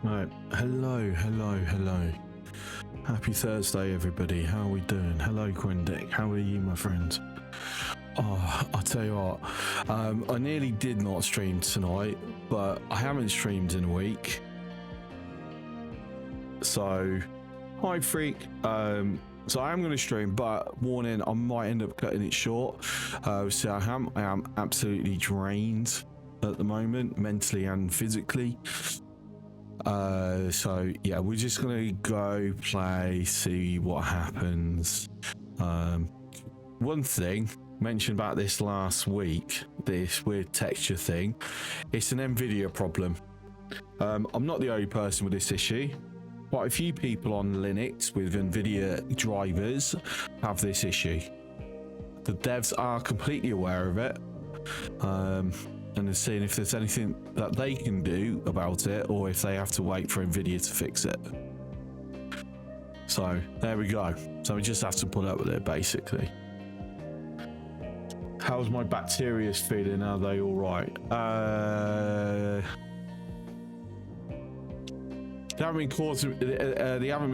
Right, hello. Happy Thursday, everybody. How are we doing? Hello, Quindic. How are you, my friends? Oh, I'll tell you what. I nearly did not stream tonight, but I haven't streamed in a week. So, hi, freak. So I am going to stream, but warning, I might end up cutting it short. So I am absolutely drained at the moment, mentally and physically. So yeah, we're just gonna go play, see what happens. One thing mentioned about this last week, this weird texture thing, it's an NVIDIA problem. I'm not the only person with this issue. Quite a few people on Linux with NVIDIA drivers have this issue. The devs are completely aware of it. And seeing if there's anything that they can do about it, or if they have to wait for NVIDIA to fix it. So there we go. So we just have to put up with it, basically. How's my bacteria feeling? Are they all right? They haven't been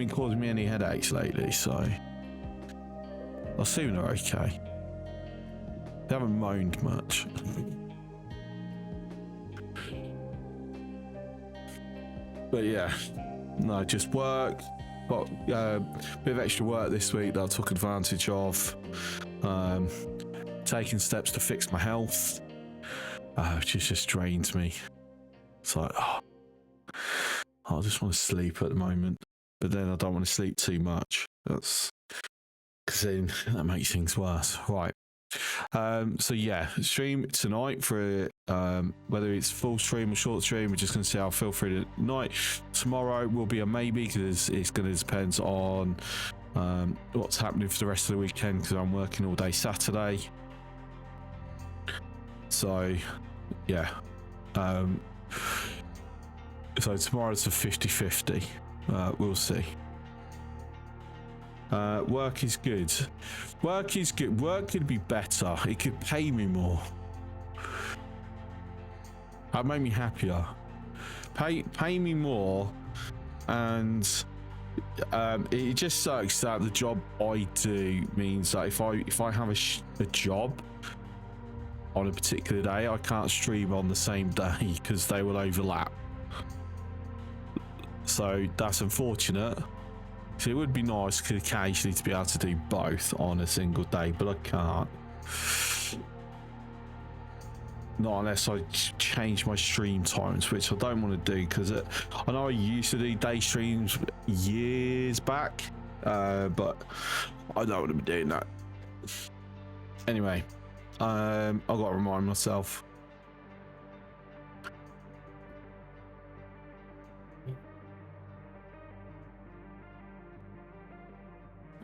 causing me any headaches lately, so I assume they're okay. They haven't moaned much. But yeah, no, just work. Got a bit of extra work this week that I took advantage of. Taking steps to fix my health, which just drains me. It's like, oh, I just want to sleep at the moment, but then I don't want to sleep too much. That's because then that makes things worse, right? So yeah, stream tonight for whether it's full stream or short stream, we're just going to see how I feel through the night. Tomorrow will be a maybe because it's going to depend on what's happening for the rest of the weekend, because I'm working all day Saturday. So yeah, so tomorrow's a 50-50. We'll see. Work is good. Work is good. Work could be better. It could pay me more. That'd make me happier. Pay me more, and it just sucks that the job I do means that if I have a job on a particular day, I can't stream on the same day because they will overlap. So that's unfortunate. So it would be nice occasionally to be able to do both on a single day, but I can't. Not unless I change my stream times, which I don't want to do, because I know I used to do day streams years back, but I don't want to be doing that. Anyway, I've got to remind myself.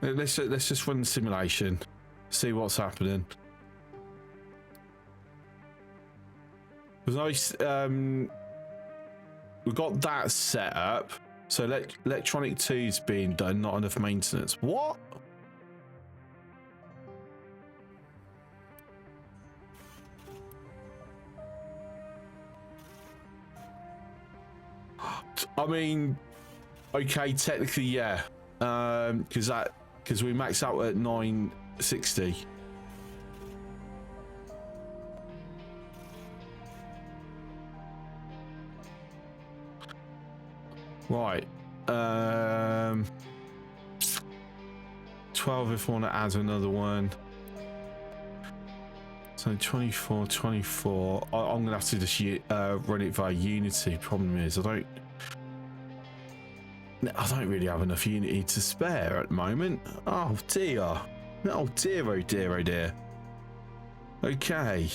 Let's just run the simulation, see what's happening. Because we've got that set up, so electronic 2's being done, not enough maintenance. What? I mean, okay, technically, yeah, because we max out at 960. Right. 12 if I want to add another one. So 24. I'm gonna have to just run it via Unity. Problem is, I don't really have enough Unity to spare at the moment. Oh dear. Oh dear, oh dear, oh dear. Okay.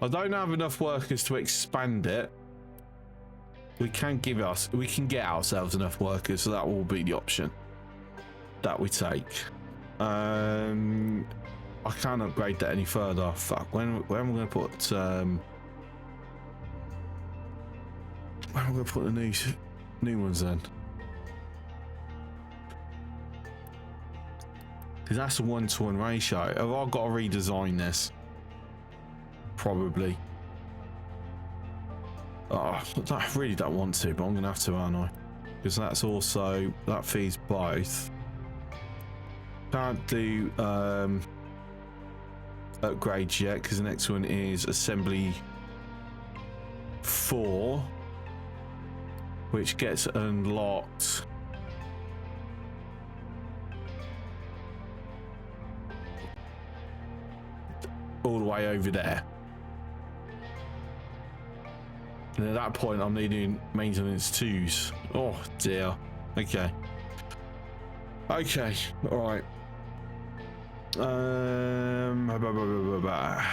I don't have enough workers to expand it. We can get ourselves enough workers, so that will be the option that we take. I can't upgrade that any further. Fuck. When am I going to put when am I going to put the new ones in? Because that's a 1-to-1 ratio. Have I got to redesign this? Probably. Oh, I really don't want to, but I'm gonna have to, aren't I? Because that's also, that feeds both. Can't do upgrades yet because the next one is assembly 4, which gets unlocked all the way over there. And at that point, I'm needing maintenance 2s. Oh dear. Okay. Okay. All right. Blah, blah, blah, blah, blah.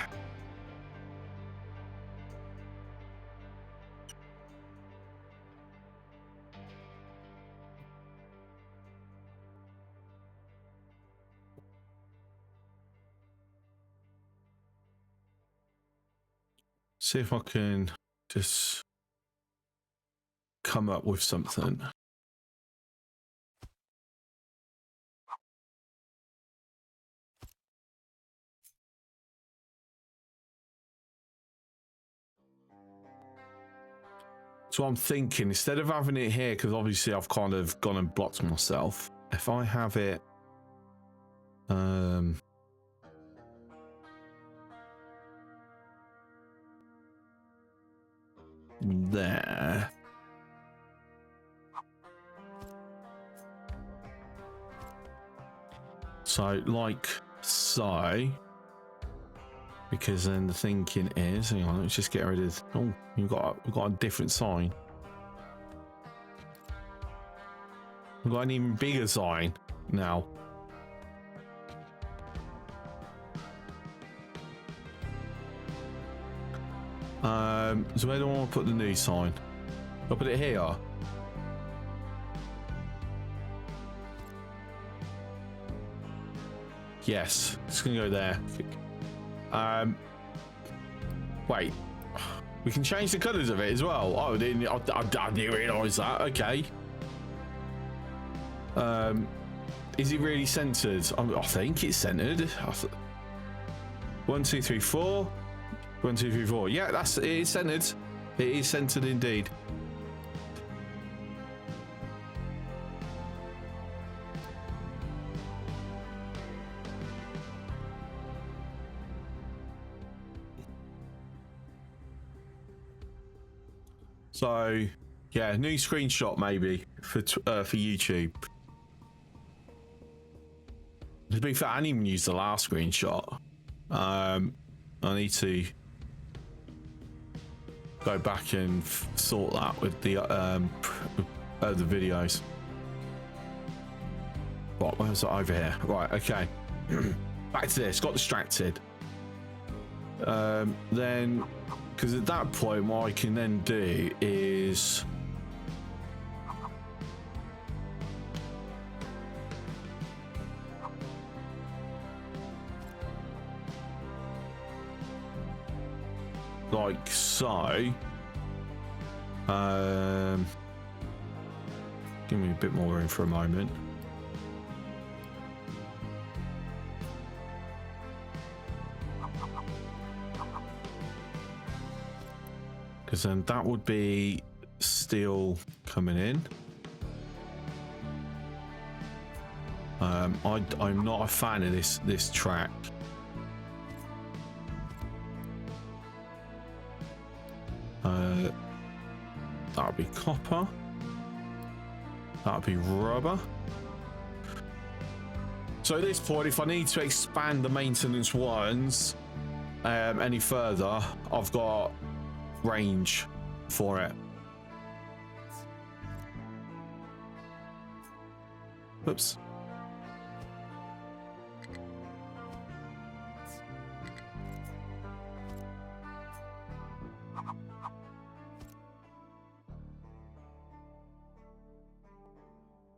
See if I can just come up with something. So I'm thinking, instead of having it here, because obviously I've kind of gone and blocked myself, if I have it there. So like so, because then the thinking is, hang on, let's just get rid of, oh, we've got a different sign. We've got an even bigger sign now. So where do I want to put the new sign? I'll put it here. Yes, it's gonna go there. Wait, we can change the colours of it as well. Oh, I didn't realise that. Okay. Is it really centered? I think it's centered. 1, 2, 3, 4. 1, 2, 3, 4. Yeah, it is centered. It is centered indeed. So, yeah, new screenshot maybe for YouTube. To be fair, I didn't even use the last screenshot. I need to go back and sort that with the videos. Right, where's it over here? Right, okay. Back to this. Got distracted. Then, because at that point, what I can then do is like so. Give me a bit more room for a moment. Because then that would be steel coming in. I'm not a fan of this track. That'll be copper. That'll be rubber. So at this point, if I need to expand the maintenance ones any further, I've got range for it. Oops.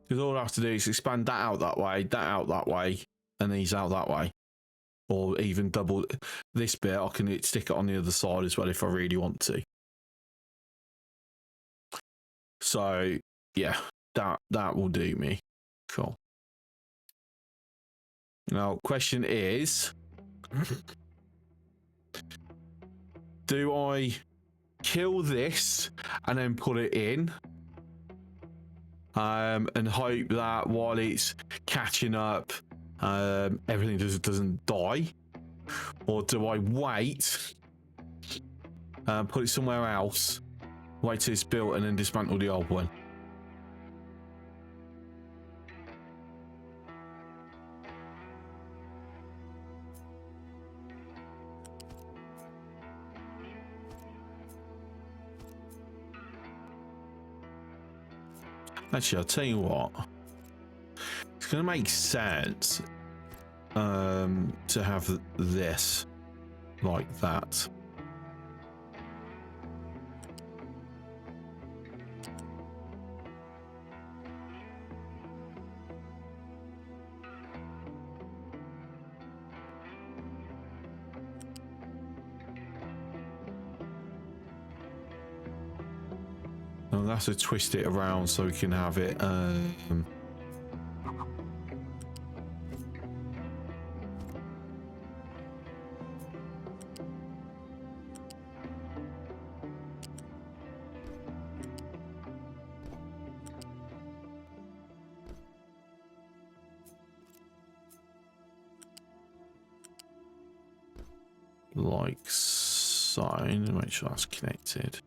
Because all I have to do is expand that out that way, and these out that way. Or even double this bit, I can stick it on the other side as well if I really want to. So, yeah, that will do me. Cool. Now, question is, do I kill this and then put it in, and hope that while it's catching up, everything doesn't die? Or do I wait, put it somewhere else, wait till it's built, and then dismantle the old one? Actually, I'll tell you what. It's going to make sense to have this like that. I'll have to twist it around so we can have it like so. Make sure that's connected.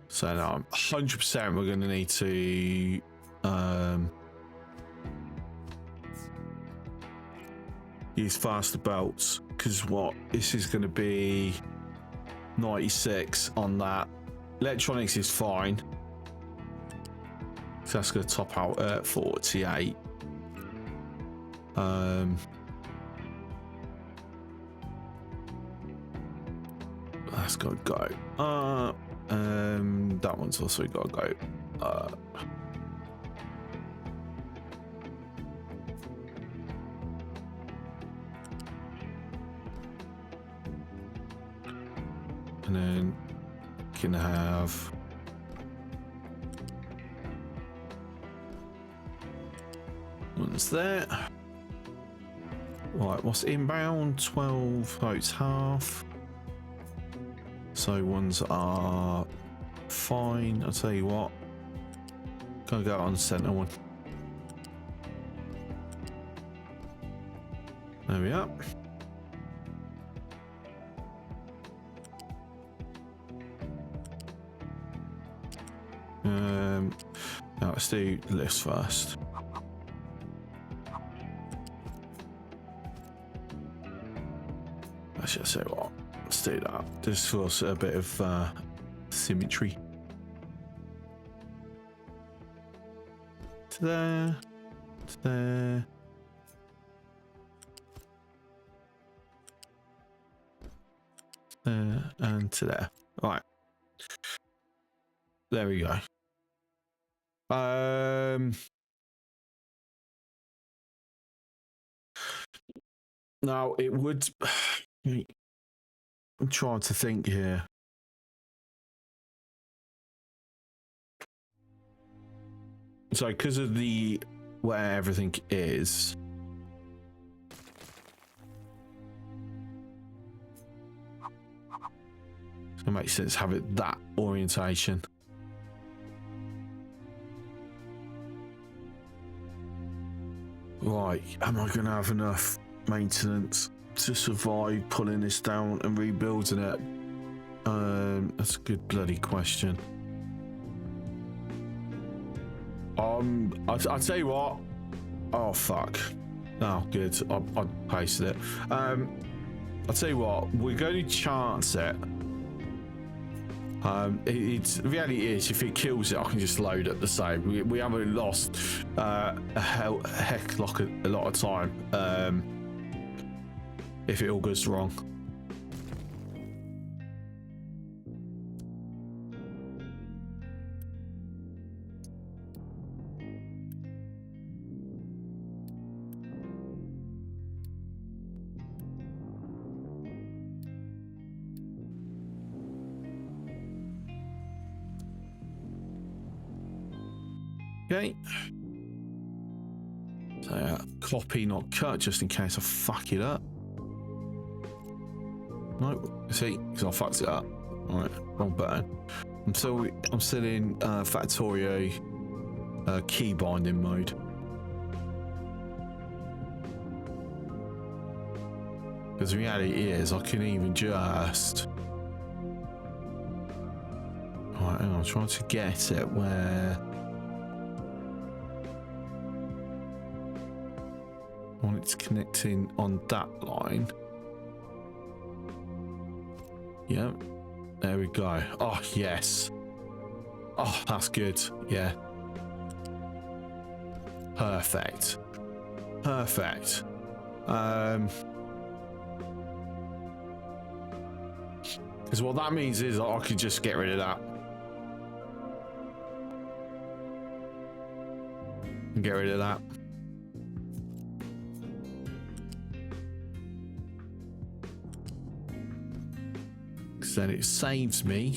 So now 100% we're going to need to use faster belts, because what this is going to be 96 on that. Electronics is fine, so that's going to top out at 48. That's got to go. That one's also got to go. And then can have one's there. Right, what's inbound? 12. Oh, it's half. So ones are fine. I'll tell you what. Gonna go on the center one. There we are. Now let's do this first. Actually, I'll say what. Let's do that. Just for a bit of symmetry. To there. To there. There and to there. Right. There we go. Now it would. I'm trying to think here. So, because of the where everything is, it makes sense to have it that orientation. Right, am I going to have enough maintenance to survive pulling this down and rebuilding it? That's a good bloody question. I'll tell you what. Oh fuck. Oh good. I pasted it. I'll tell you what. We're going to chance it. The reality is, if it kills it, I can just load it the same. We haven't lost a lot of time. If it all goes wrong. Okay. So copy, not cut, just in case I fuck it up. No, see, because I fucked it up. All right, wrong button. I'm still in Factorio key binding mode. Because the reality is, I can even just. All right, I'm trying to get it where. When it's connecting on that line. Yep. There we go. Oh, yes. Oh, that's good. Yeah. Perfect. Perfect. Because what that means is I could just get rid of that. And get rid of that. Then it saves me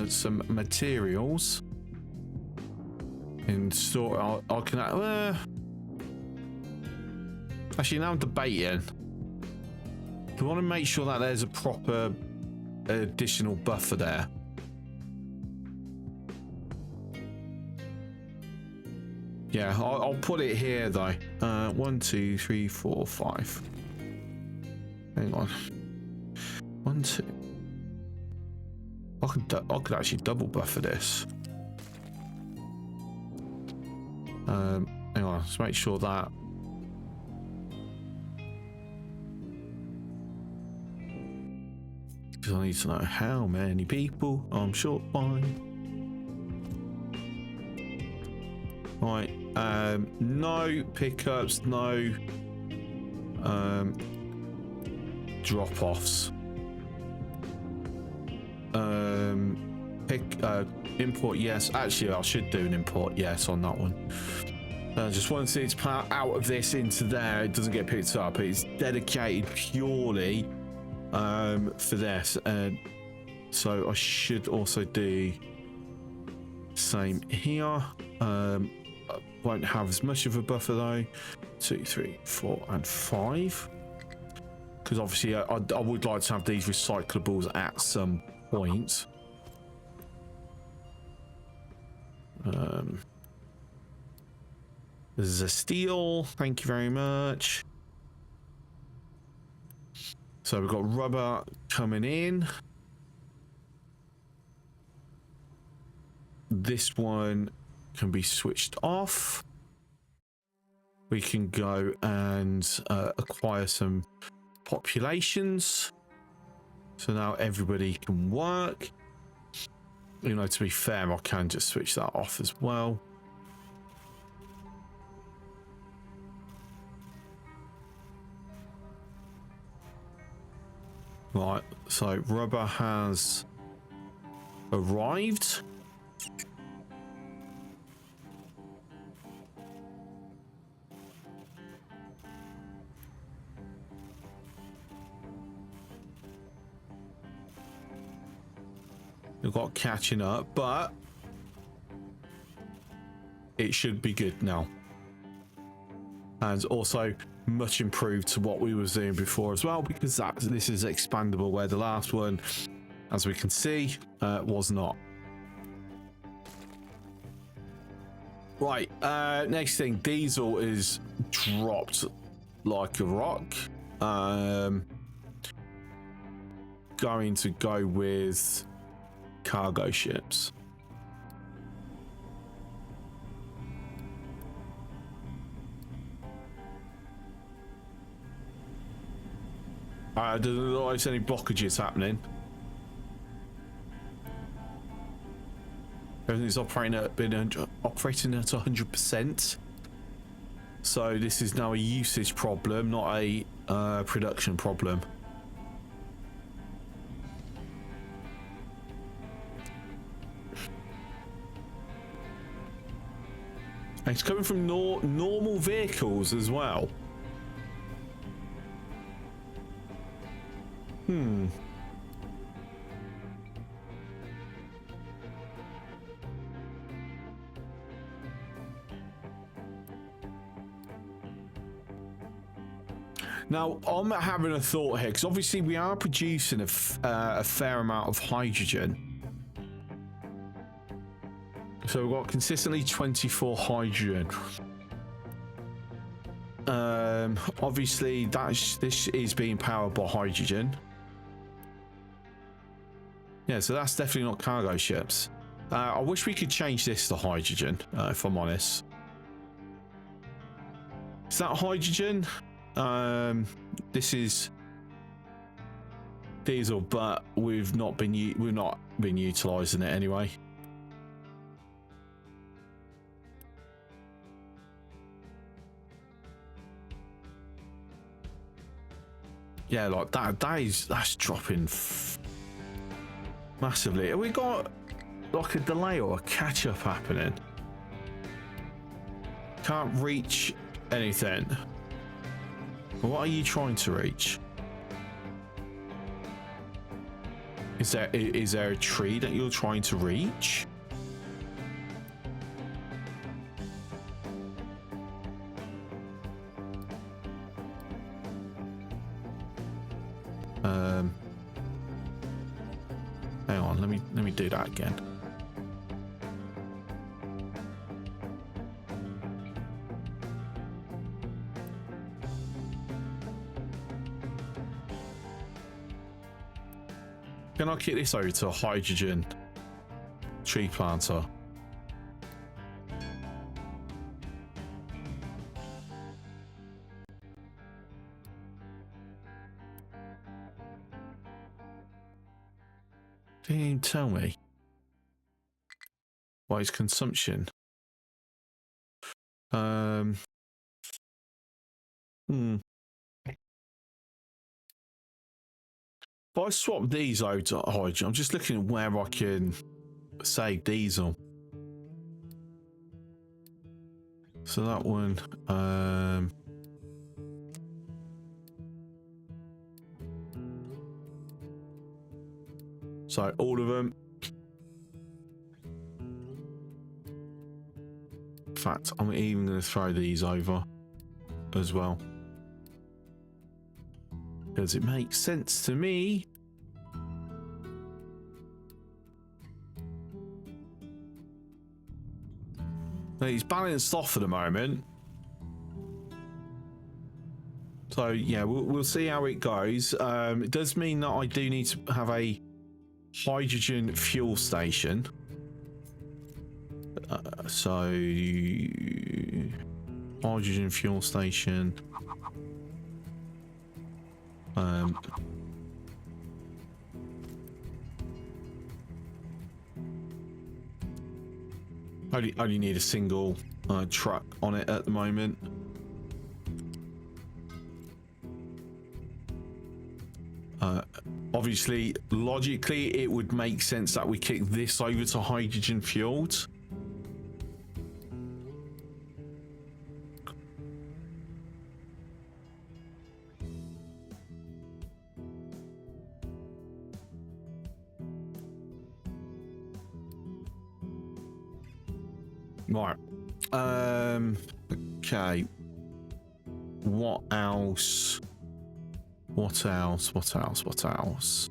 some materials and store. I can actually, now I'm debating. Do I want to make sure that there's a proper additional buffer there? Yeah, I'll put it here though. 1, 2, 3, 4, 5. Hang on. 1, 2. I could actually double buffer this. Hang on, let's make sure that. Because I need to know how many people I'm short by. Right, no pickups, no drop-offs. Import yes. Actually, I should do an import yes on that one. Just once it's out of this into there, it doesn't get picked up. It's dedicated purely for this, and so I should also do same here. Won't have as much of a buffer though. 2, 3, 4, and 5. Because obviously I would like to have these recyclables at some point. This is a steel. Thank you very much. So we've got rubber coming in. This one can be switched off. We can go and acquire some populations. So now everybody can work. You know, to be fair, I can just switch that off as well. Right, so rubber has arrived. We've got catching up, but it should be good now. And also much improved to what we were doing before as well, because this is expandable, where the last one, as we can see, was not. Right, next thing, diesel is dropped like a rock. Going to go with cargo ships. Doesn't look like there's any blockages happening. Everything's operating at 100%. So this is now a usage problem, not a production problem. And it's coming from normal vehicles as well. Now, I'm having a thought here, because obviously we are producing a fair amount of hydrogen. So we've got consistently 24 hydrogen. Obviously, this is being powered by hydrogen. Yeah, so that's definitely not cargo ships. I wish we could change this to hydrogen, if I'm honest. Is that hydrogen? This is diesel, but we've not been utilizing it anyway. Yeah, like that's dropping massively. Have we got like a delay or a catch up happening? Can't reach anything. What are you trying to reach? Is there a tree that you're trying to reach? Hang on, let me do that again. Can I kick this over to a hydrogen tree planter? Didn't even tell me. What is consumption? If I swap these over to hydrogen, I'm just looking at where I can save diesel. So that one, so all of them. In fact, I'm even going to throw these over as well, because it makes sense to me. Now, he's balanced off at the moment, so yeah, we'll see how it goes. It does mean that I do need to have a hydrogen fuel station. So hydrogen fuel station. Only need a single truck on it at the moment. Obviously, logically, it would make sense that we kick this over to hydrogen fueled. Right. Okay. What else? What else? What else? What else?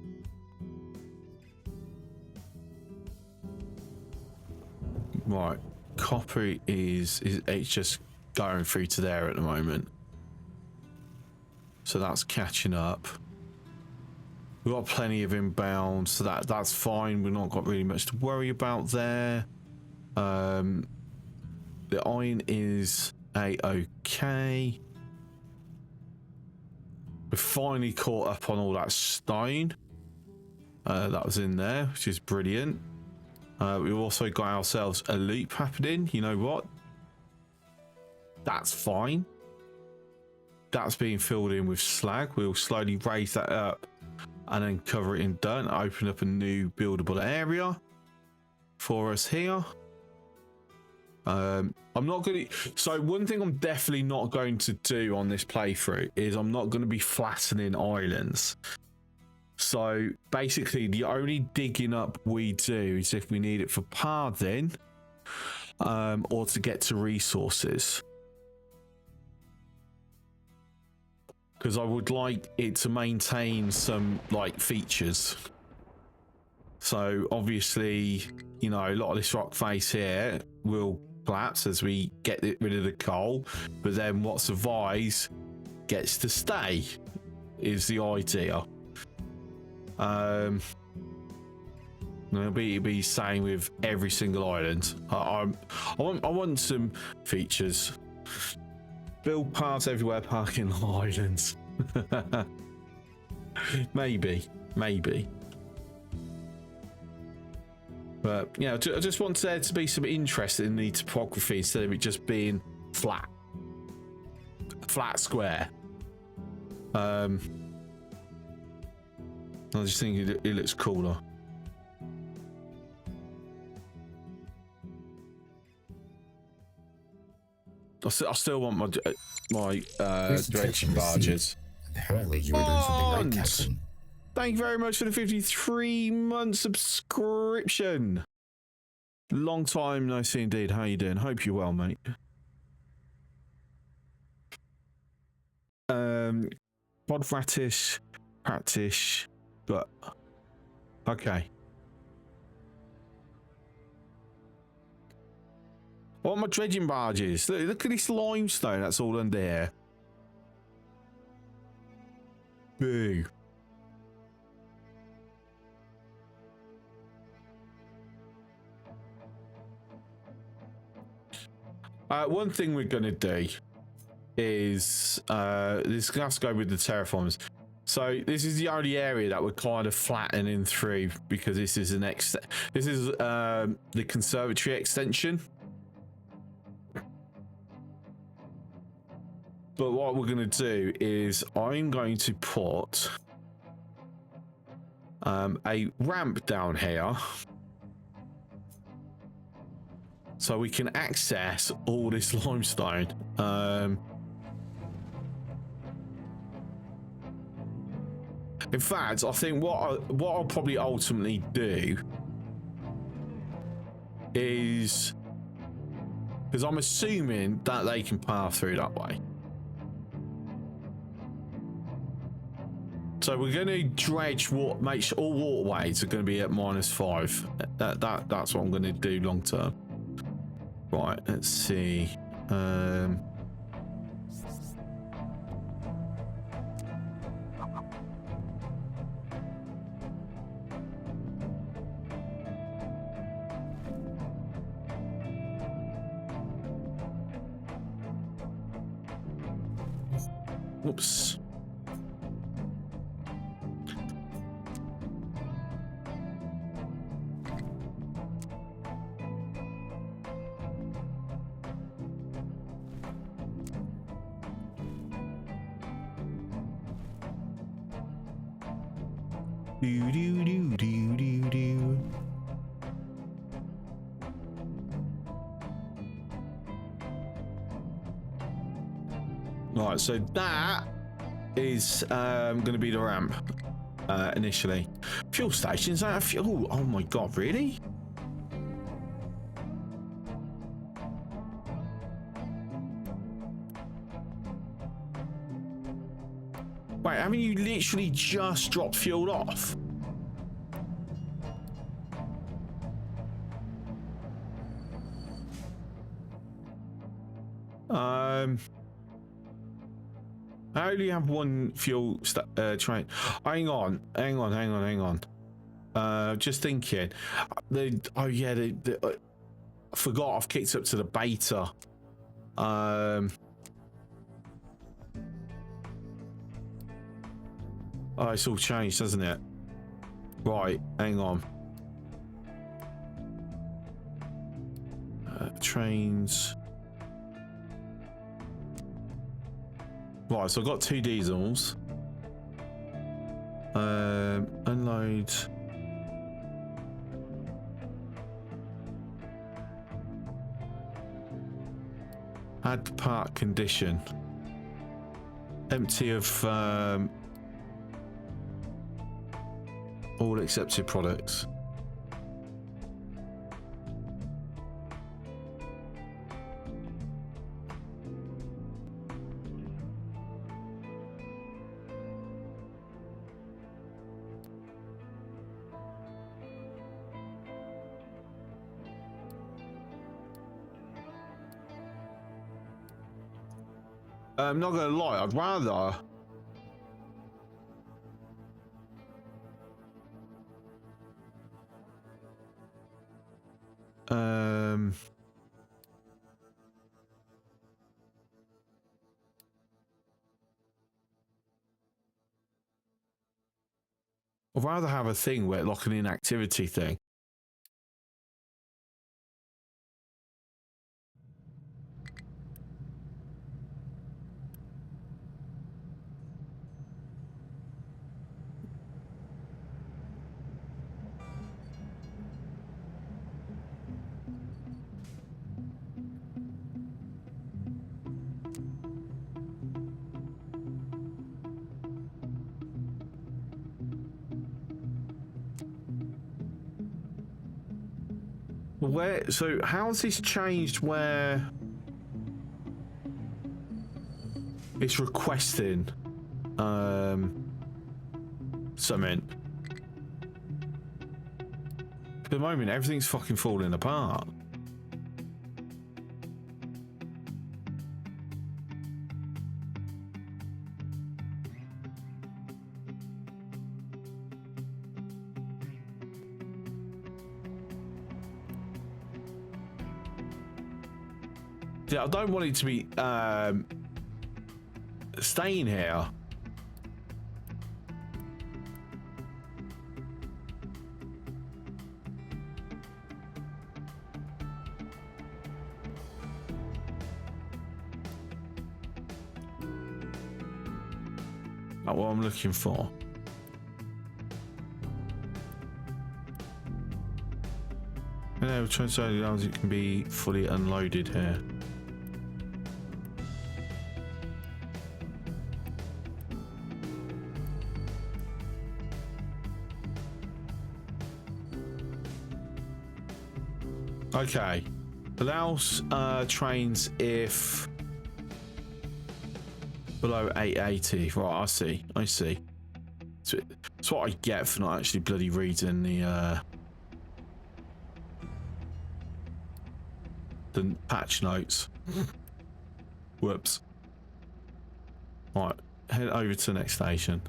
Right. Copper is it's just going through to there at the moment. So that's catching up. We've got plenty of inbound, so that's fine. We've not got really much to worry about there. The iron is a-okay. We've finally caught up on all that stone that was in there, which is brilliant. We've also got ourselves a loop happening. You know what? That's fine. That's being filled in with slag. We'll slowly raise that up and then cover it in dirt and open up a new buildable area for us here. I'm not going to... So one thing I'm definitely not going to do on this playthrough is I'm not going to be flattening islands. So basically the only digging up we do is if we need it for pathing or to get to resources. because I would like it to maintain some like features. So obviously, you know, a lot of this rock face here will collapse as we get rid of the coal, but then what survives gets to stay is the idea. It'll be same with every single island. I want some features. Build paths everywhere, parking islands. maybe. But yeah, I just want there to be some interest in the topography instead of it just being flat square. I just think it looks cooler. I still want my dredging barges. Apparently you were doing something right, Captain. Thank you very much for the 53-month subscription. Long time no see indeed. How you doing? Hope you're well, mate. Podfratish, practice, but okay. What are my dredging barges? Look at this limestone that's all under here. Boo. One thing we're going to do is this has to go with the terraforms. So this is the only area that we're kind of flattening through because this is the conservatory extension. But what we're going to do is I'm going to put a ramp down here so we can access all this limestone. In fact, I think what I'll probably ultimately do is, because I'm assuming that they can pass through that way. So we're going to dredge what makes all waterways are going to be at -5. That's what I'm going to do long term. Right, let's see. Whoops. Do do do do do do. Right, so that is going to be the ramp initially. Fuel stations out of fuel. Oh my god, really? Wait, haven't you literally just dropped fuel off? I only have one fuel train. Hang on. Just thinking. Oh yeah, I forgot I've kicked up to the beta. Oh, it's all changed, hasn't it? Right, hang on. Trains. Right, so I've got 2 diesels. Unload. Add part condition. Empty of all accepted products. I'm not gonna lie, I'd rather I'd rather have a thing where like an inactivity thing. Where, so how's this changed where it's requesting something? At the moment, everything's fucking falling apart. Yeah, I don't want it to be staying here. Not what I'm looking for. Yeah, we're trying to say as it can be fully unloaded here. Okay, allows trains if below 880. Right, I see. So it's what I get for not actually bloody reading the patch notes. Whoops. Right, head over to the next station.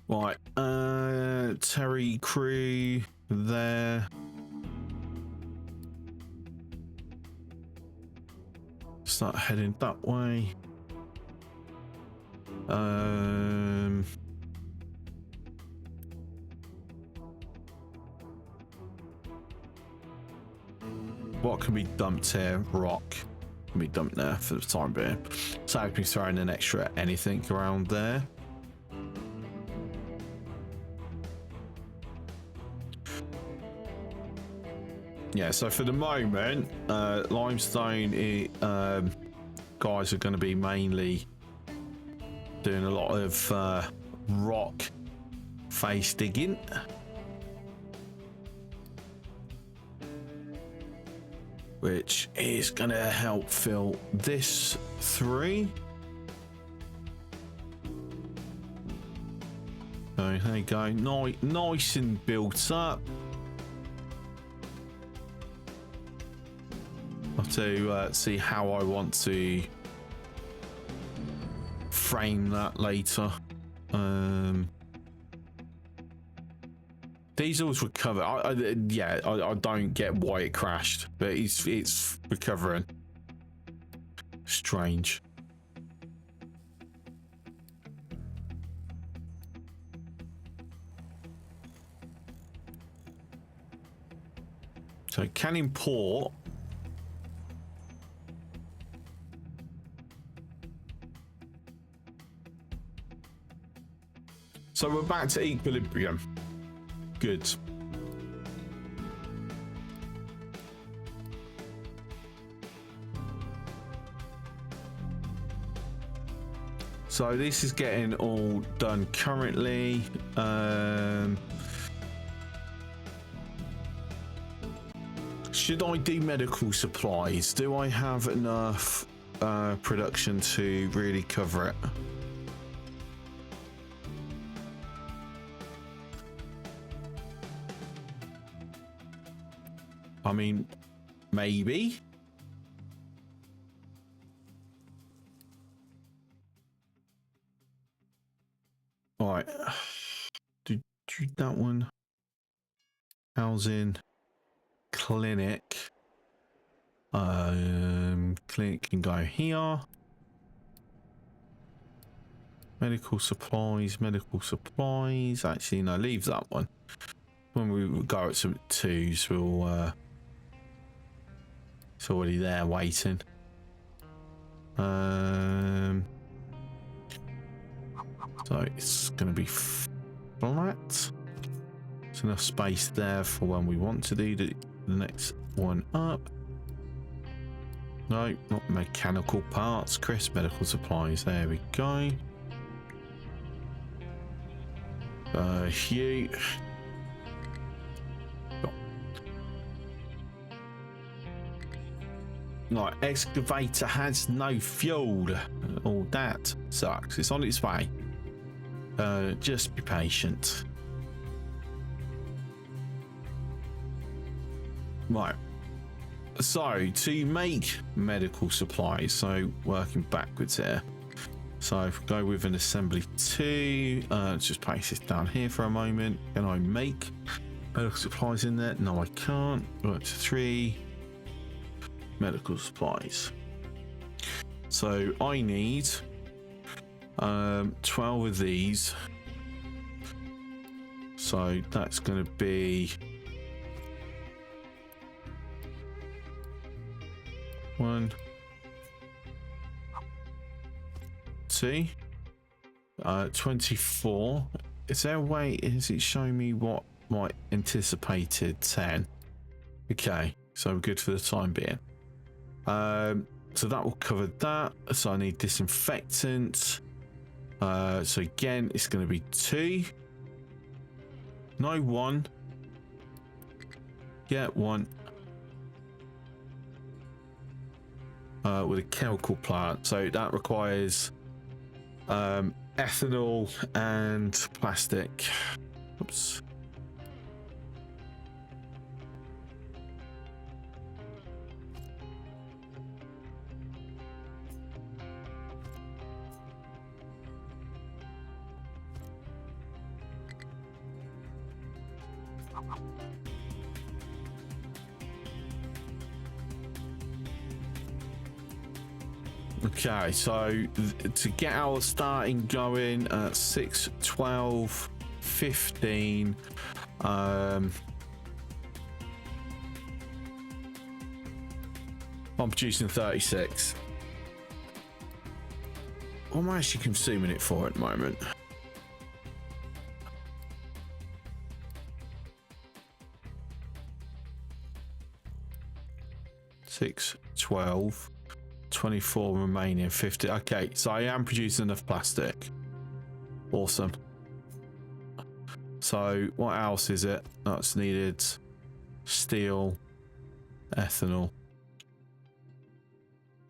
Right, Terry crew there. Start heading that way. What can be dumped here? Rock can be dumped there for the time being. So I can be throwing an extra anything around there. Yeah, so for the moment, limestone guys are going to be mainly doing a lot of rock face digging. Which is going to help fill this 3. So there you go, nice and built up. I'll have to see how I want to frame that later. Diesel's recovered. I don't get why it crashed, but it's recovering. Strange. So can import. So we're back to equilibrium. Good. So this is getting all done currently. Should I do medical supplies? Do I have enough production to really cover it? I mean, maybe. All right. Do that one. Housing. Clinic. Clinic can go here. Medical supplies. Actually, no, leave that one. When we go at some twos, we'll it's already there waiting. So it's going to be flat. There's enough space there for when we want to do the next one up. No, not mechanical parts. Chris, medical supplies. There we go. Hugh. Right, excavator has no fuel. All that sucks. It's on its way. Just be patient. Right. So to make medical supplies, so working backwards here. So if we go with an assembly 2, let's just place this down here for a moment. Can I make medical supplies in there? No, I can't. Right, 3 medical supplies. So I need 12 of these. So that's going to be 1, 2, 24. Is there a way? Is it showing me what my anticipated 10? Okay, so we're good for the time being. So that will cover that. So I need disinfectant. So again, it's going to be 2. No, 1. Yeah, 1. With a chemical plant. So that requires ethanol and plastic. Oops. Okay, so to get our starting going at 6, 12, 15, I'm producing 36. What am I actually consuming it for at the moment? Six, 12, 24 remaining, 50. Okay, so I am producing enough plastic. Awesome. So what else is it that's needed? Steel, ethanol.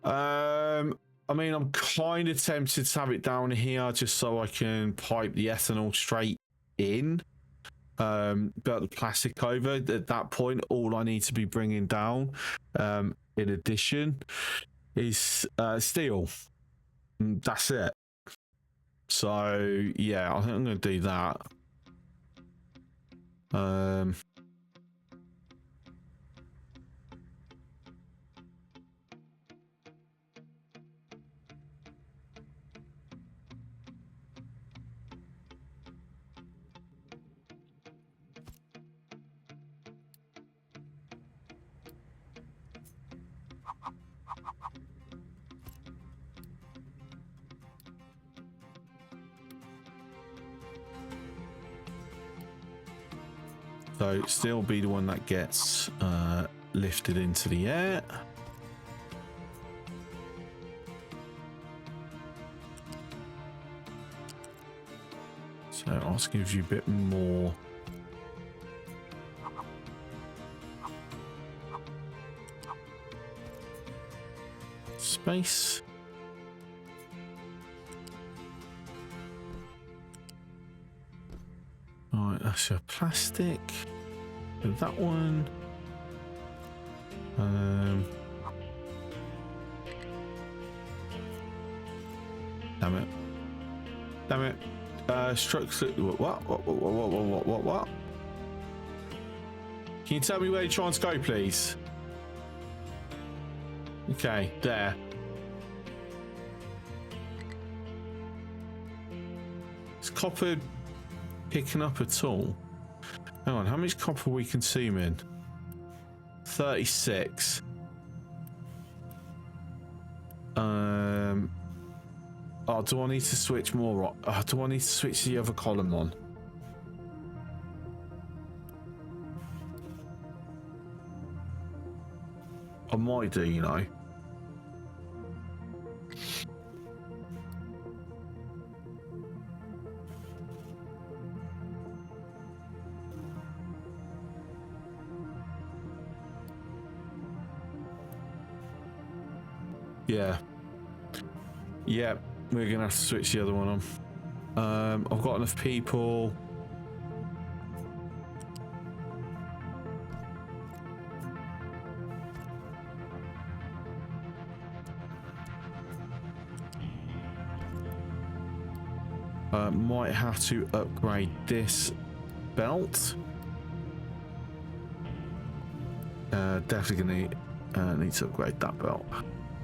I mean, I'm kind of tempted to have it down here just so I can pipe the ethanol straight in. But the plastic over, at that point, all I need to be bringing down, in addition, is steel. That's it. So yeah, I think I'm going to do that. So steel will be the one that gets lifted into the air. So I'll just give you a bit more. Space. Right, that's your plastic. That one. Damn it. Damn it. Structure. What? Can you tell me where you're trying to go, please? Okay, there. Is copper picking up at all? Hang on, how much copper are we consuming? 36. Oh, do I need to switch more? Oh, do I need to switch the other column on? I might do, you know. Yeah. Yeah, we're gonna have to switch the other one on. I've got enough people. Might have to upgrade this belt. Definitely gonna need to upgrade that belt.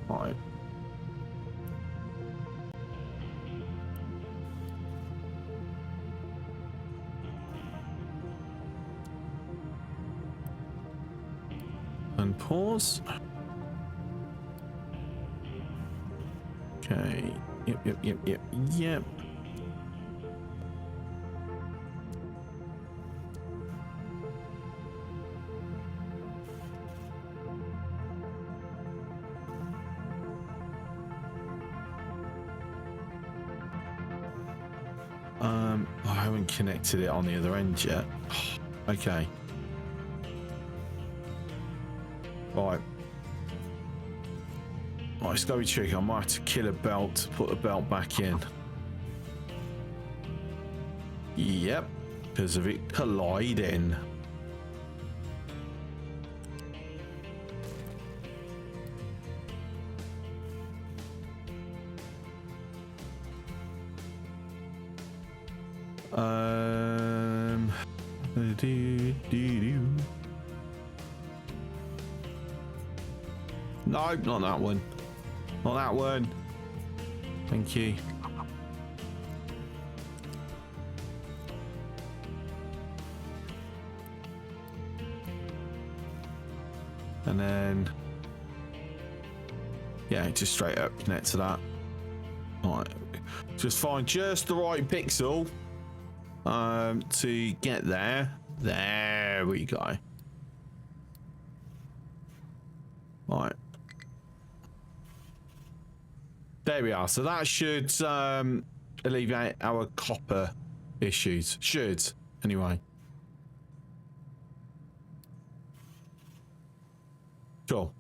Right. And pause. Okay. Yep. I haven't connected it on the other end yet. Okay. Right. Right, it's gonna be tricky. I might have to kill a belt to put the belt back in. Yep, because of it colliding. No, not that one. Not that one. Thank you. And then, yeah, just straight up connect to that. All right, just find just the right pixel to get there. There we go. All right. There we are. So that should alleviate our copper issues. Should, anyway. Cool.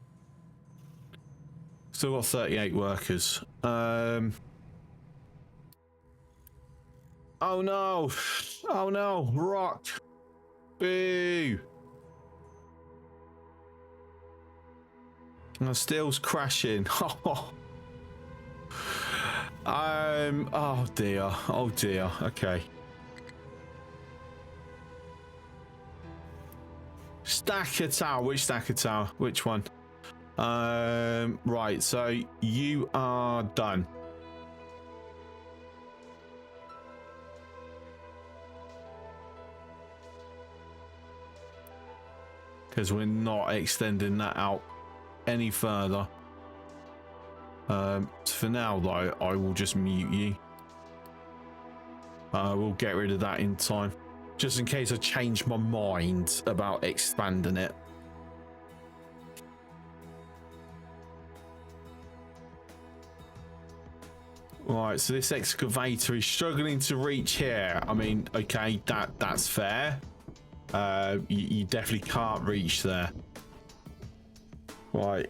Still got 38 workers. Oh no. Oh no. Rock. Boo. My steel's crashing. Oh dear. Oh dear. Okay. Stacker tower. Which stacker tower? Which one? Right. So you are done. Because we're not extending that out any further. For now though, I will just mute you. We'll get rid of that in time, just in case I change my mind about expanding it. Right, so this excavator is struggling to reach here. I mean, okay, that's fair. You definitely can't reach there. Right,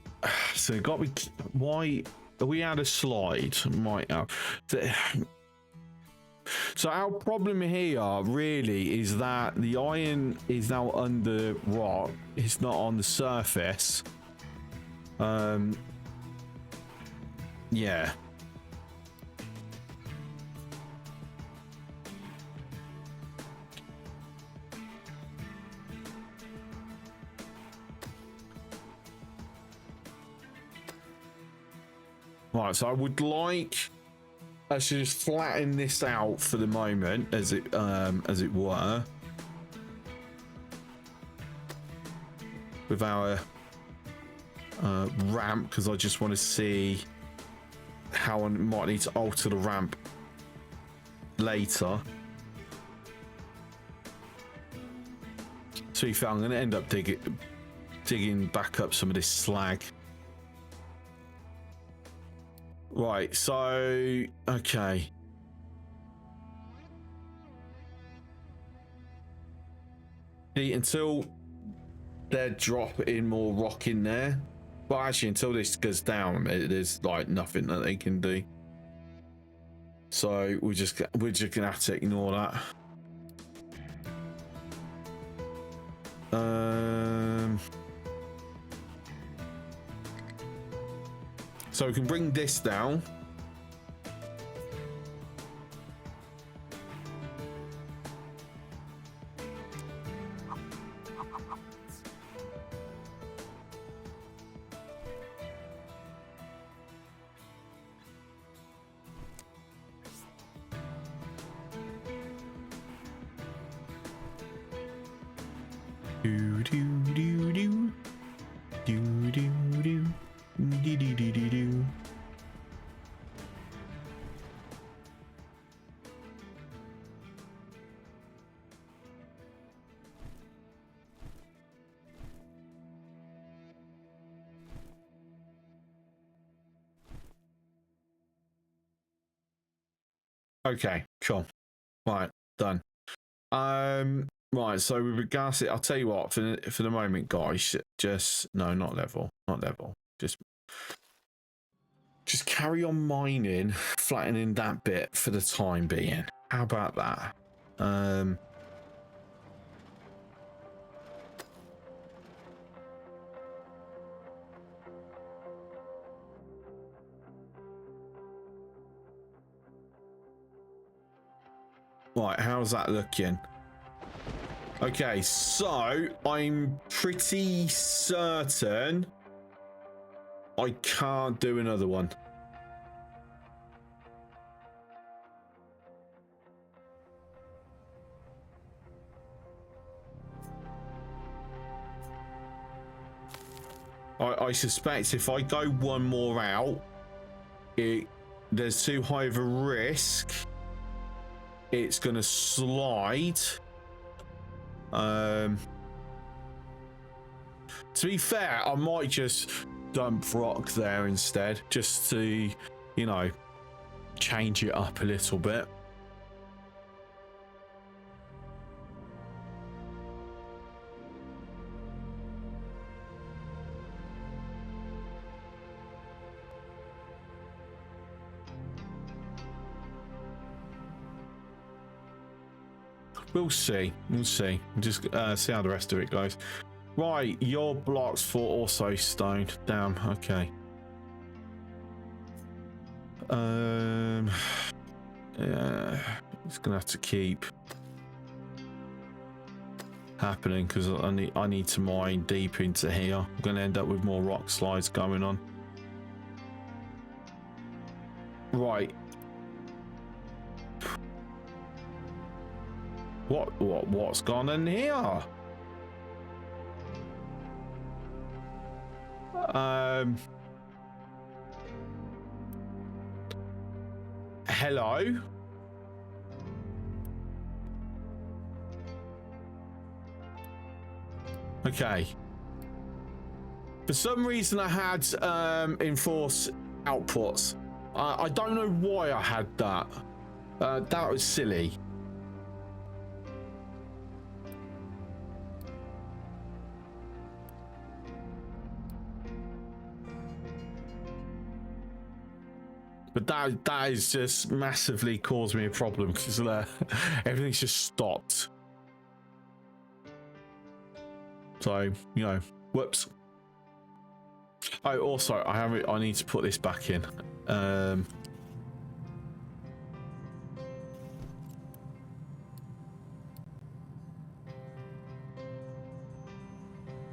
so got me. Why are we out of slide? Might have. So our problem here really is that the iron is now under rock. It's not on the surface. Yeah. Right, so I would like us to just flatten this out for the moment, as it were, with our ramp, because I just want to see how I might need to alter the ramp later. To be fair, I'm going to end up digging back up some of this slag. Right, so okay. See, until they're dropping more rock in there. Well, actually, until this goes down, there's like nothing that they can do. So we're just gonna have to ignore that. So we can bring this down. Do do do do do do do do do do do do. Okay, cool. Right, done. Right, so with regards to, I'll tell you what, for the moment, guys, just no, not level. Just carry on mining, flattening that bit for the time being. How about that? Right, how's that looking? Okay, so I'm pretty certain I can't do another one. I suspect if I go one more out, there's too high of a risk. It's gonna slide. To be fair, I might just dump rock there instead, just to, you know, change it up a little bit. We'll see. Just see how the rest of it goes. Right, your blocks for also stone. Damn. Okay. Yeah, it's gonna have to keep happening because I need to mine deep into here. I'm gonna end up with more rock slides going on. Right. What's gone in here? Hello? Okay. For some reason I had enforce outputs. I don't know why I had that. That was silly. But that is just massively caused me a problem because everything's just stopped. So, you know, whoops. Oh, also, I need to put this back in.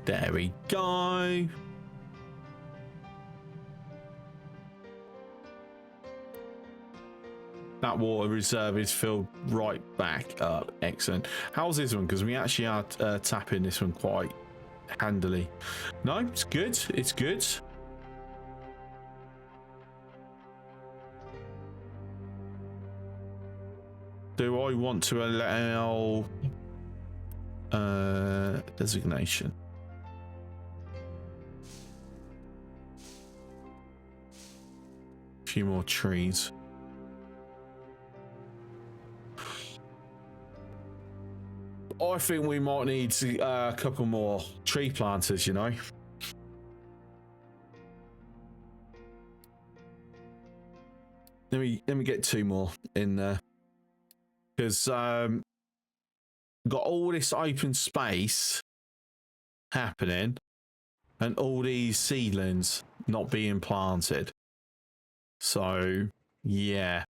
There we go. That water reserve is filled right back up. Excellent. How's this one? Because we actually are tapping this one quite handily. No, it's good. It's good. Do I want to allow designation? A few more trees. I think we might need a couple more tree planters, you know. Let me get 2 more in there, because got all this open space happening and all these seedlings not being planted. So yeah.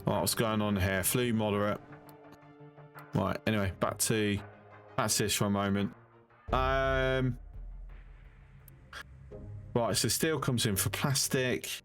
What's going on here? Flu moderate. Right, anyway, back to this for a moment. Right, so steel comes in for plastic.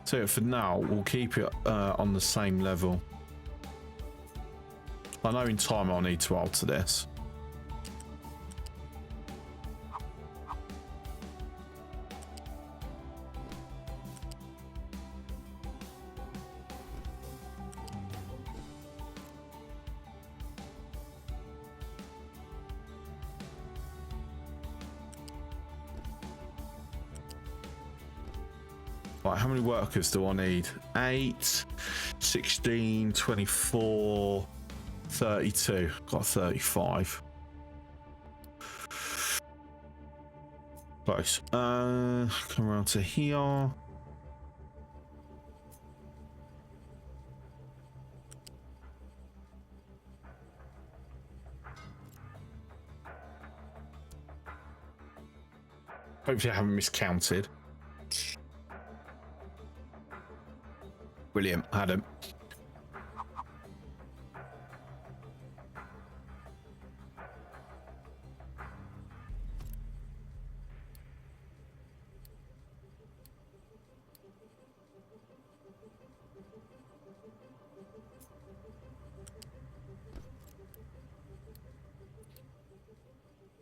So for now, we'll keep it on the same level. I know in time I'll need to alter this. Right, how many workers do I need? 8, 16, 24, 32. Got 35. Close. Come around to here. Hopefully I haven't miscounted. Brilliant, Adam.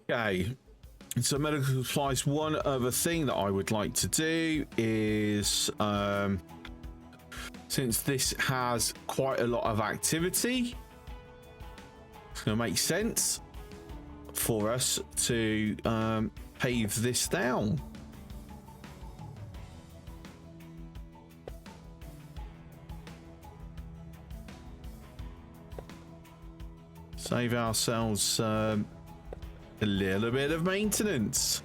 Okay, so medical supplies. One other thing that I would like to do is since this has quite a lot of activity, it's going to make sense for us to pave this down. Save ourselves a little bit of maintenance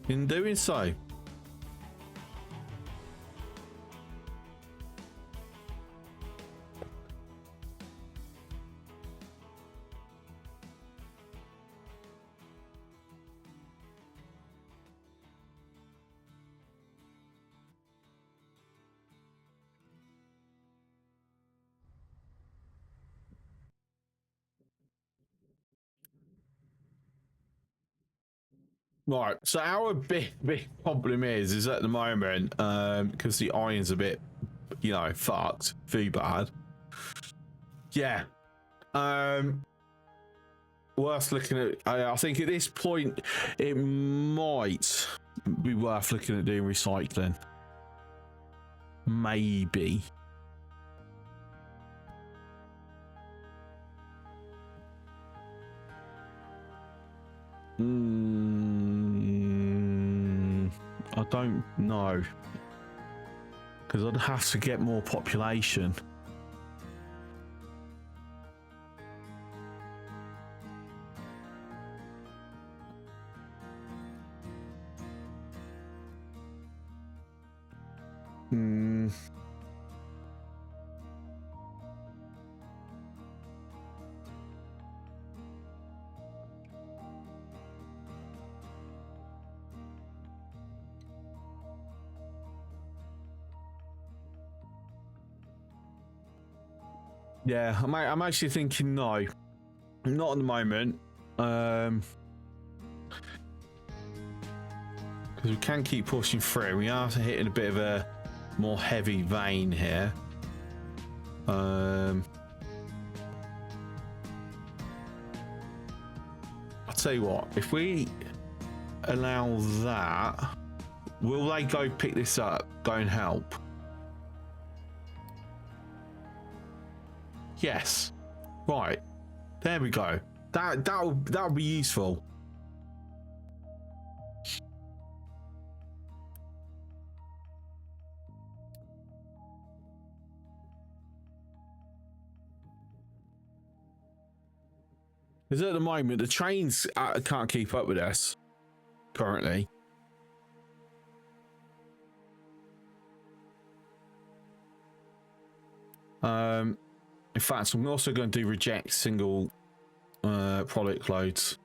in doing so. Right, so our big problem is at the moment, because the iron's a bit, you know, fucked, very bad. Yeah. Worth looking at. I think at this point it might be worth looking at doing recycling. Maybe. I don't know, because I'd have to get more population. Yeah, I'm actually thinking no, not at the moment. Because we can keep pushing through. We are hitting a bit of a more heavy vein here. I'll tell you what, if we allow that, will they go pick this up, go and help? Yes. Right. There we go. That'll be useful. Because at the moment the trains can't keep up with us currently. In fact, I'm also going to do reject single product loads.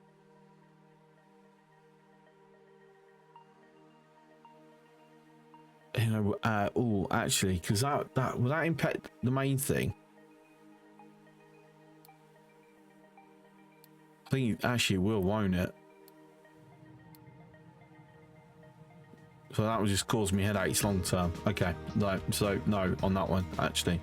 You know, oh, actually, because that will that impact the main thing? I think it actually will, won't it? So that will just cause me headaches long term. Okay, no, so no on that one actually.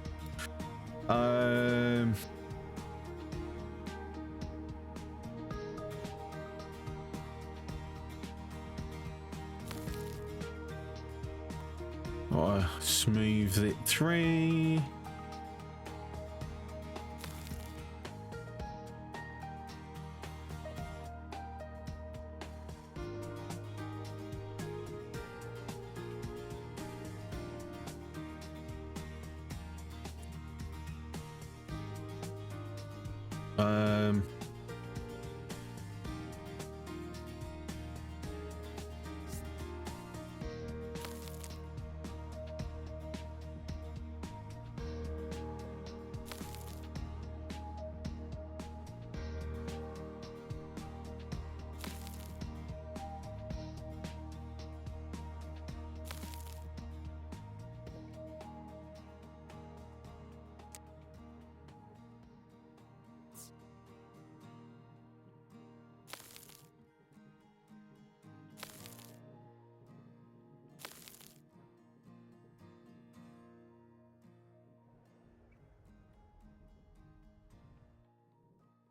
Smooth it through.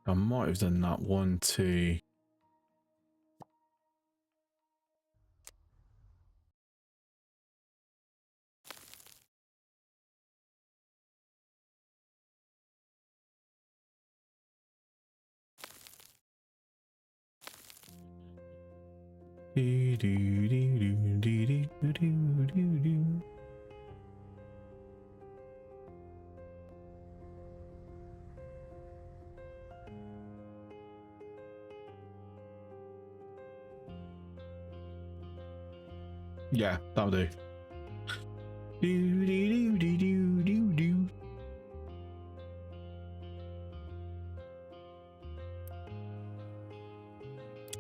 I might have done that 1, 2. Yeah, that'll do.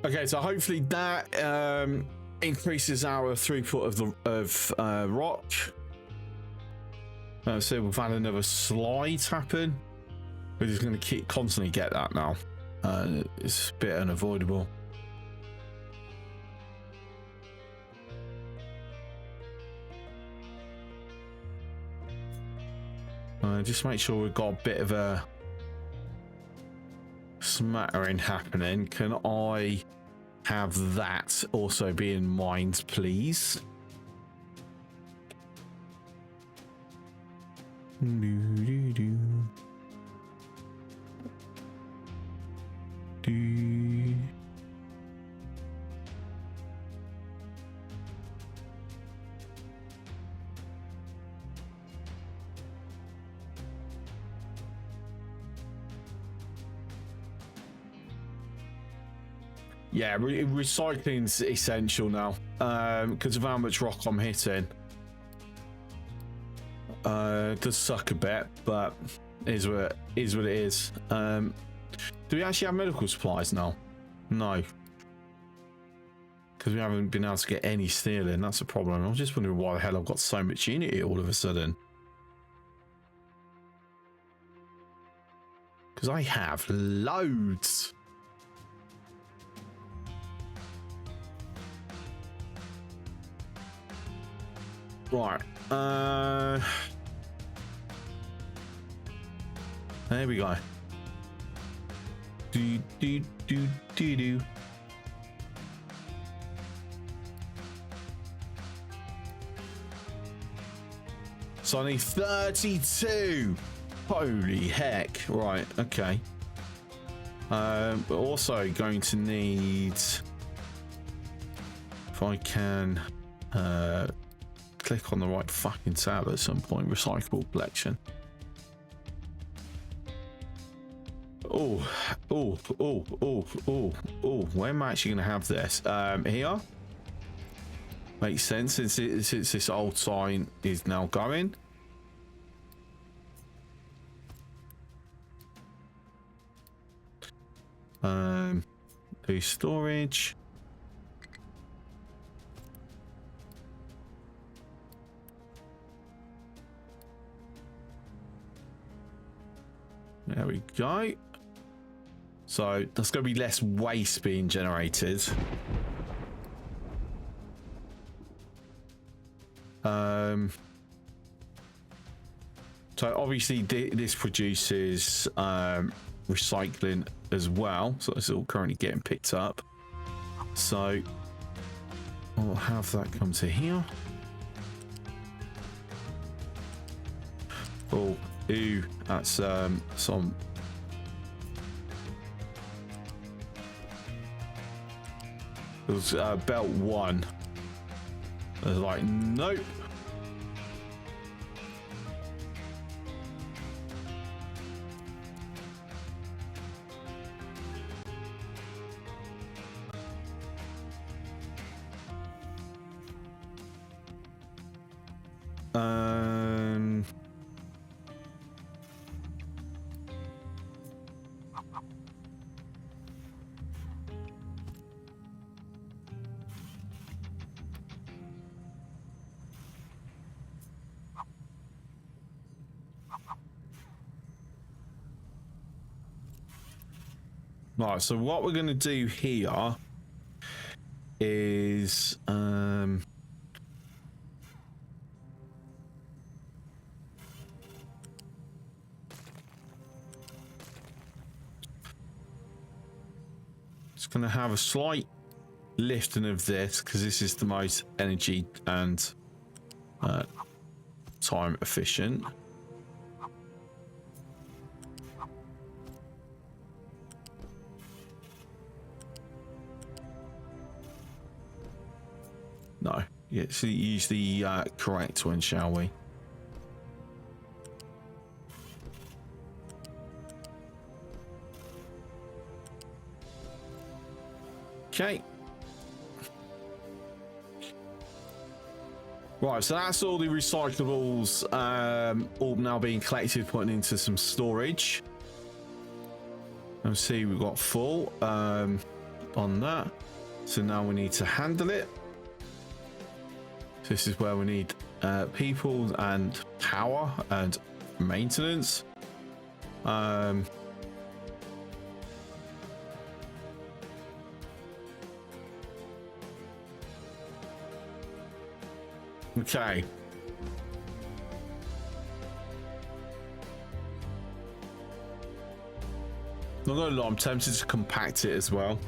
Okay, so hopefully that increases our throughput of rock. So we've had another slide happen. We're just going to constantly get that now. It's a bit unavoidable. Just make sure we've got a bit of a smattering happening. Can I have that also be in mind, please? Yeah, recycling's essential now because of how much rock I'm hitting. It does suck a bit, but is what it is. Do we actually have medical supplies now? No, because we haven't been able to get any steel in. That's a problem. I'm just wondering why the hell I've got so much unity all of a sudden. Because I have loads. Right. There we go. Do. So I need 32. Holy heck. Right, okay. We're also going to need, if I can click on the right fucking tab at some point, recyclable collection. Oh, where am I actually going to have this? Here? Makes sense since this old sign is now going. Do storage. There we go. So there's going to be less waste being generated. So obviously this produces recycling as well. So it's all currently getting picked up. So I'll have that come to here. Oh, ooh, that's some. It was belt 1. I was like, nope. Right, so what we're going to do here is it's going to have a slight lifting of this because this is the most energy and time efficient. No, yeah, so use the correct one, shall we? Okay. Right, so that's all the recyclables all now being collected, putting into some storage. And see, we've got full on that. So now we need to handle it. This is where we need people and power and maintenance. Okay. Not gonna lie, I'm tempted to compact it as well,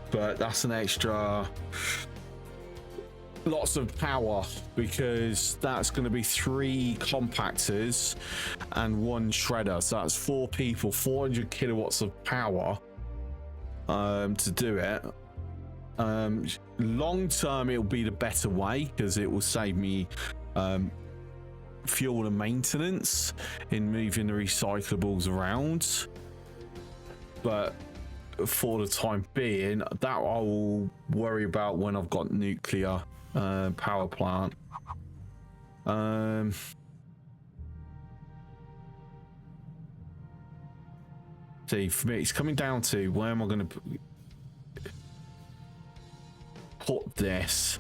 but that's an extra lots of power, because that's going to be 3 compactors and 1 shredder, so that's 4 people, 400 kilowatts of power to do it. Long term it'll be the better way, because it will save me fuel and maintenance in moving the recyclables around, but for the time being, that I will worry about when I've got nuclear power plant. See, for me, it's coming down to where am I going to put this?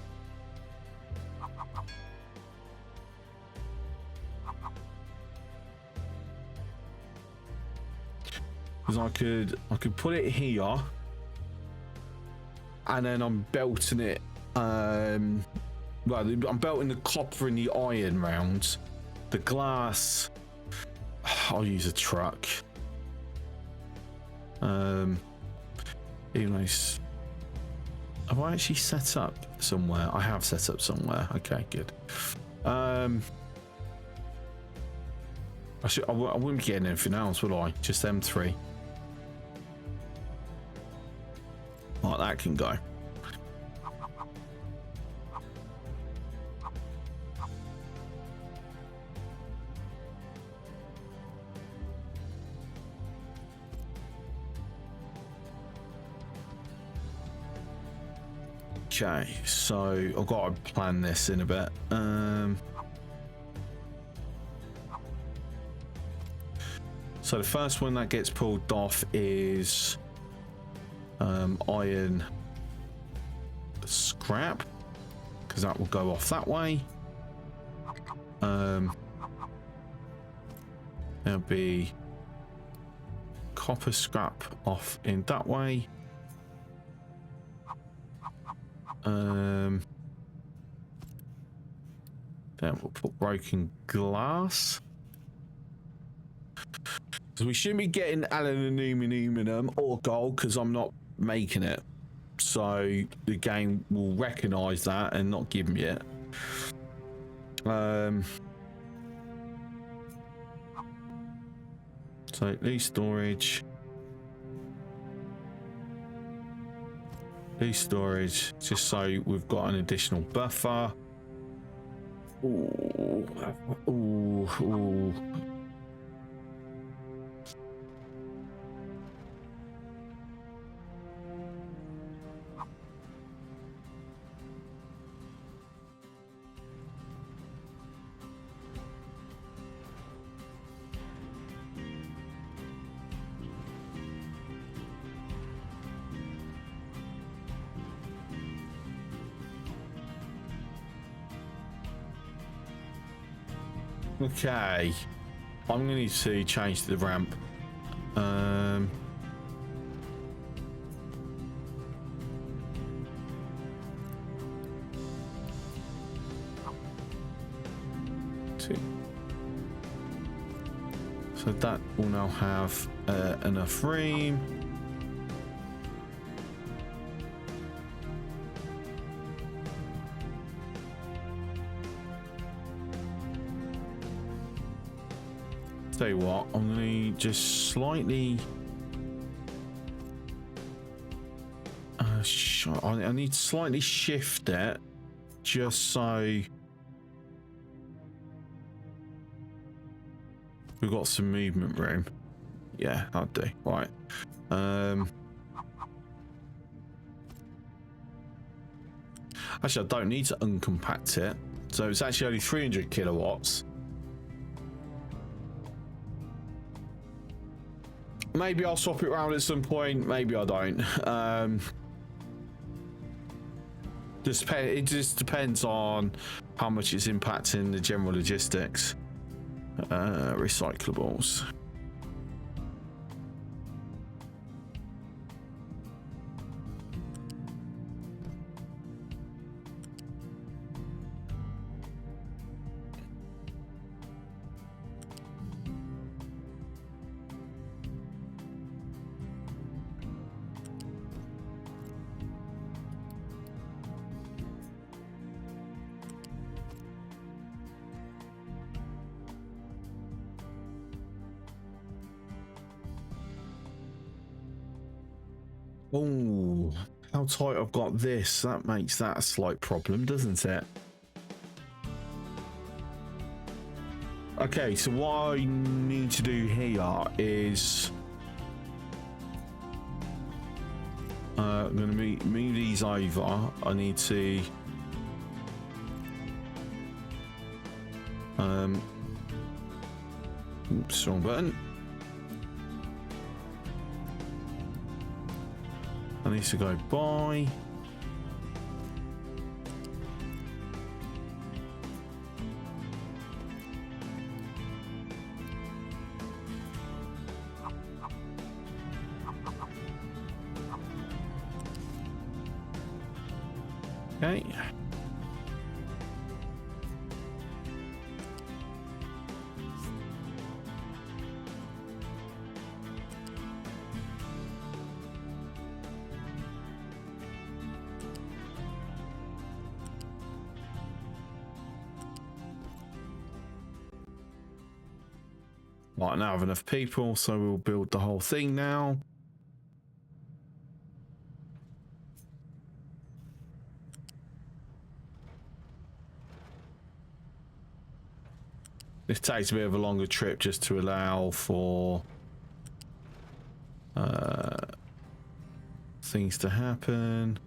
Because I could put it here, and then I'm belting it. Well, I'm belting the copper and the iron round. The glass, I'll use a truck. Even though have I actually set up somewhere? I have set up somewhere. Okay, good. I wouldn't be getting anything else, would I? Just them 3. Like that can go. Okay, so I've got to plan this in a bit. So the first one that gets pulled off is iron scrap, because that will go off that way. There'll be copper scrap off in that way. Then we'll put broken glass. So we shouldn't be getting aluminum or gold, because I'm not making it. So the game will recognize that and not give me it. So leave storage. Leave storage, just so we've got an additional buffer. Ooh, ooh, ooh. Okay, I'm going to need to change the ramp. So that will now have enough room. Tell you what, I'm going to just slightly I need to slightly shift it just so we've got some movement room. Yeah, I'll do. Right. Actually, I don't need to uncompact it, so it's actually only 300 kilowatts. Maybe I'll swap it around at some point. Maybe I don't. It just depends on how much it's impacting the general logistics. Recyclables. Oh, how tight I've got this. That makes that a slight problem, doesn't it? Okay, so what I need to do here is I'm going to move these over. I need to oops, wrong button. I need to go by. Okay. Right, now I have enough people, so we'll build the whole thing now. This takes a bit of a longer trip just to allow for things to happen.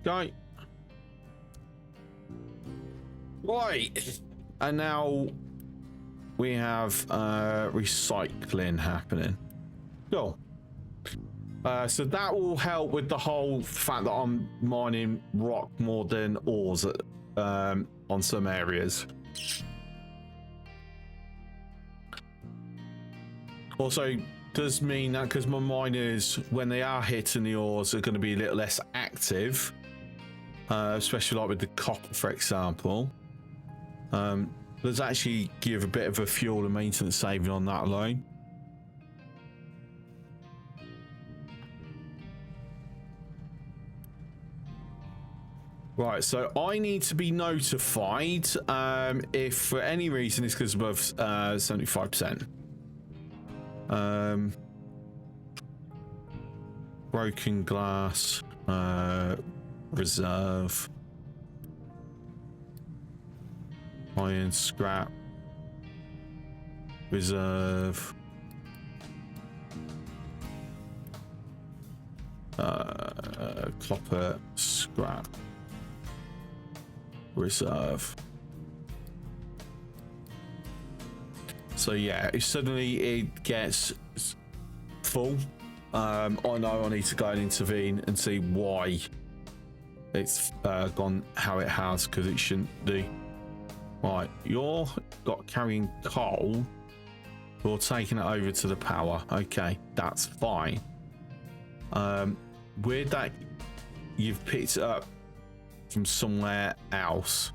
Okay. Right. And now we have recycling happening. Cool. So that will help with the whole fact that I'm mining rock more than ores on some areas. Also does mean that because my miners, when they are hitting the ores, are going to be a little less active, especially like with the copper, for example. Does actually give a bit of a fuel and maintenance saving on that alone. Right, so I need to be notified if for any reason it's because above 75%. Broken glass, reserve, iron scrap, reserve, copper scrap, reserve. So yeah, if suddenly it gets full, I know I need to go and intervene and see why it's gone how it has, because it shouldn't do. Right, you're got carrying coal. You're taking it over to the power. Okay, that's fine. Weird that you've picked it up from somewhere else.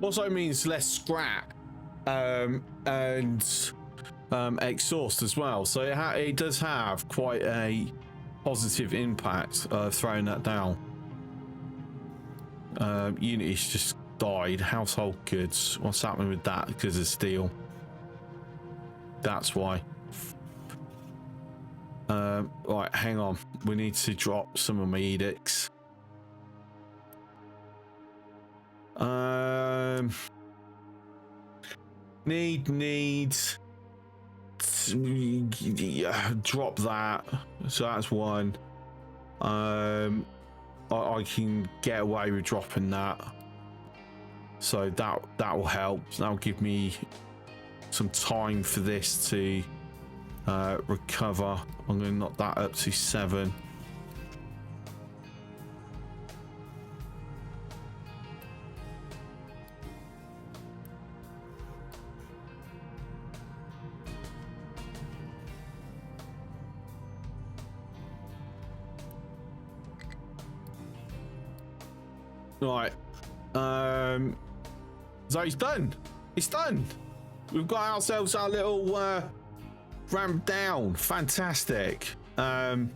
Also means less scrap and exhaust as well, so it does have quite a positive impact throwing that down. Unity's just died. Household goods, what's happening with that? Because of steel, that's why. Right, hang on, we need to drop some of my edicts. Drop that. So that's one. I I can get away with dropping that. So that will help. That'll give me some time for this to recover. I'm going to knock that up to 7. Right. So it's done. It's done. We've got ourselves our little ramp down. Fantastic. So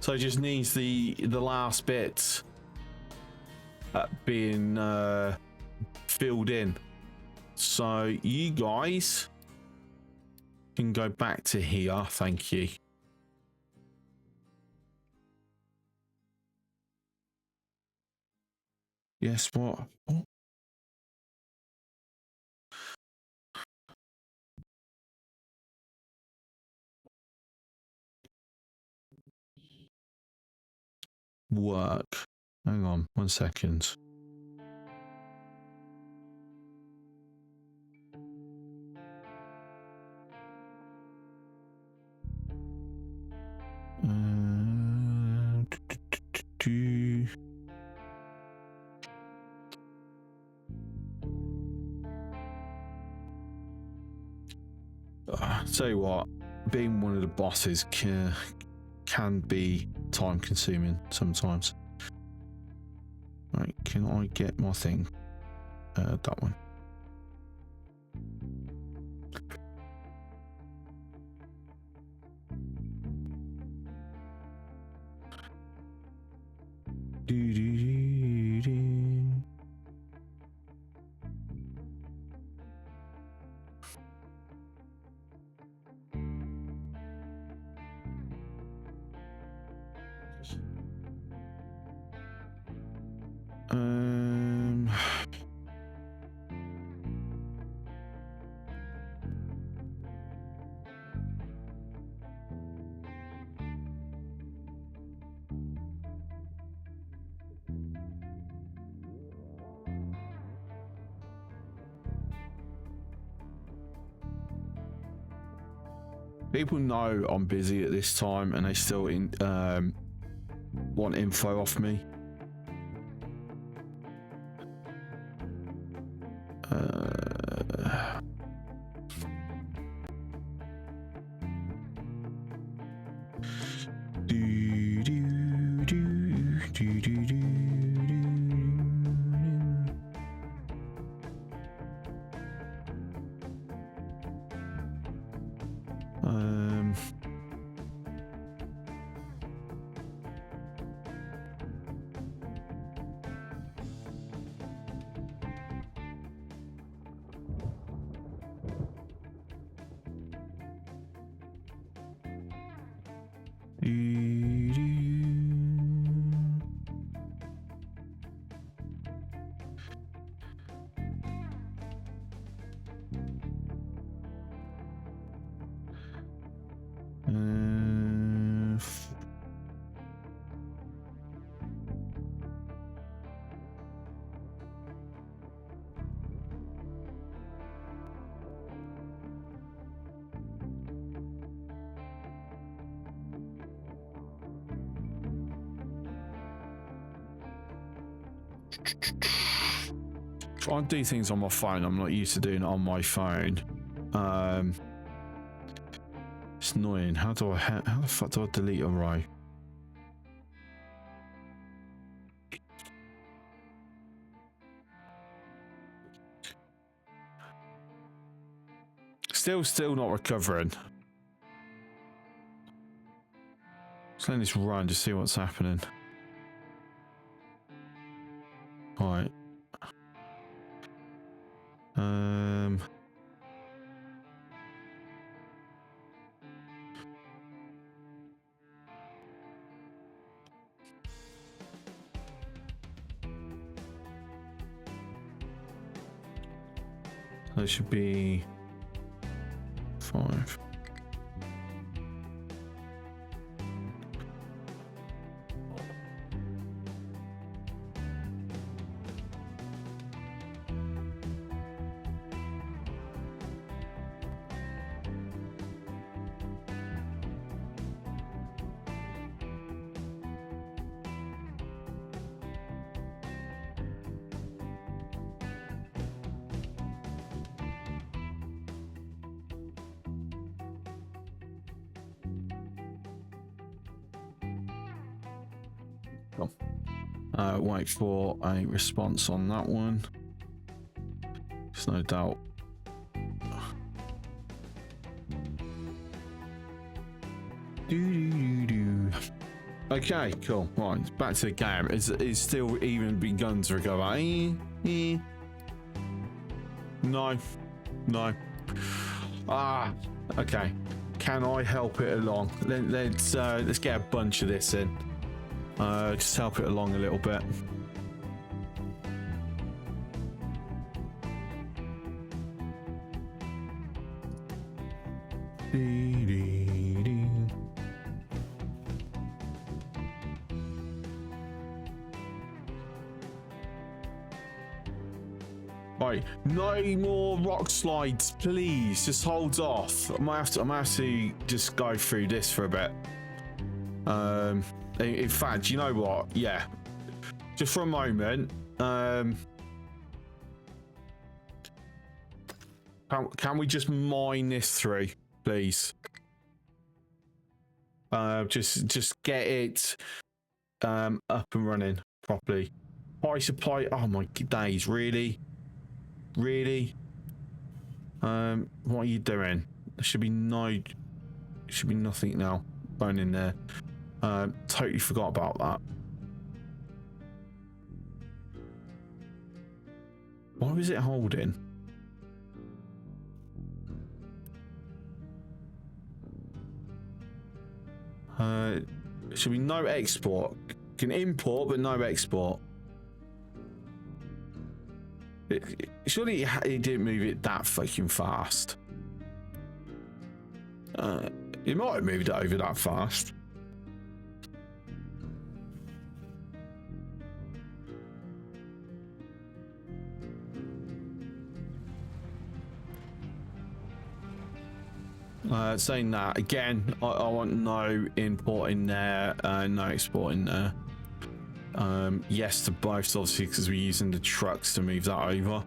it just needs the last bits being filled in. So you guys can go back to here. Thank you. Yes, what? Work. Hang on 1 second. Tell you what, being one of the bosses can be time consuming sometimes. Right, can I get my thing? That one. People know I'm busy at this time and they still want info off me. Try and do things on my phone. I'm not used to doing it on my phone. It's annoying. How the fuck do I delete a row? Still not recovering. Let's let this run to see what's happening. All right. That should be 5. Cool. Wait for a response on that one. There's no doubt. Okay, cool. Right, back to the game. It's still even begun to recover. No. Okay. Can I help it along? Let's get a bunch of this in. Just help it along a little bit. Right, no more rock slides, please. Just hold off. I might have to just go through this for a bit. In fact, you know what? Yeah, just for a moment. Can we just mine this through, please? Just get it up and running properly. High supply. Oh my days, really? Really? What are you doing? There should be nothing now going in there. Totally forgot about that. What was it holding? Should be no export. Can import but no export. Surely it didn't move it that fucking fast. It might have moved it over that fast. Saying that again, I want no import in there, no export in there. Yes to both, obviously, because we're using the trucks to move that over.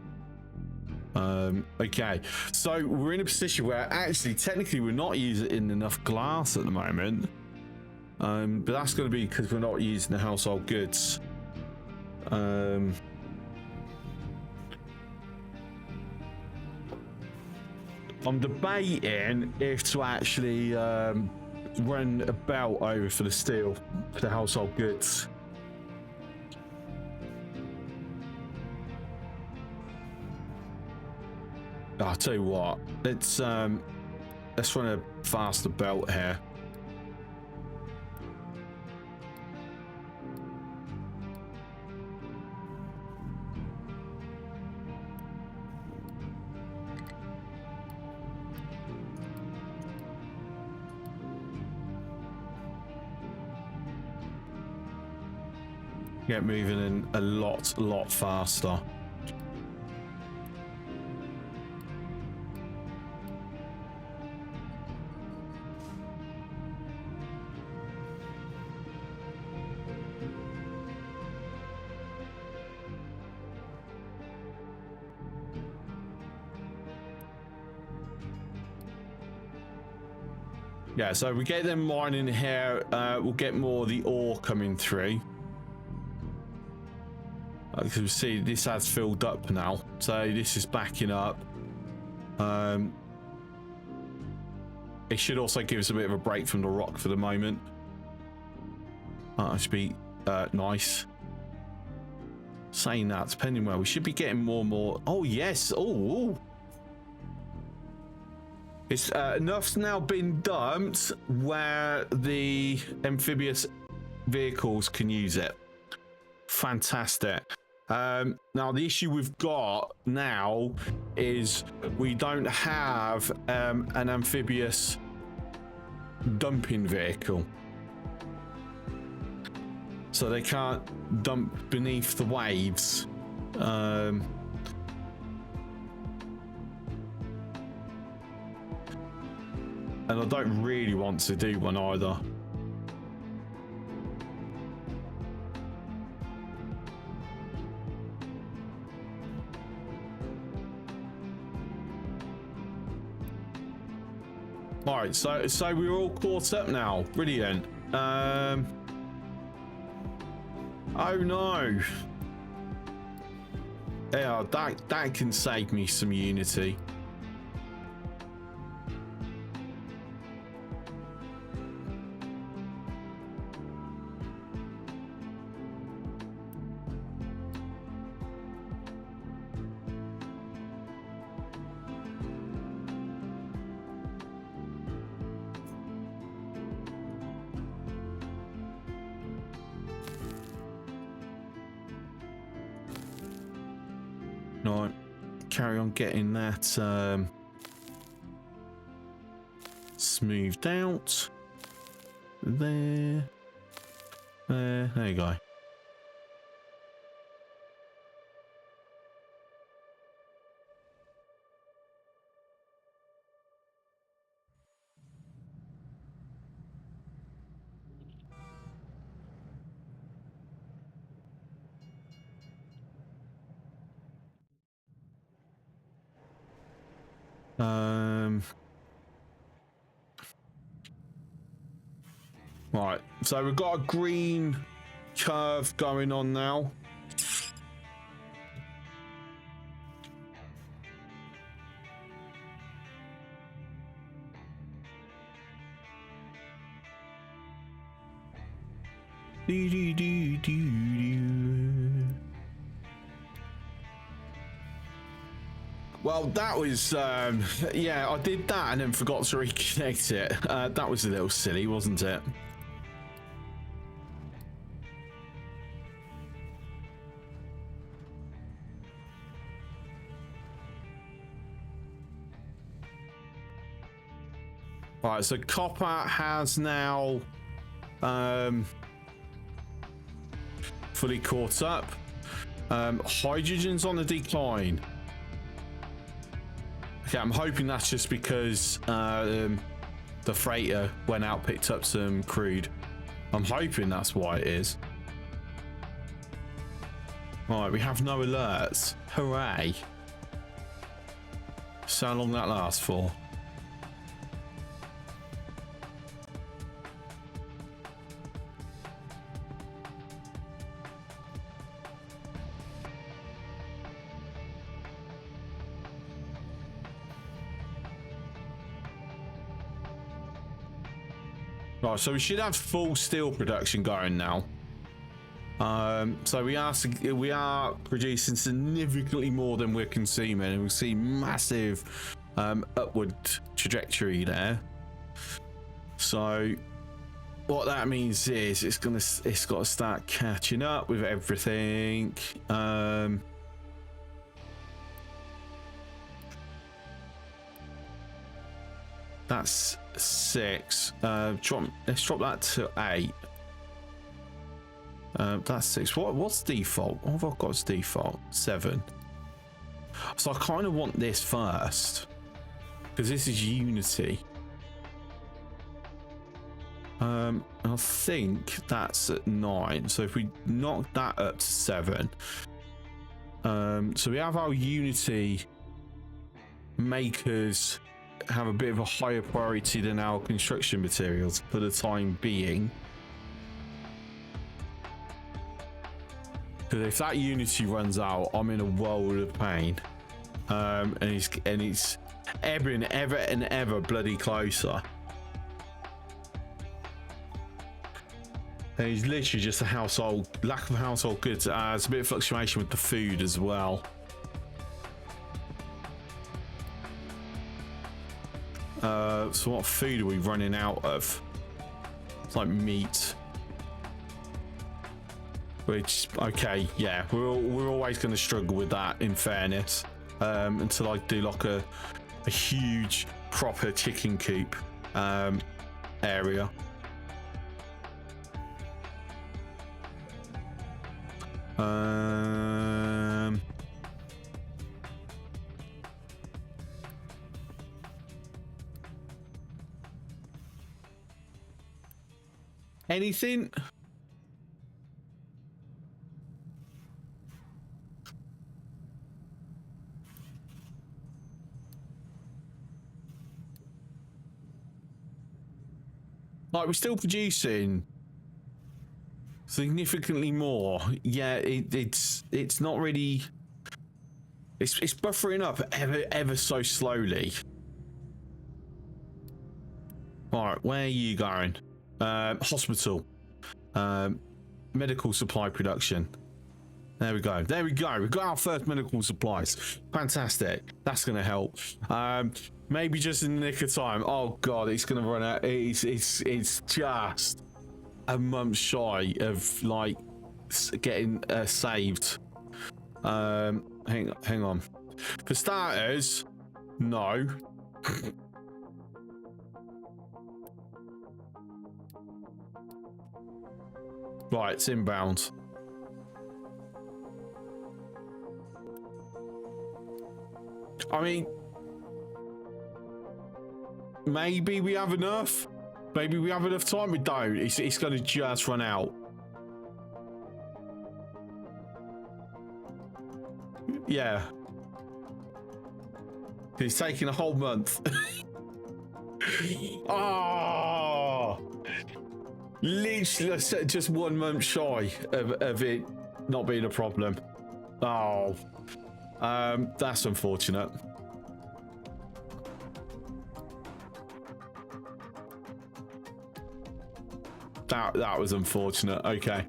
Okay, so we're in a position where actually technically we're not using enough glass at the moment, but that's going to be because we're not using the household goods. I'm debating if to actually run a belt over for the steel for the household goods. I'll tell you what, let's run a faster belt here. Get moving in a lot faster. Yeah, so we get them mining here, we'll get more of the ore coming through. Because we see this has filled up now, so this is backing up. It should also give us a bit of a break from the rock for the moment. That should be nice. Saying that, depending where, we should be getting more and more. Oh yes, oh. It's enough's now been dumped where the amphibious vehicles can use it. Fantastic. Now the issue we've got now is we don't have an amphibious dumping vehicle, so they can't dump beneath the waves. And I don't really want to do one either. All right, so we're all caught up now. Brilliant. Oh no. Yeah, that can save me some Unity. Right, carry on getting that smoothed out. There you go. Right, so we've got a green curve going on now. Well, that was, yeah, I did that and then forgot to reconnect it. That was a little silly, wasn't it? Right, so copper has now fully caught up. Hydrogen's on the decline. Okay, I'm hoping that's just because the freighter went out, picked up some crude. I'm hoping that's why it is. Right, we have no alerts. Hooray. So how long that lasts for? Right, so we should have full steel production going now. So we are producing significantly more than we're consuming, and we see massive upward trajectory there. So what that means is it's got to start catching up with everything. That's 6. Let's drop that to 8. That's 6. What's default? What have I got as default? 7. So I kind of want this first because this is Unity. I think that's at 9. So if we knock that up to 7, so we have our Unity makers have a bit of a higher priority than our construction materials for the time being. Because if that Unity runs out, I'm in a world of pain. And it's ebbing ever and ever bloody closer. And it's literally just a lack of household goods. There's a bit of fluctuation with the food as well. So what food are we running out of? It's like meat. Which, okay, yeah, we're always going to struggle with that, in fairness, until I do like a huge proper chicken coop area. Anything? Like, we're still producing significantly more. Yeah, it's not really. It's buffering up ever so slowly. All right, where are you going? Hospital. Medical supply production. There we go. There we go. We've got our first medical supplies. Fantastic. That's going to help. Maybe just in the nick of time. Oh god, it's going to run out. It's just a month shy of like getting saved. Hang on. For starters, no. Right, it's inbound. I mean, maybe we have enough. Maybe we have enough time. We don't. It's going to just run out. Yeah. It's taking a whole month. Oh, literally just 1 month shy of it not being a problem. Oh, that's unfortunate. That was unfortunate. Okay.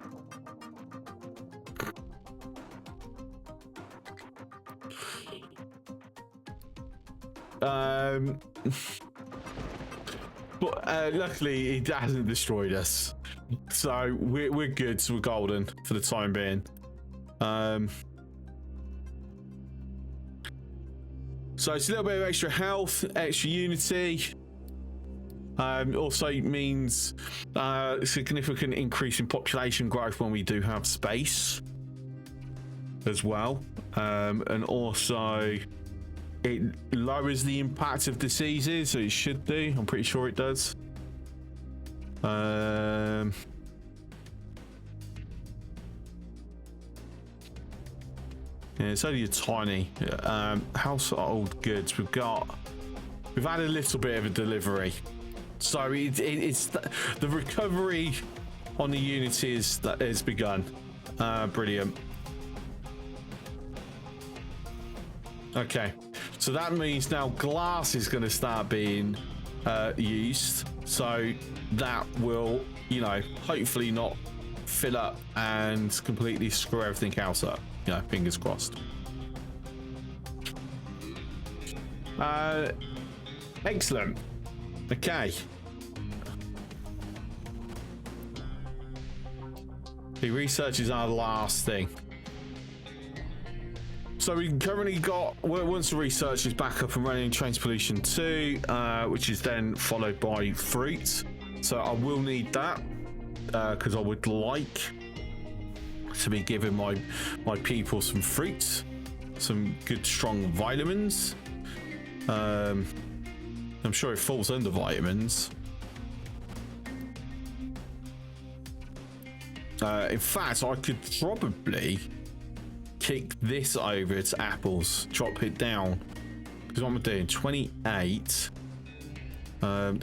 But luckily it hasn't destroyed us, so we're good. So we're golden for the time being. So it's a little bit of extra health, extra unity. Also means significant increase in population growth when we do have space as well, and also it lowers the impact of diseases, so it should do. I'm pretty sure it does. Yeah, it's only a tiny household goods. We've had a little bit of a delivery, so it's the recovery on the units that has begun. Brilliant. Okay, so that means now glass is going to start being used, so that will, you know, hopefully not fill up and completely screw everything else up. You know, fingers crossed. Excellent. Okay. The research is our last thing. So we currently got, once the research is back up and running, trains pollution 2, which is then followed by fruit. So I will need that because I would like to be giving my people some fruits, some good strong vitamins. I'm sure it falls under vitamins. In fact, I could probably kick this over to apples, drop it down, because what I'm doing 28,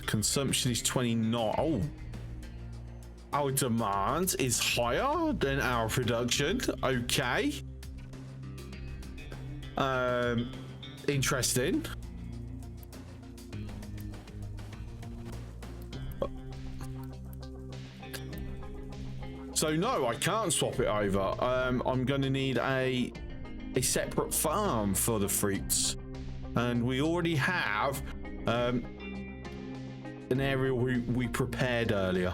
consumption is 29. Oh, our demand is higher than our production. Okay, interesting. So no, I can't swap it over. I'm going to need a separate farm for the fruits, and we already have an area we prepared earlier.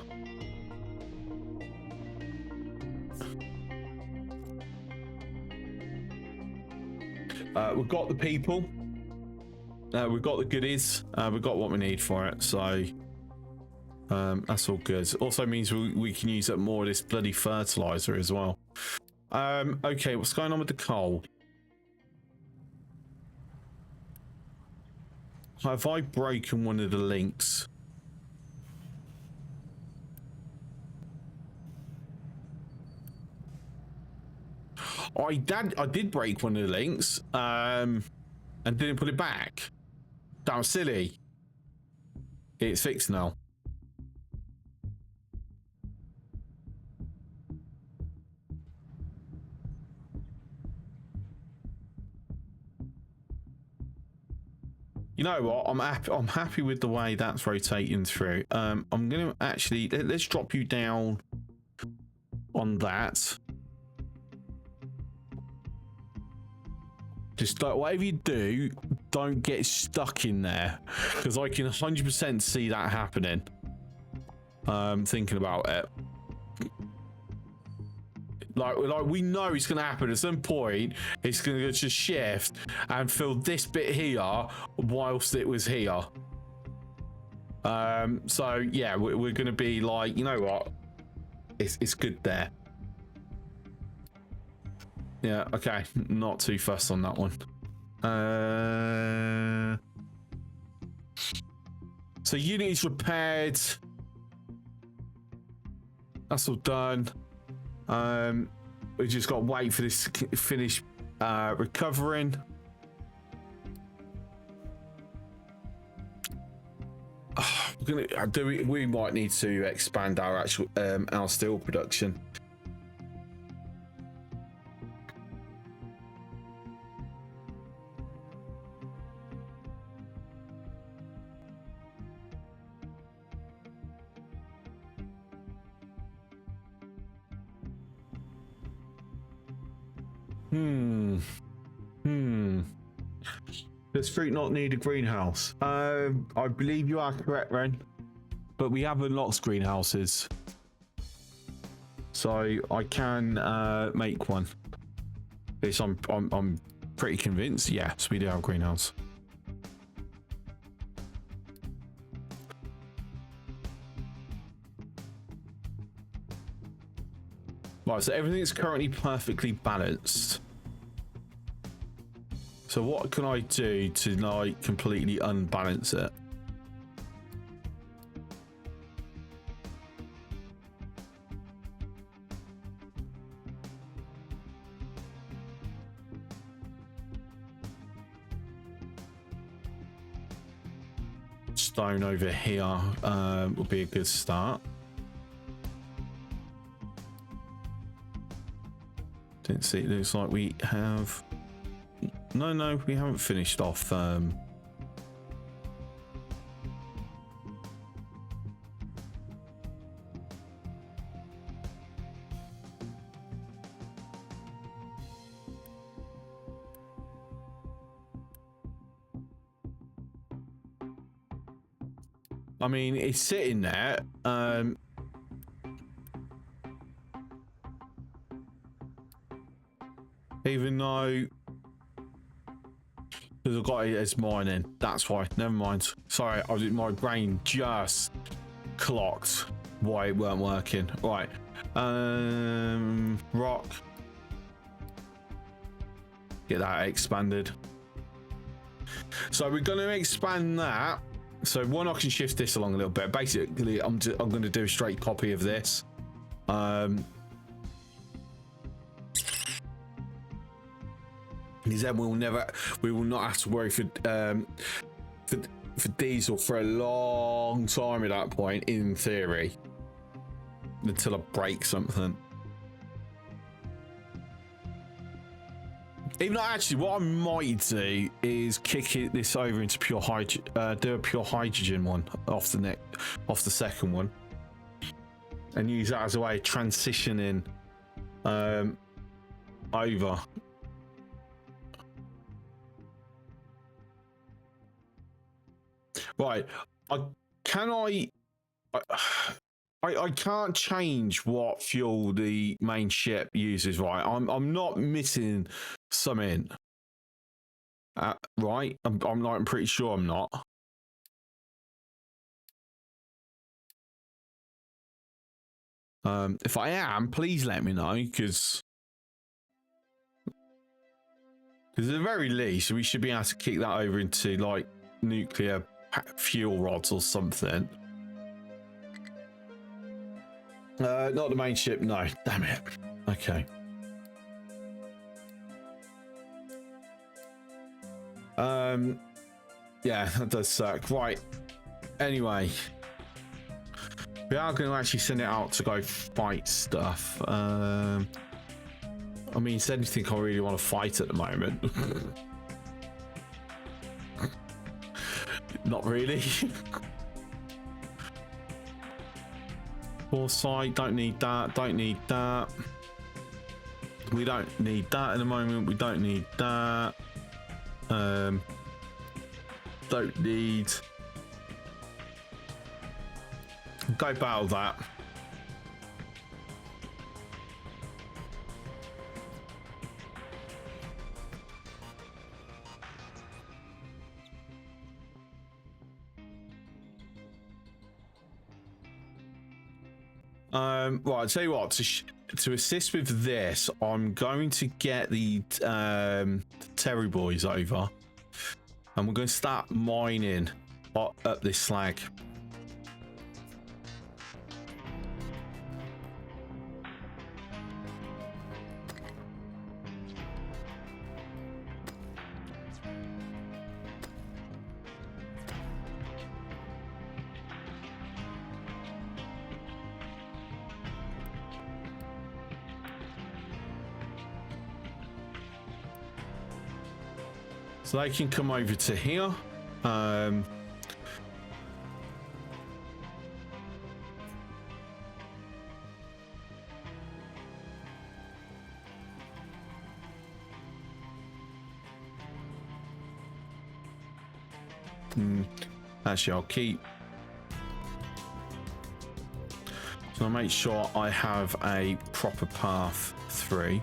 We've got the people, we've got the goodies, we've got what we need for it, so that's all good. Also means we can use up more of this bloody fertilizer as well. Okay, what's going on with the coal? Have I broken one of the links? I did break one of the links, and didn't put it back. Damn silly. It's fixed now. You know what? I'm happy with the way that's rotating through. I'm gonna actually let's drop you down on that. Just like whatever you do, don't get stuck in there, because I can 100% see that happening. Thinking about it, like we know it's gonna happen at some point. It's gonna just shift and fill this bit here whilst it was here. So yeah, we're gonna be like, you know what? It's good there. Yeah, okay, not too fussed on that one. So unit is repaired. That's all done. We just got to wait for this to finish recovering. We might need to expand our actual our steel production. Does fruit not need a greenhouse? I believe you are correct, Ren. But we have unlocked greenhouses, so I can make one. This I'm pretty convinced. Yes, we do have a greenhouse. Right, so everything's currently perfectly balanced. So what can I do to like completely unbalance it? Stone over here would be a good start. Didn't see, it looks like we have... No, we haven't finished off. I mean, it's sitting there. Even though... Because I've got it as mining. That's why. Never mind. Sorry, my brain just clocked why it weren't working. Right. Rock. Get that expanded. So we're going to expand that. So one, I can shift this along a little bit. Basically, I'm going to do a straight copy of this. Because then we will not have to worry for diesel for a long time at that point, in theory, until I break something. Even though, actually, what I might do is kick this over into pure hydrogen, do a pure hydrogen one off the second one, and use that as a way of transitioning over. Right, I can't change what fuel the main ship uses. Right, I'm not missing something. Right, I'm pretty sure I'm not. If I am, please let me know, because at the very least we should be able to kick that over into like nuclear fuel rods or something. Not the main ship, no. Damn it. Okay. Yeah, that does suck. Right. Anyway, we are going to actually send it out to go fight stuff. I mean, it's anything I really want to fight at the moment. Not really. Foresight, don't need that, don't need that. We don't need that at the moment. We don't need that. Don't need. Go battle that. Right, I'll tell you what, to assist with this, I'm going to get the Terry boys over, and we're going to start mining up this slag. So they can come over to here. Actually, I'll keep. So I'll make sure I have a proper path 3.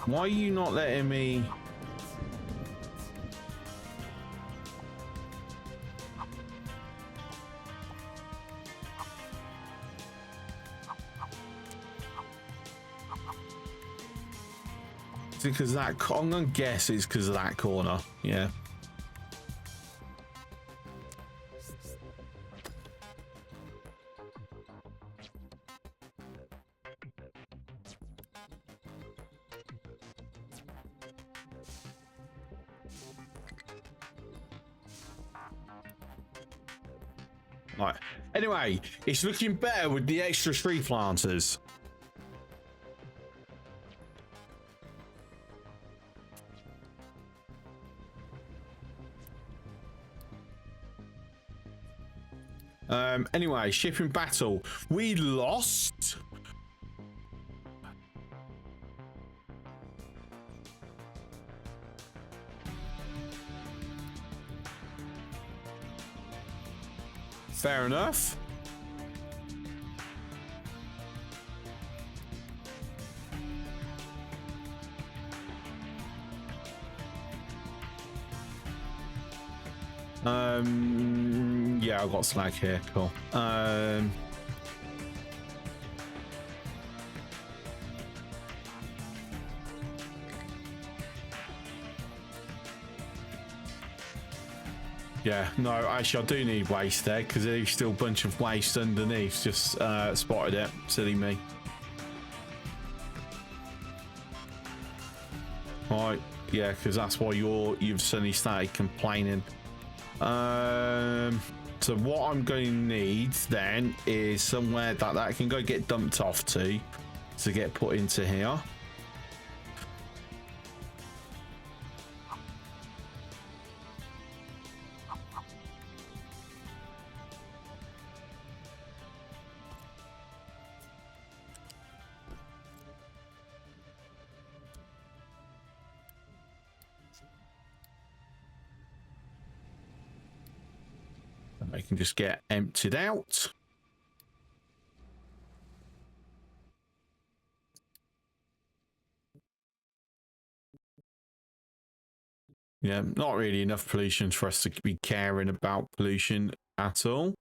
Why are you not letting me? Is it because that? I'm gonna guess it's because of that corner. Yeah. Right. Anyway, it's looking better with the extra tree planters. Anyway, ship in battle. We lost. Fair enough. Yeah, I've got slag here. Cool. Yeah, no, actually, I do need waste there because there's still a bunch of waste underneath. Just spotted it. Silly me. Right, yeah, because that's why you've suddenly started complaining. So what I'm going to need then is somewhere that can go get dumped off to get put into here. They can just get emptied out. Yeah, not really enough pollution for us to be caring about pollution at all.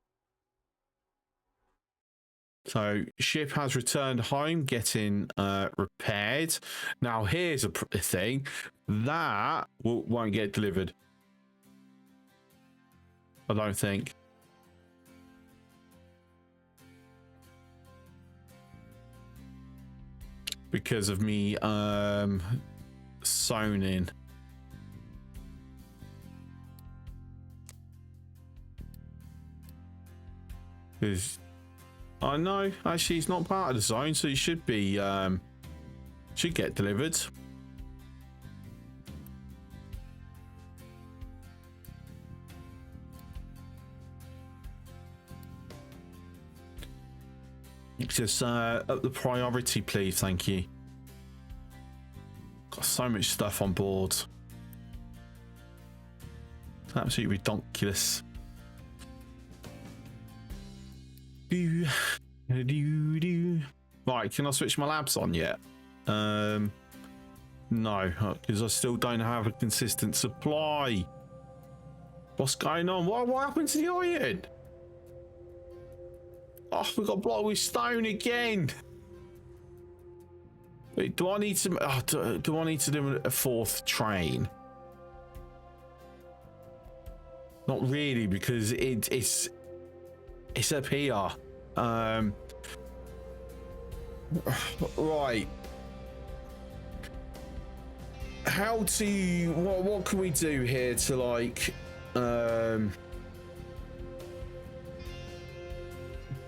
So ship has returned home, getting repaired. Now here's a thing that won't get delivered. I don't think. Because of me sewn in. Because I know actually he's not part of the zone, so he should be should get delivered. Just up the priority, please. Thank you. Got so much stuff on board. It's absolutely ridiculous. Right, can I switch my labs on yet? No, because I still don't have a consistent supply. What's going on? What happened to the iron? Oh, we got blocked with stone again. Wait, do I need to? Oh, do I need to do a fourth train? Not really, because it's up here. Right. How to? What can we do here to like?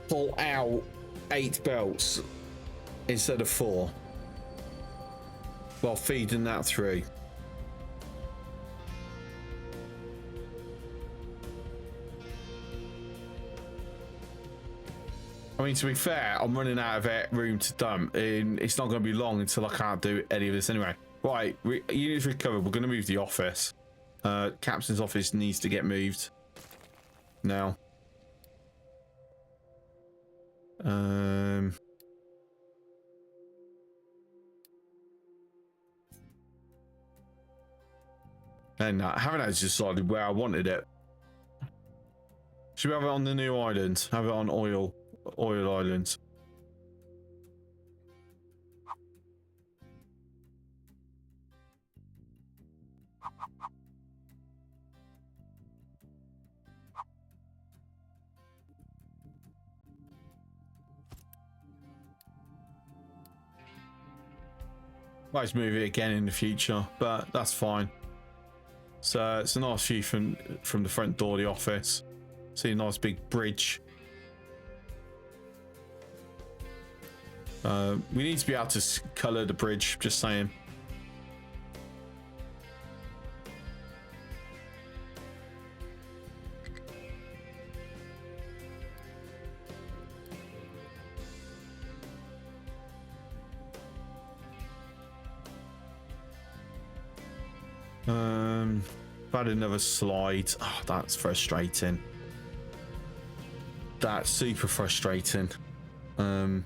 Pull out 8 belts instead of 4 while feeding that through. I mean, to be fair, I'm running out of room to dump, and it's not going to be long until I can't do any of this anyway. Right, units recovered. We're going to move the office. Captain's office needs to get moved now. And I haven't actually decided where I wanted it. Should we have it on the new island? Have it on oil islands. Might move it again in the future, but that's fine. So it's a nice view from the front door of the office. See a nice big bridge. We need to be able to colour the bridge, just saying. Had another slide. Oh, that's frustrating. That's super frustrating. We're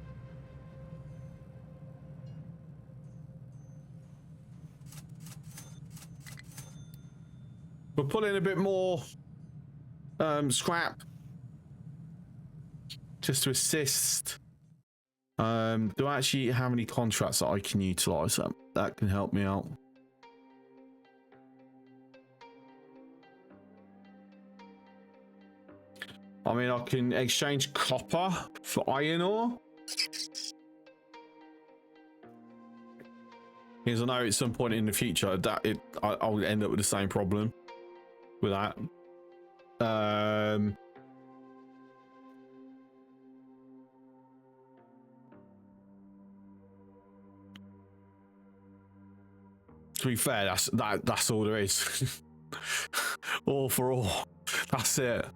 putting a bit more scrap just to assist. Do I actually have any contracts that I can utilize that can help me out? I mean, I can exchange copper for iron ore. Because I know at some point in the future that I'll end up with the same problem with that. To be fair, that's all there is. All for all. That's it.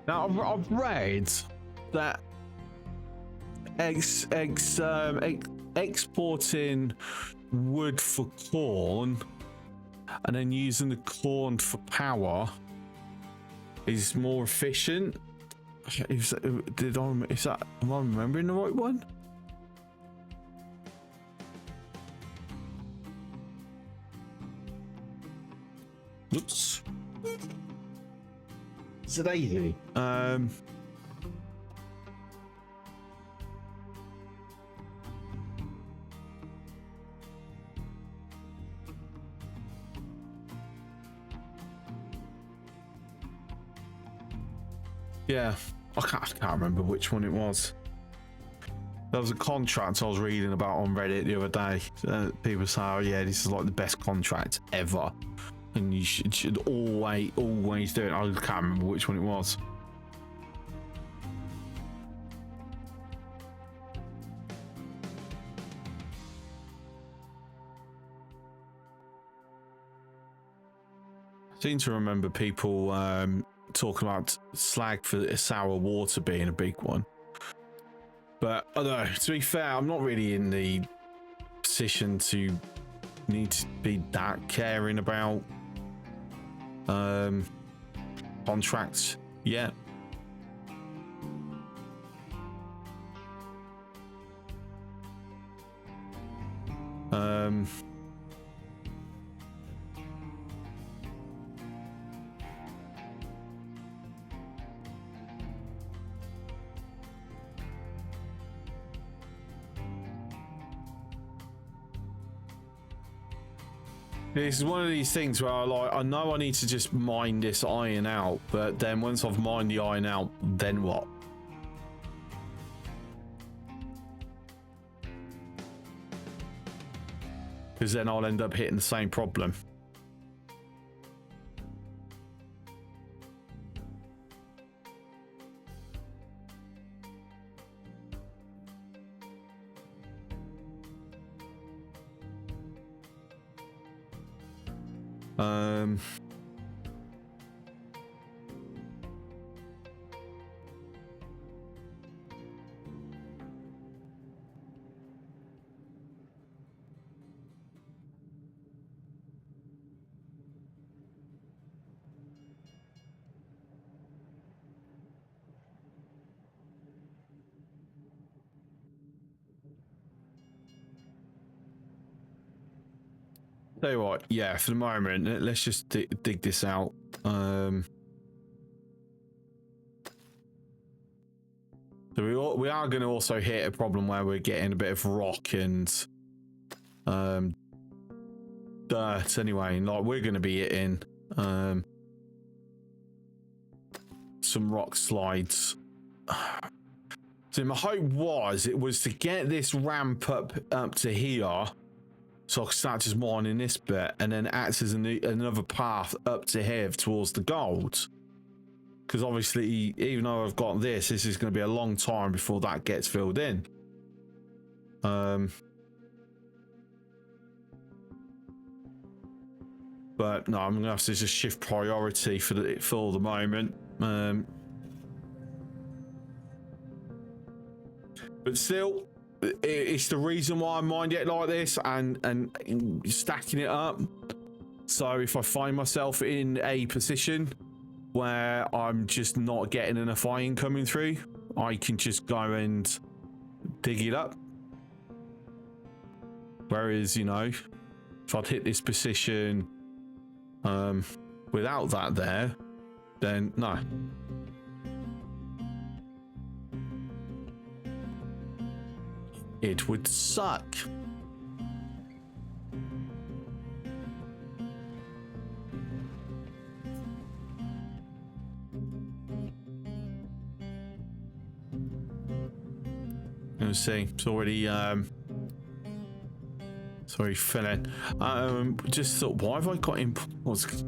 Now I've read that exporting wood for corn and then using the corn for power is more efficient. Am I remembering the right one? Oops. Is it easy? Yeah, I can't remember which one it was. There was a contract I was reading about on Reddit the other day. People say, oh yeah, this is like the best contract ever. And you should always do it. I can't remember which one it was. I seem to remember people talking about slag for sour water being a big one. But I don't know, to be fair, I'm not really in the position to need to be that caring about contracts yet. This is one of these things where I know I need to just mine this iron out, but then once I've mined the iron out, then what? Because then I'll end up hitting the same problem. Tell you what, yeah, for the moment, let's just dig this out. So we are going to also hit a problem where we're getting a bit of rock and dirt anyway. Like we're going to be hitting some rock slides. So my hope was to get this ramp up to here, so I can start just mining this bit, and then act as another path up to here towards the gold. Because obviously, even though I've got this is going to be a long time before that gets filled in. But no, I'm going to have to just shift priority for the moment. But still, it's the reason why I mind it like this and stacking it up. So if I find myself in a position where I'm just not getting enough iron coming through, I can just go and dig it up. Whereas, you know, if I'd hit this position without that there, then no. It would suck. Let's see, it's already filling. Just thought, why have I got imports?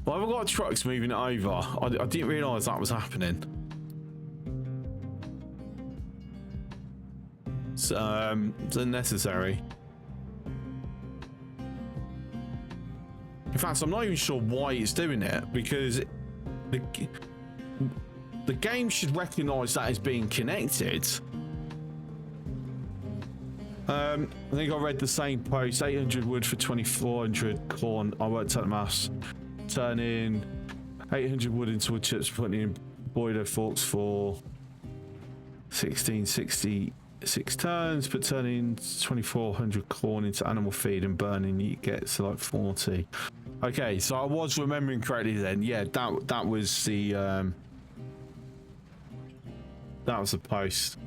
Why have I got trucks moving it over? I didn't realise that was happening. It's unnecessary. In fact, I'm not even sure why it's doing it, because the game should recognise that as being connected. I think I read the same post. 800 wood for 2400 corn. I worked out the maths. Turning 800 wood into wood chips, putting in boiler forks for 1666 turns, but turning 2400 corn into animal feed and burning, you get to like 40. Okay, so I was remembering correctly then. Yeah, that was the post.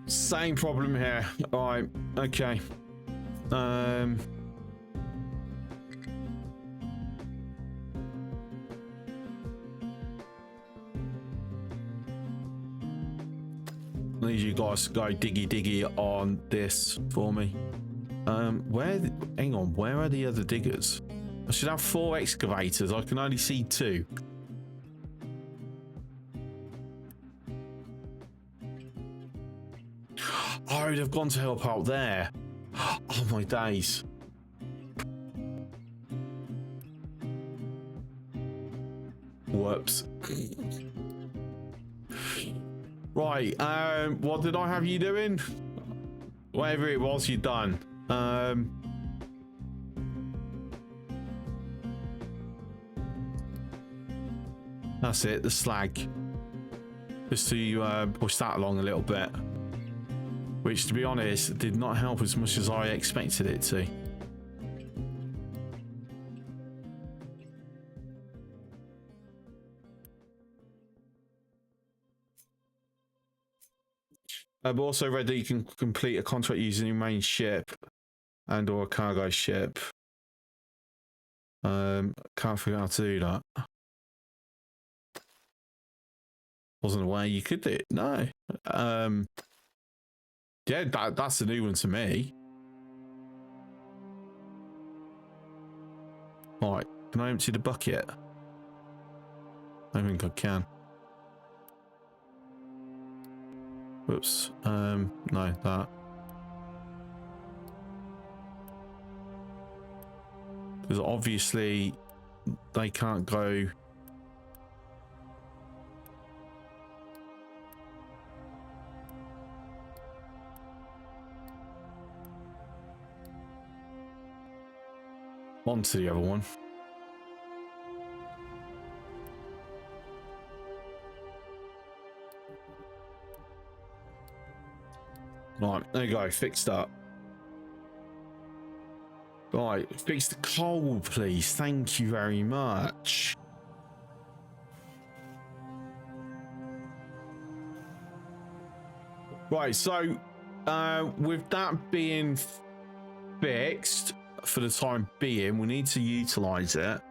Same problem here. All right. Okay. I need you guys to go diggy on this for me. Hang on, where are the other diggers? I should have 4 excavators. I can only see 2. Oh, they've gone to help out there. Oh my days. Whoops. Right, what did I have you doing? Whatever it was you done. That's it, the slag. Just to push that along a little bit. Which, to be honest, did not help as much as I expected it to. I've also read that you can complete a contract using your main ship and or a cargo ship. Can't figure out how to do that. Wasn't aware you could do it. No. Yeah, that's a new one to me. Alright, can I empty the bucket? I don't think I can. Whoops. No, that. Because obviously they can't go. On to the other one. Right, there you go, fixed up. Right, fix the coal, please. Thank you very much. Right, so with that being fixed for the time being, we need to utilize it.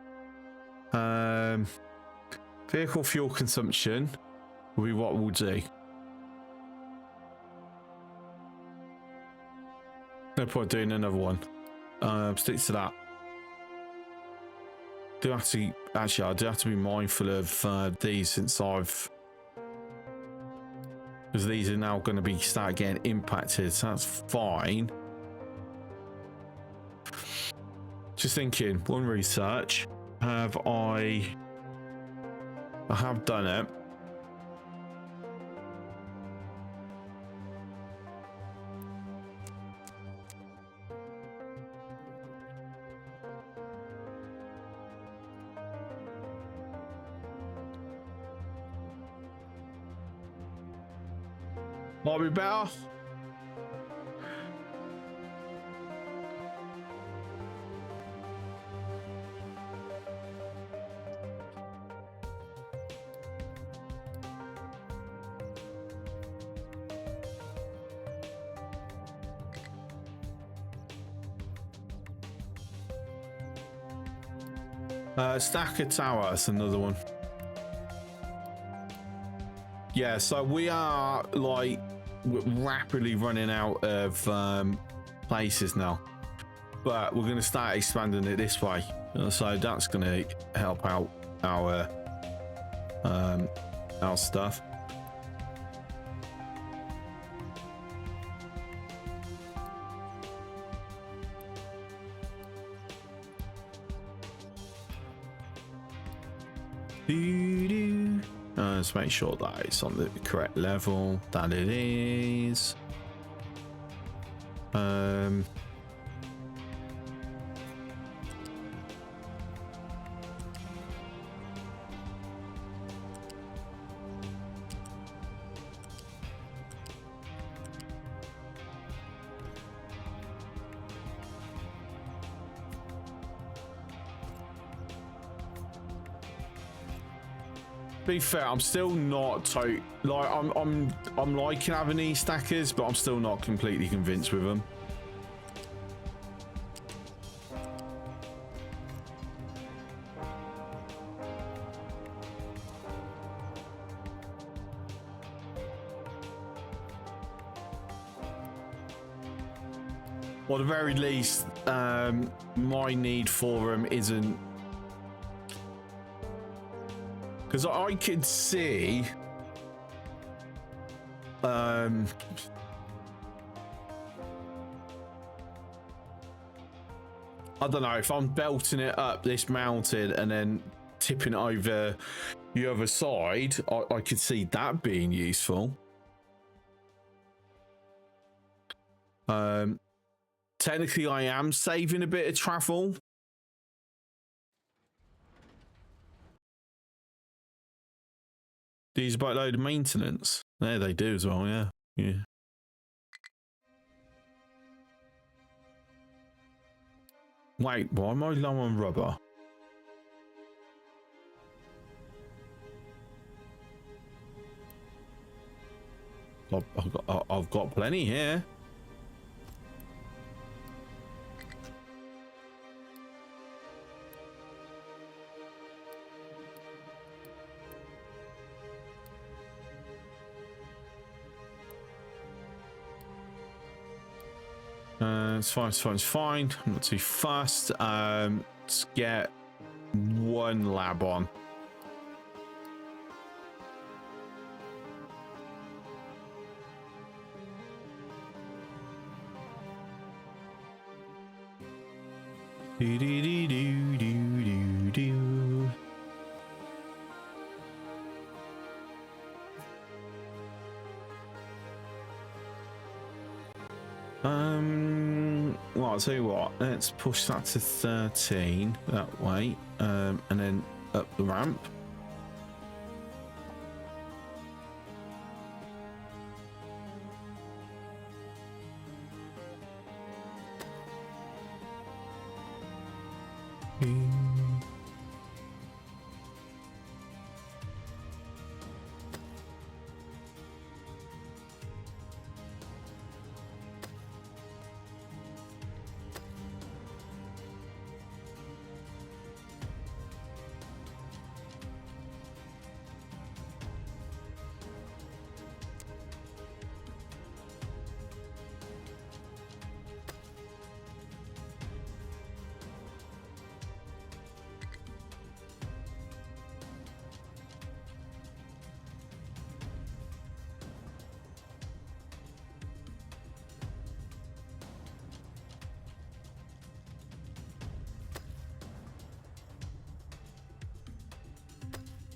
Vehicle fuel consumption will be what we'll do. No point doing another one. Stick to that. I do have to be mindful of these since because these are now going to start getting impacted, so that's fine. Just thinking, one research. I have done it. Might be better. Stacker Tower, that's another one. Yeah, so we are like rapidly running out of places now, but we're going to start expanding it this way, so that's going to help out our stuff. Let's make sure that it's on the correct level. That it is. be fair, I'm still not like I'm liking having these stackers, but I'm still not completely convinced with them. Or at the very least, my need for them isn't, because I could see I don't know, if I'm belting it up this mountain and then tipping it over the other side, I could see that being useful. Technically, I am saving a bit of travel. These a boatload of maintenance. There they do as well, yeah. Yeah. Wait, why am I low on rubber? I've got plenty here. It's fine, it's fine, it's fine. I'm not too fast. Let's get one lab on. Do do do do do do do. Well, I'll tell you what, let's push that to 13 that way, and then up the ramp.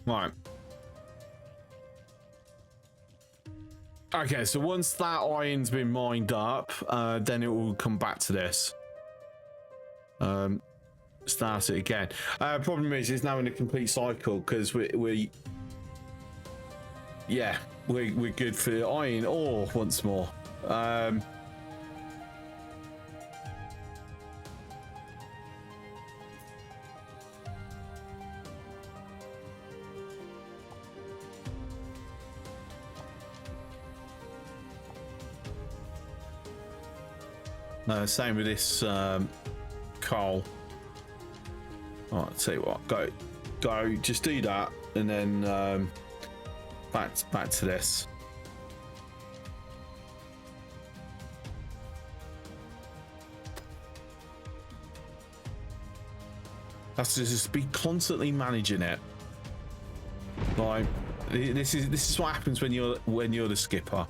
Right. Okay, so once that iron's been mined up, then it will come back to this. Start it again. Problem is, it's now in a complete cycle because we're good for iron ore once more. Same with this coal. All right, I'll tell you what, go, just do that, and then back to this. That's just be constantly managing it. Like this is what happens when you're the skipper.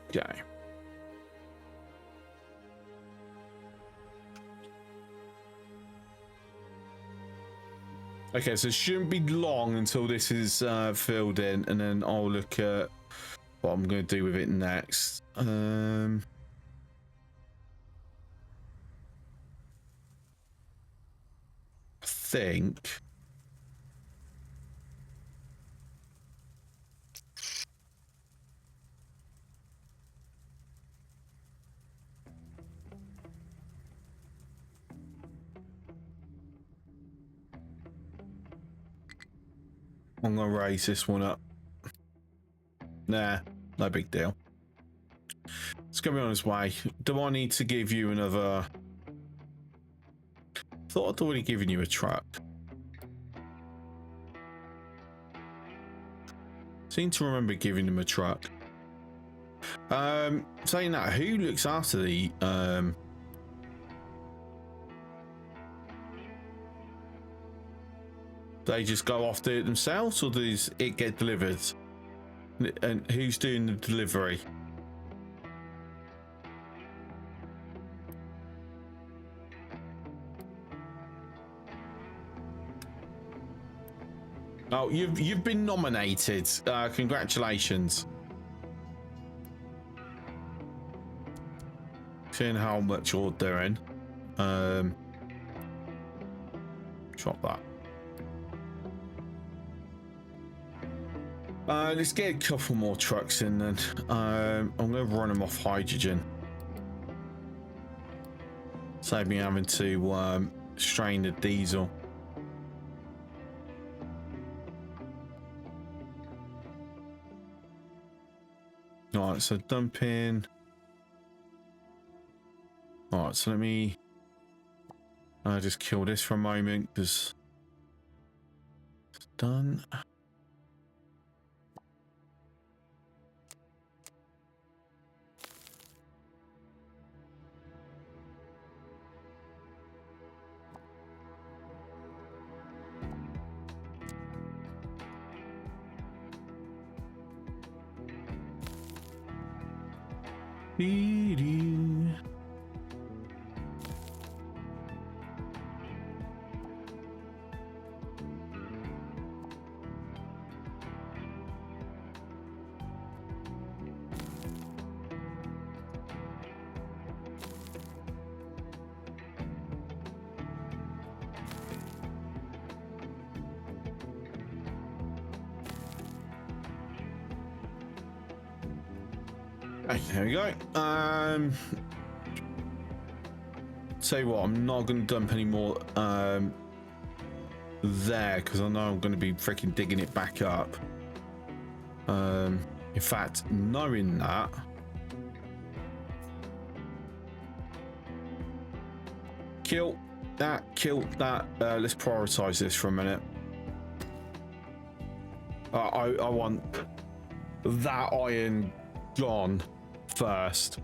Okay. Okay, so it shouldn't be long until this is filled in, and then I'll look at what I'm going to do with it next. I think. I'm going to raise this one up. Nah, no big deal. It's going to be on its way. Do I need to give you another... Thought I'd already given you a truck. Seem to remember giving him a truck. Saying that, who looks after the they just go off do it themselves, or does it get delivered? And who's doing the delivery? Oh, you've been nominated. Congratulations. Seeing how much you're doing. Drop that. Let's get a couple more trucks in then. I'm gonna run them off hydrogen. Save me having to strain the diesel. Alright, so dump in. Alright, so let me just kill this for a moment because it's done. Okay, there we go. Tell you what, I'm not going to dump any more there because I know I'm going to be freaking digging it back up. In fact, knowing that, kill that. Let's prioritize this for a minute. I want that iron gone first.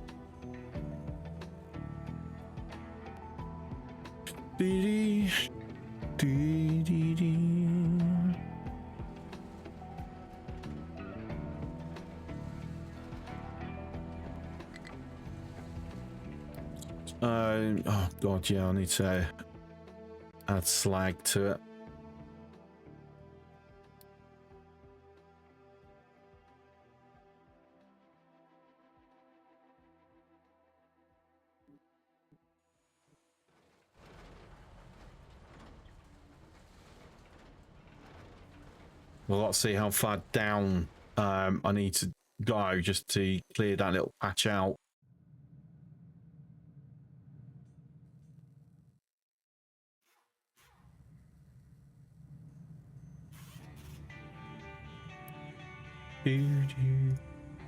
Oh god, yeah, I need to add slag to it. Well, let's see how far down I need to go just to clear that little patch out.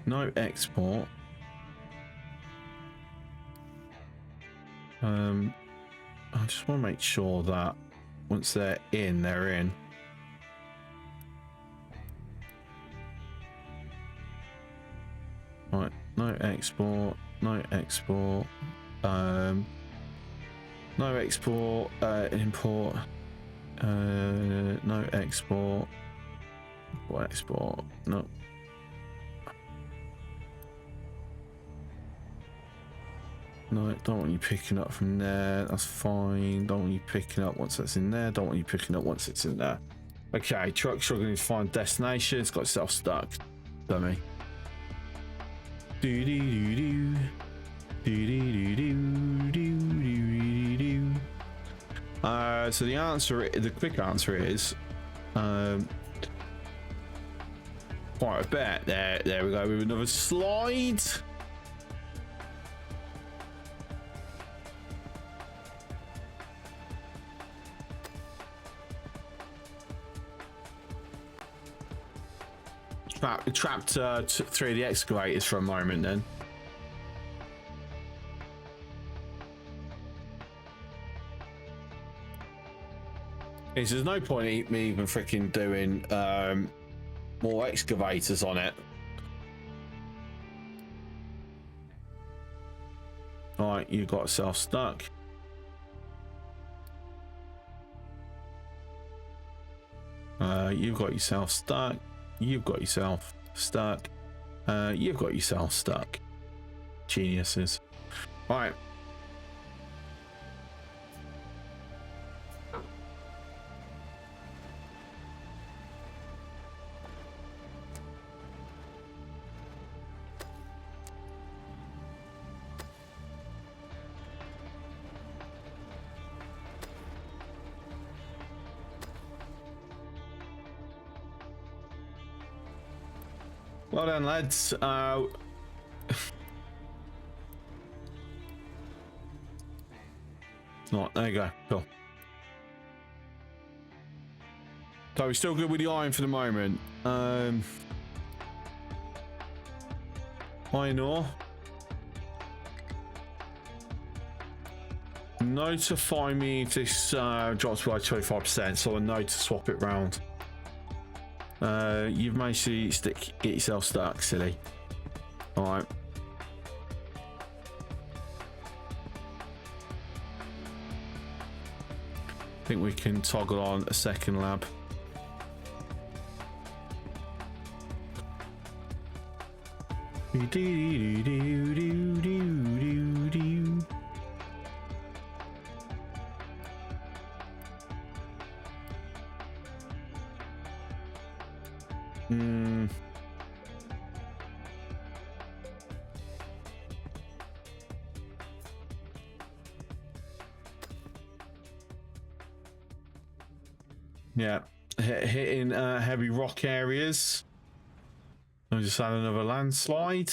No export. I just want to make sure that once they're in, they're in. Right, no export, no export, no export, import, no export, export, no. No, don't want you picking up from there. That's fine. Don't want you picking up once that's in there. Don't want you picking up once it's in there. Okay, truck struggling to find destination. It's got itself stuck. Dummy. Do do do do. Do do do do do do. So the answer, the quick answer is, quite a bit. There we go with another slide. Trapped 3 of the excavators for a moment then. There's no point in me even freaking doing more excavators on it. Alright, you got yourself stuck. You've got yourself stuck. You've got yourself stuck. You've got yourself stuck. Geniuses. Right. Well done, lads. Right, there you go. Cool. So we're still good with the iron for the moment. Iron ore. Notify me if this drops by 25%, so I know to swap it round. You've managed to get yourself stuck, silly. All right. I think we can toggle on a second lab. Yeah, hitting heavy rock areas. I just had another landslide.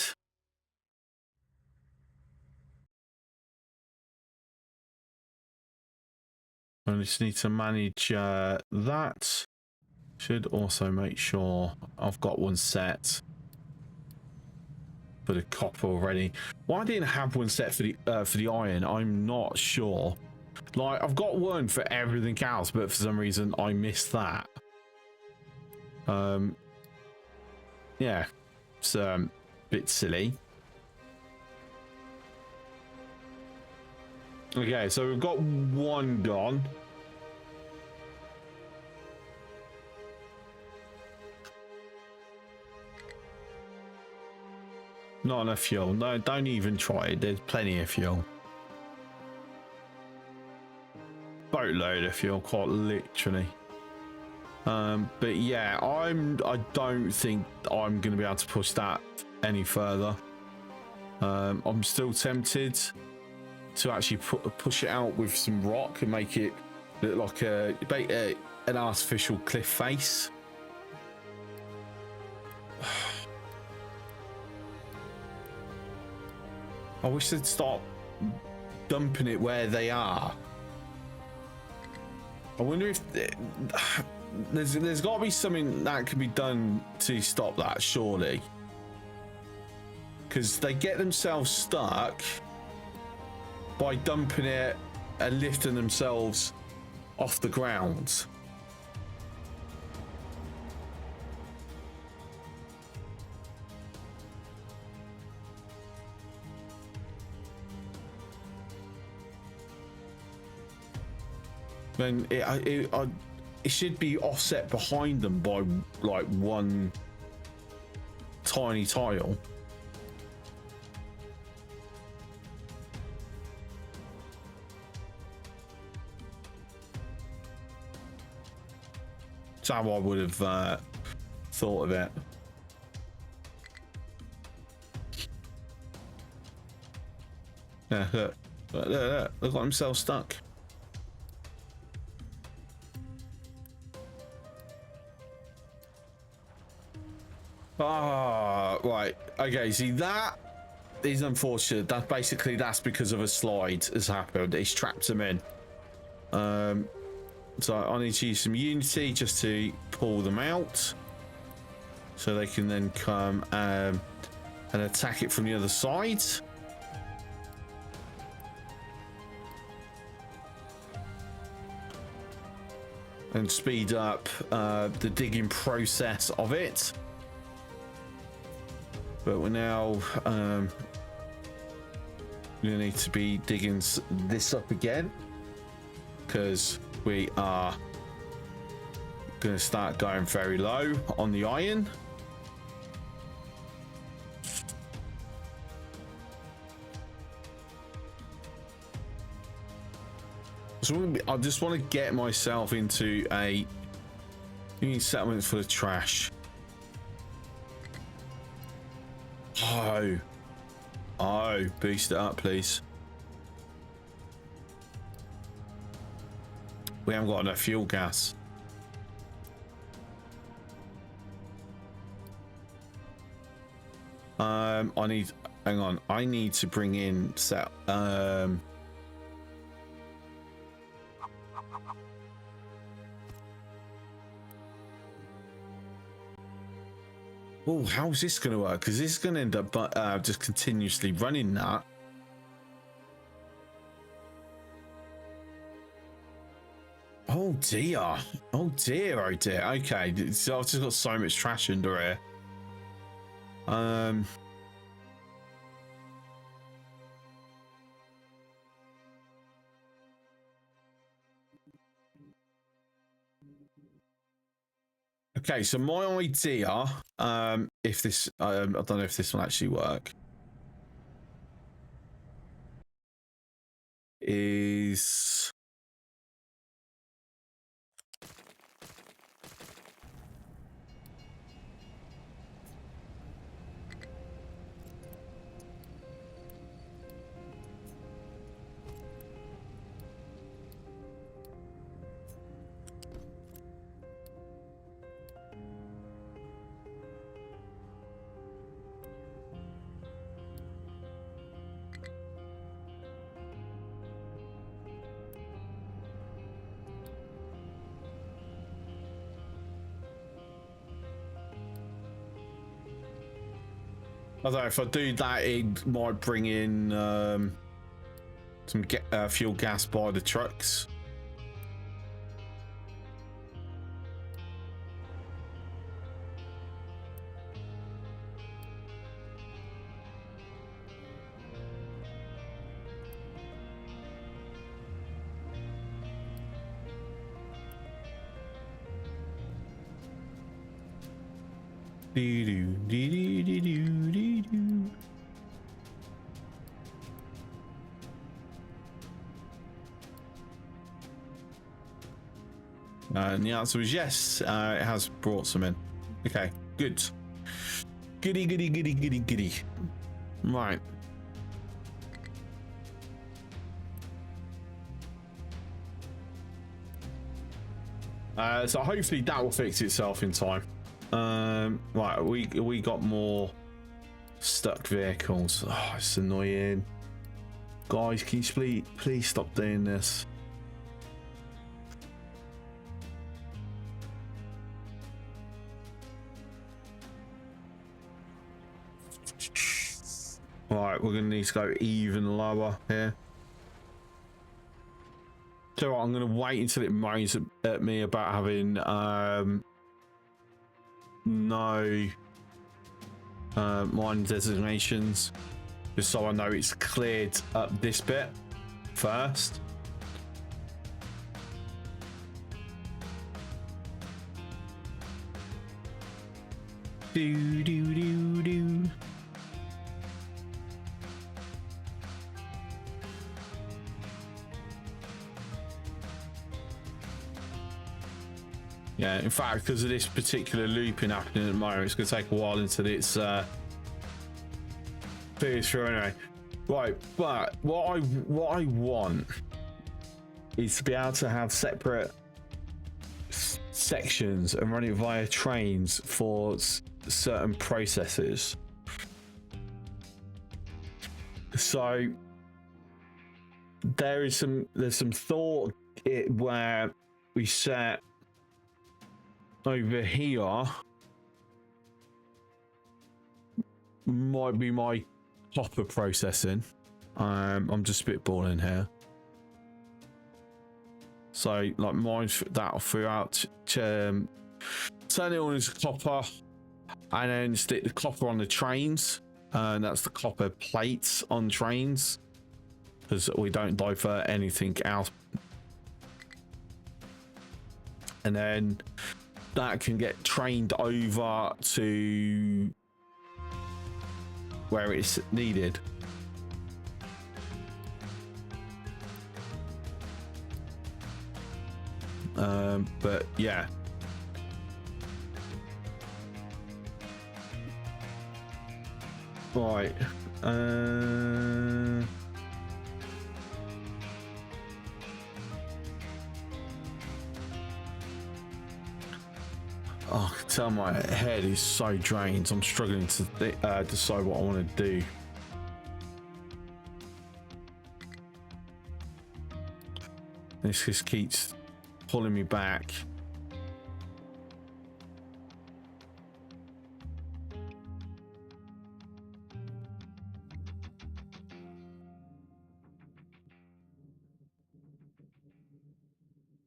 I just need to manage that. Should also make sure I've got one set for the copper already. Why I didn't have one set for the iron, I'm not sure. Like, I've got one for everything else, but for some reason I missed that. Yeah, it's a bit silly. Okay, so we've got one gone. Not enough fuel. No, don't even try it. There's plenty of fuel. Boatload of fuel, quite literally. But yeah, I don't think I'm going to be able to push that any further. I'm still tempted to actually push it out with some rock and make it look like an artificial cliff face. I wish they'd stop dumping it where they are. I wonder if there's got to be something that can be done to stop that, surely. Because they get themselves stuck by dumping it and lifting themselves off the ground. Then it should be offset behind them by like one tiny tile. That's how I would have thought of it. Yeah, look got himself stuck. Ah, right. Okay, see, that is unfortunate. That's because of a slide has happened. It's trapped him in. So I need to use some Unity just to pull them out, so they can then come and attack it from the other side. And speed up the digging process of it. But we're now gonna need to be digging this up again, because we are gonna start going very low on the iron. So I just want to get myself into a settlement full of trash. Oh, boost it up, please. We haven't got enough fuel gas. Hang on, I need to bring in oh, how's this going to work? Because this is going to end up just continuously running that. Oh dear. Oh dear, oh dear. Okay, so I've just got so much trash under here. Okay, so my idea, if this, I don't know if this will actually work, is I don't know, if I do that, it might bring in some fuel gas by the trucks. And the answer was yes. It has brought some in. Okay, good. Goody, goody, goody, goody, goody. Right. So hopefully that will fix itself in time. Right, we got more stuck vehicles. Oh, it's annoying. Guys, can you please stop doing this? Right, we're gonna need to go even lower here. So I'm gonna wait until it moans at me about having no mine designations, just so I know it's cleared up this bit first. Do do do do. Yeah, in fact, because of this particular looping happening at the moment, it's going to take a while until it's figures through anyway. Right, but what I want is to be able to have separate sections and run it via trains for certain processes. So there's some thought where we set over here might be my copper processing. I'm just spitballing here. So like mine that throughout turn it on as copper and then stick the copper on the trains, and that's the copper plates on trains because we don't divert anything else. And then that can get trained over to where it's needed. But yeah. Right. Oh, I can tell my head is so drained. I'm struggling to decide what I want to do. This just keeps pulling me back.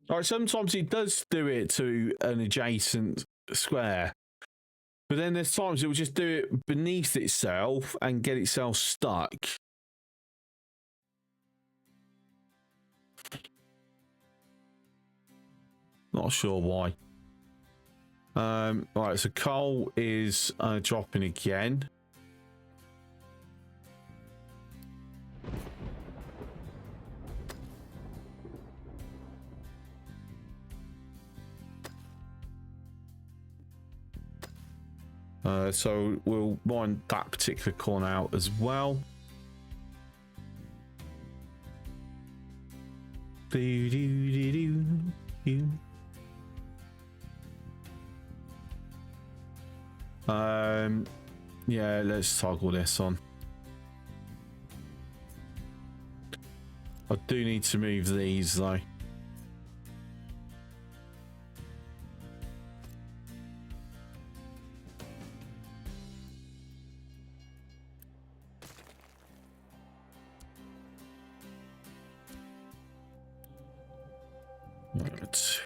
All right, sometimes it does do it to an adjacent square, but then there's times it will just do it beneath itself and get itself stuck. Not sure why. Right, so coal is dropping again. So we'll mine that particular corner out as well. Yeah, let's toggle this on. I do need to move these though.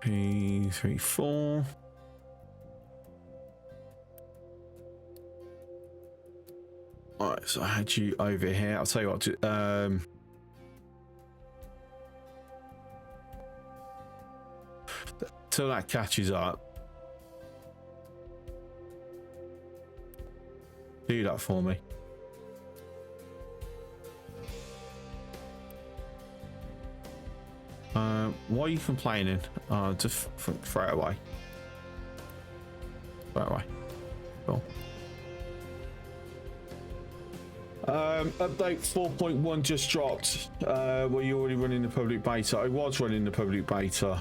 Two, three, four. Alright, so I had you over here. I'll tell you what, till that catches up, do that for me. Why are you complaining? Just throw it away. Throw it away. Cool. Update 4.1 just dropped. Were you already running the public beta? I was running the public beta.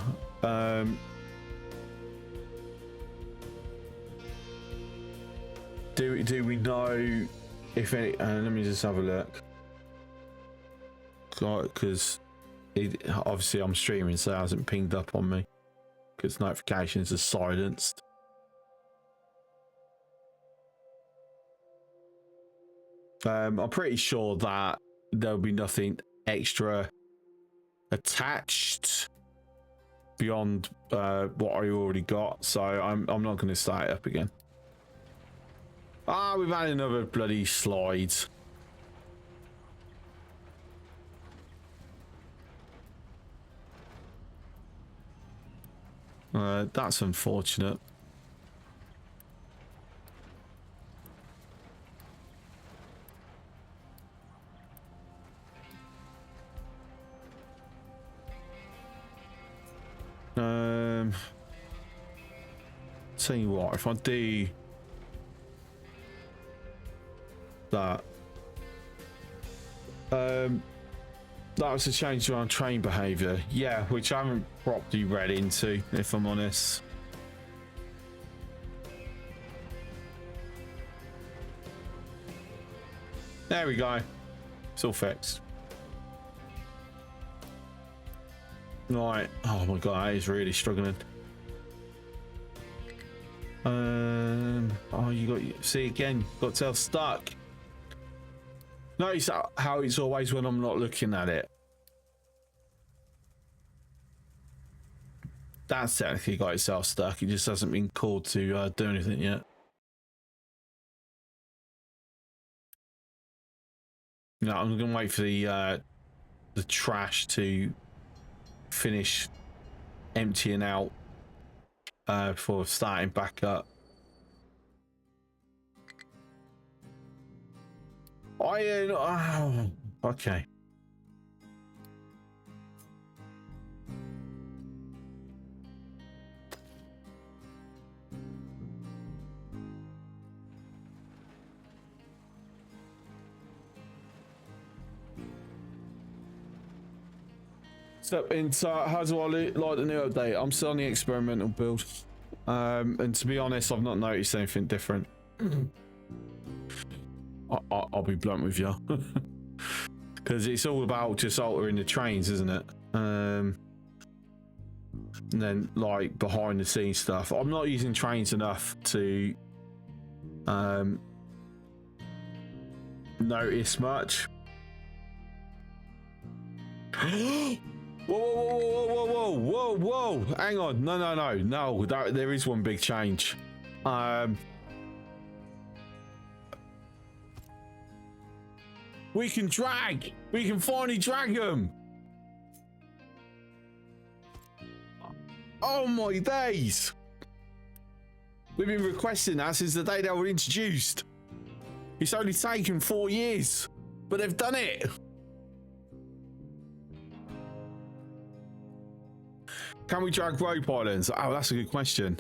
Do we know if any? Let me just have a look. Because obviously I'm streaming, so it hasn't pinged up on me because notifications are silenced. I'm pretty sure that there'll be nothing extra attached beyond what I already got, so I'm not going to start it up again. Ah, we've had another bloody slide. That's unfortunate. tell you what, if I do that, that was a change around train behavior. Yeah, which I haven't properly read into, if I'm honest. There we go. It's all fixed. Right. Oh my god, that is really struggling. Oh, you got, see again, got yourself stuck. Notice how it's always when I'm not looking at it. That's technically got itself stuck. It just hasn't been called to do anything yet. No, I'm gonna wait for the trash to finish emptying out before starting back up. Iron. Oh, okay. So, how do I like the new update? I'm still on the experimental build, and to be honest, I've not noticed anything different. I'll be blunt with you, because it's all about just altering the trains, isn't it? And then like behind the scenes stuff. I'm not using trains enough to notice much. Whoa! Hang on, no. There is one big change. We can finally drag them. Oh my days! We've been requesting that since the day they were introduced. It's only taken 4 years, but they've done it. Can we drag rope islands? Oh, that's a good question.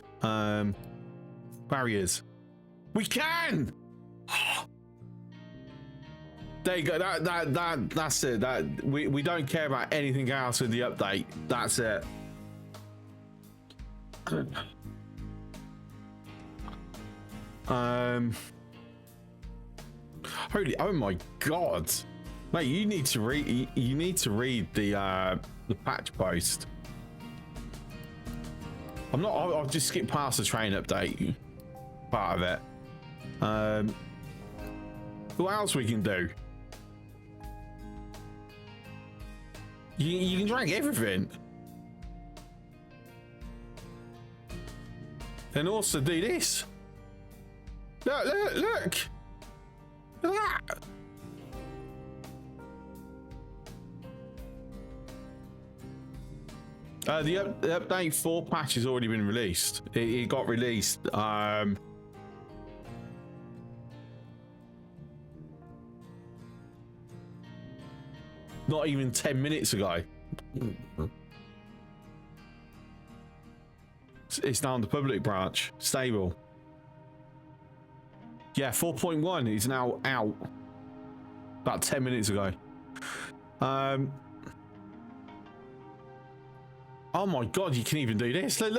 Barriers. We can. There you go. That's it. We don't care about anything else with the update. That's it. Holy, oh my god, mate! You need to read. You need to read the patch post. I'm not. I'll just skip past the train update part of it. What else we can do? You can drag everything. And also do this. Look. Look at that. The update 4 patch has already been released. It got released. Not even 10 minutes ago. It's now on the public branch. Stable. Yeah, 4.1 is now out. About 10 minutes ago. Oh my god, you can even do this. Look.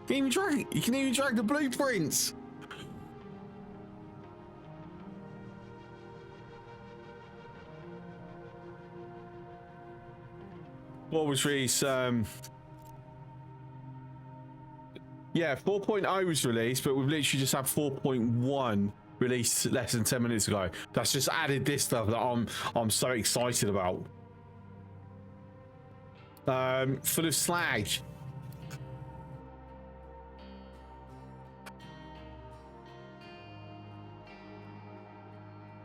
You can even drag the blueprints. What was released? Yeah, 4.0 was released, but we've literally just had 4.1 released less than 10 minutes ago. That's just added this stuff that I'm so excited about. Full of slag.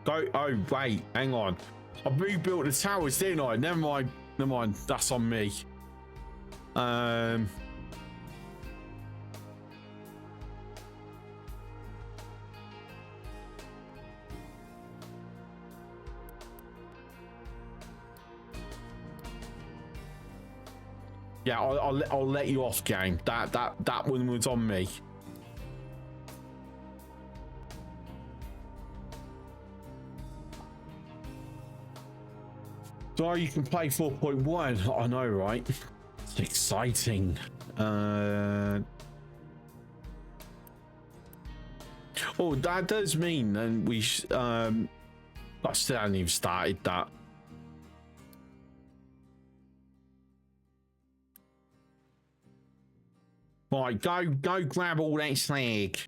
Go. Oh wait, hang on. I rebuilt the towers, didn't I? Never mind. That's on me. Yeah, I'll let you off, game. That one was on me. So you can play 4.1. I know, right? It's exciting. Oh, that does mean then we I still haven't even started that. Right, go grab all that slag.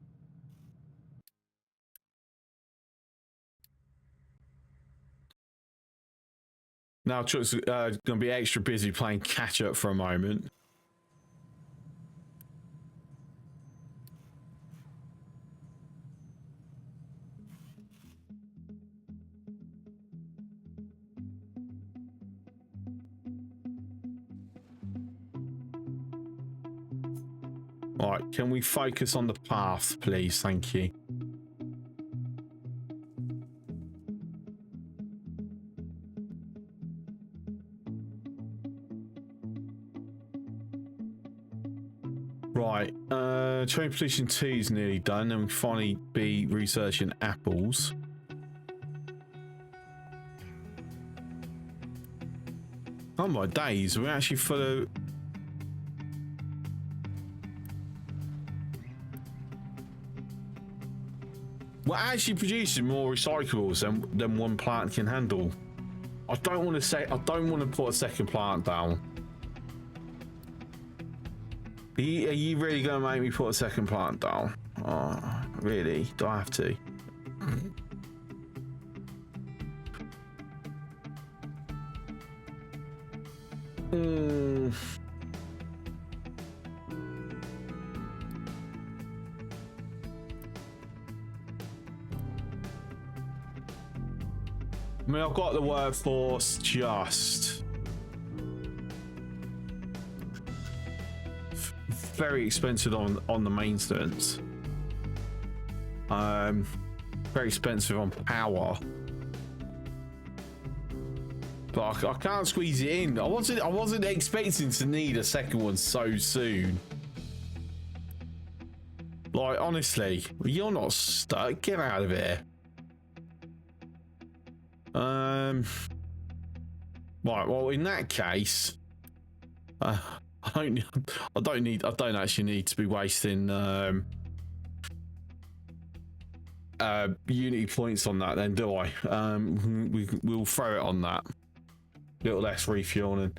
Now Chuck's gonna be extra busy playing catch up for a moment. Right, can we focus on the path, please? Thank you. Right, train position 2 is nearly done, and we finally be researching apples. Oh my days, we're actually full of... We're actually producing more recyclables than one plant can handle. I don't want to put a second plant down. Are you really going to make me put a second plant down? Oh, really? Do I have to? I mean, I've got the workforce just... very expensive on the maintenance. Very expensive on power. But I can't squeeze it in. I wasn't expecting to need a second one so soon. Like, honestly, you're not stuck. Get out of here. Right, well, in that case, I don't actually need to be wasting unity points on that then, do I? We'll throw it on that. A little less refueling.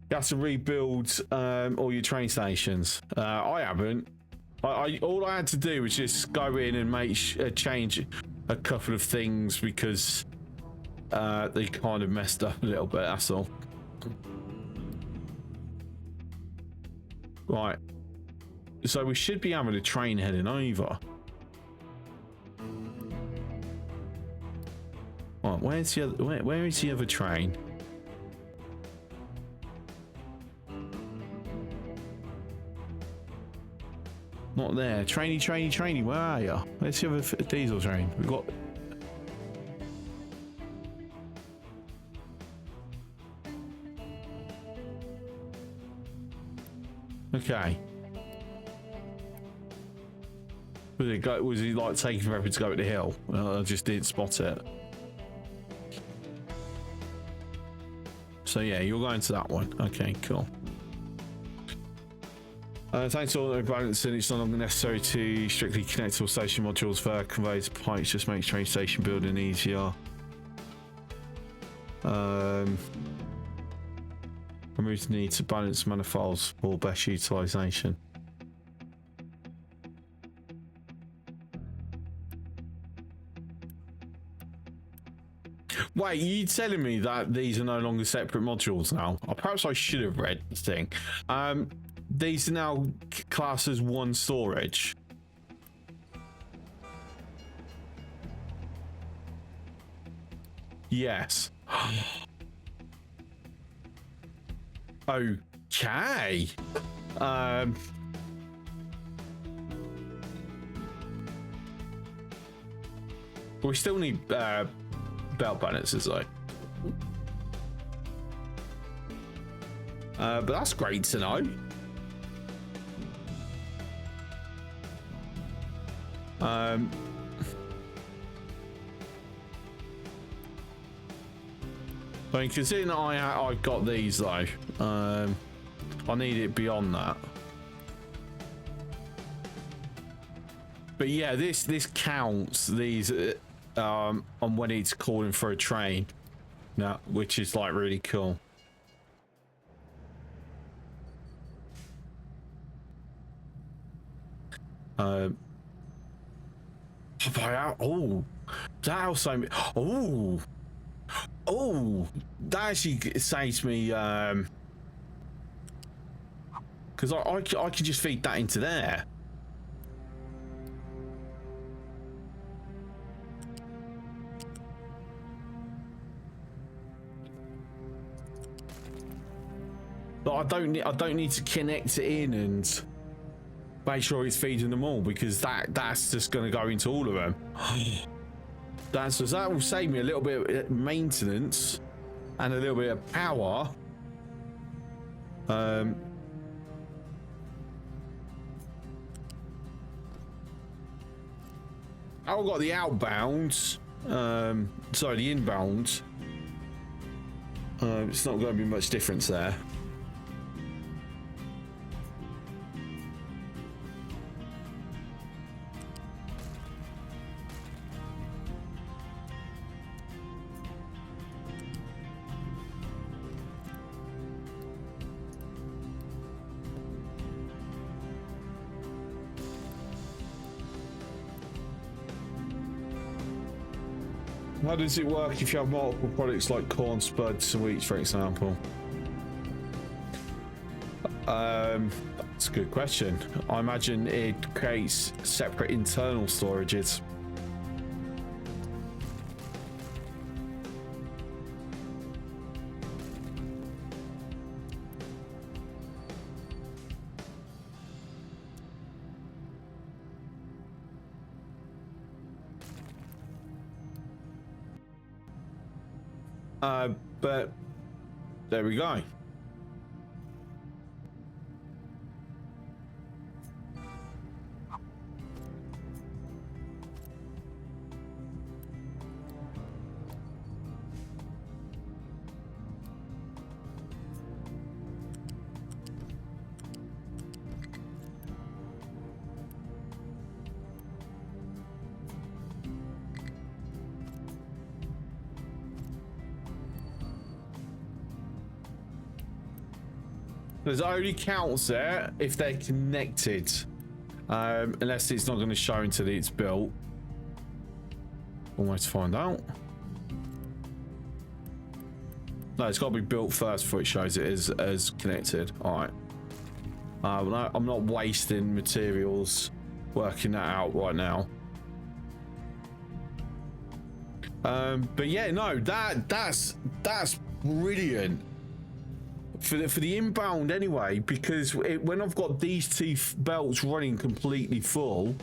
You have to rebuild all your train stations. I haven't. All I had to do was just go in and make change a couple of things because they kind of messed up a little bit, that's all. Right. So we should be having a train heading over. Right, where's the other, where is the other train? Not there. Trainy, where are you? Where's the other diesel train? We've got... Okay. Was he like taking forever to go up the hill? I just didn't spot it. So yeah, you're going to that one. Okay, cool. Thanks to all the balancing, it's no longer necessary to strictly connect all station modules via conveyors pipes, just makes train station building easier. Remove the need to balance manifolds for best utilization. Wait, you telling me that these are no longer separate modules now? Perhaps I should have read the thing. These are now classed as one storage. Yes. Okay. We still need belt balances though. But that's great to know. I mean, considering I've got these though, I need it beyond that. But yeah, this counts these on when it's calling for a train now, which is like really cool. Oh, that also, that actually saves me, because I could just feed that into there. But I don't need to connect it in and make sure it's feeding them all, because that's just going to go into all of them. That will save me a little bit of maintenance and a little bit of power. I've got the outbounds, sorry, the inbounds. It's not going to be much difference there. How does it work if you have multiple products like corn, spuds, and wheat, for example? That's a good question. I imagine it creates separate internal storages. But there we go. There's only counts there if they're connected, unless it's not going to show until it's built. Almost find out. No, it's got to be built first before it shows it as connected. All right. I'm not wasting materials working that out right now. But yeah, no, that's brilliant. For the inbound anyway, because when I've got these two belts running completely full,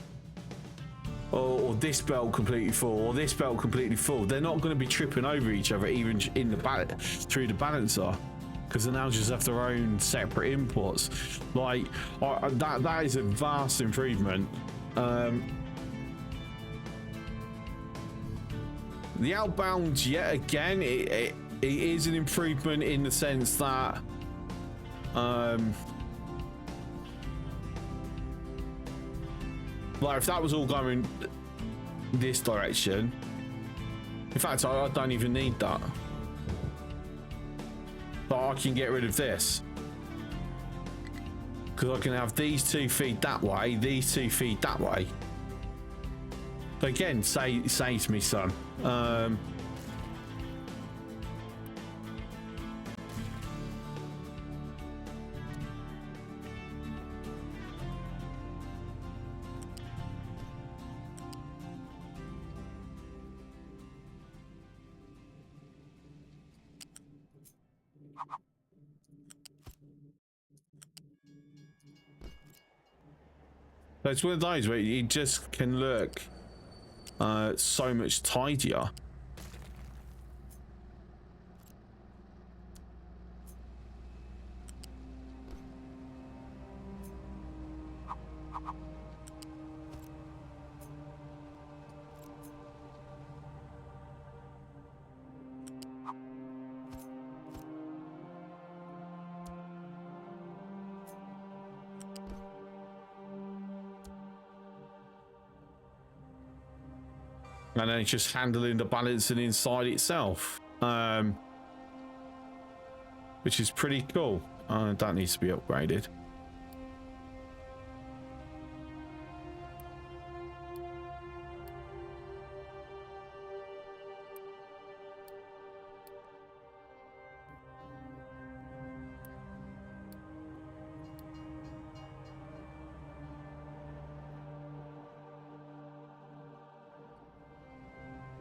or this belt completely full, or this belt completely full, they're not going to be tripping over each other even in the through the balancer, because they now just have their own separate inputs. Like that is a vast improvement. The outbound, yet again, it is an improvement in the sense that like if that was all going this direction, in fact I don't even need that, but I can get rid of this because I can have these two feed that way, these two feed that way. So again, saves me some. So it's one of those where it just can look so much tidier. and then it's just handling the balancing inside itself, which is pretty cool. That needs to be upgraded.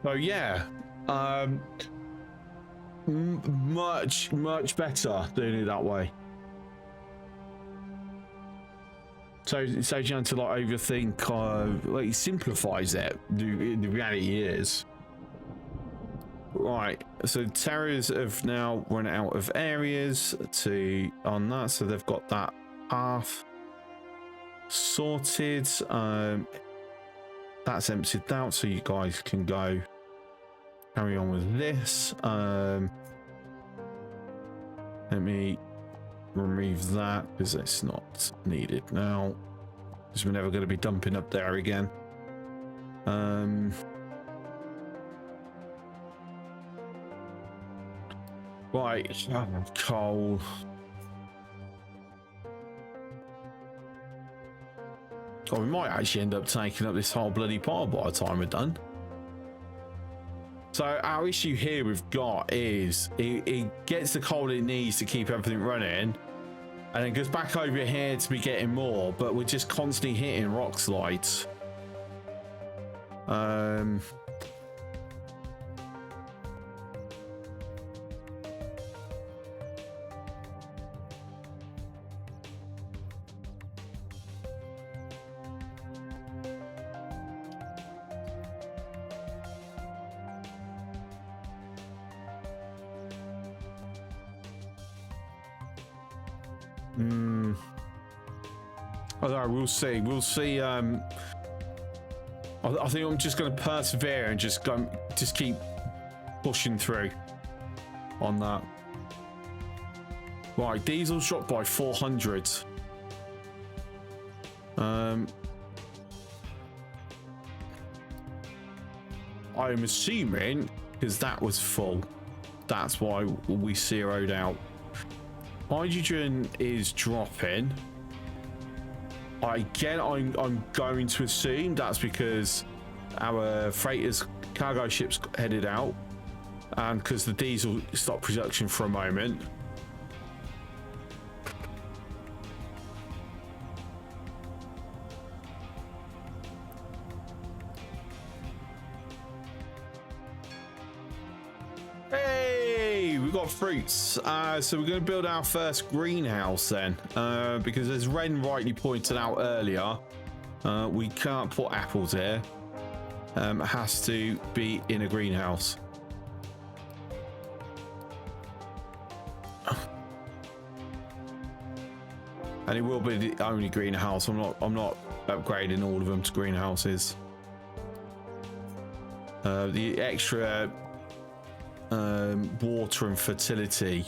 So yeah, much better doing it that way. So it saves you down to like overthink, like it simplifies it. The reality is, right. So terrors have now run out of areas on that, so they've got that path sorted. That's emptied out, so you guys can go carry on with this. Let me remove that because it's not needed now, because we're never going to be dumping up there again. Right, coal. Oh, we might actually end up taking up this whole bloody pile by the time we're done. So our issue here we've got is it gets the coal it needs to keep everything running, and then goes back over here to be getting more, but we're just constantly hitting rock slides. Although we'll see. We'll see. I think I'm just going to persevere and just keep pushing through on that. Right, diesel's dropped by 400. I'm assuming because that was full. That's why we zeroed out. Hydrogen is dropping. Again, I'm going to assume that's because our freighters, cargo ships headed out, and because the diesel stopped production for a moment. Hey, we got fruits. So we're going to build our first greenhouse then, because as Ren rightly pointed out earlier, we can't put apples here. It has to be in a greenhouse. And it will be the only greenhouse. I'm not upgrading all of them to greenhouses. The extra water and fertility,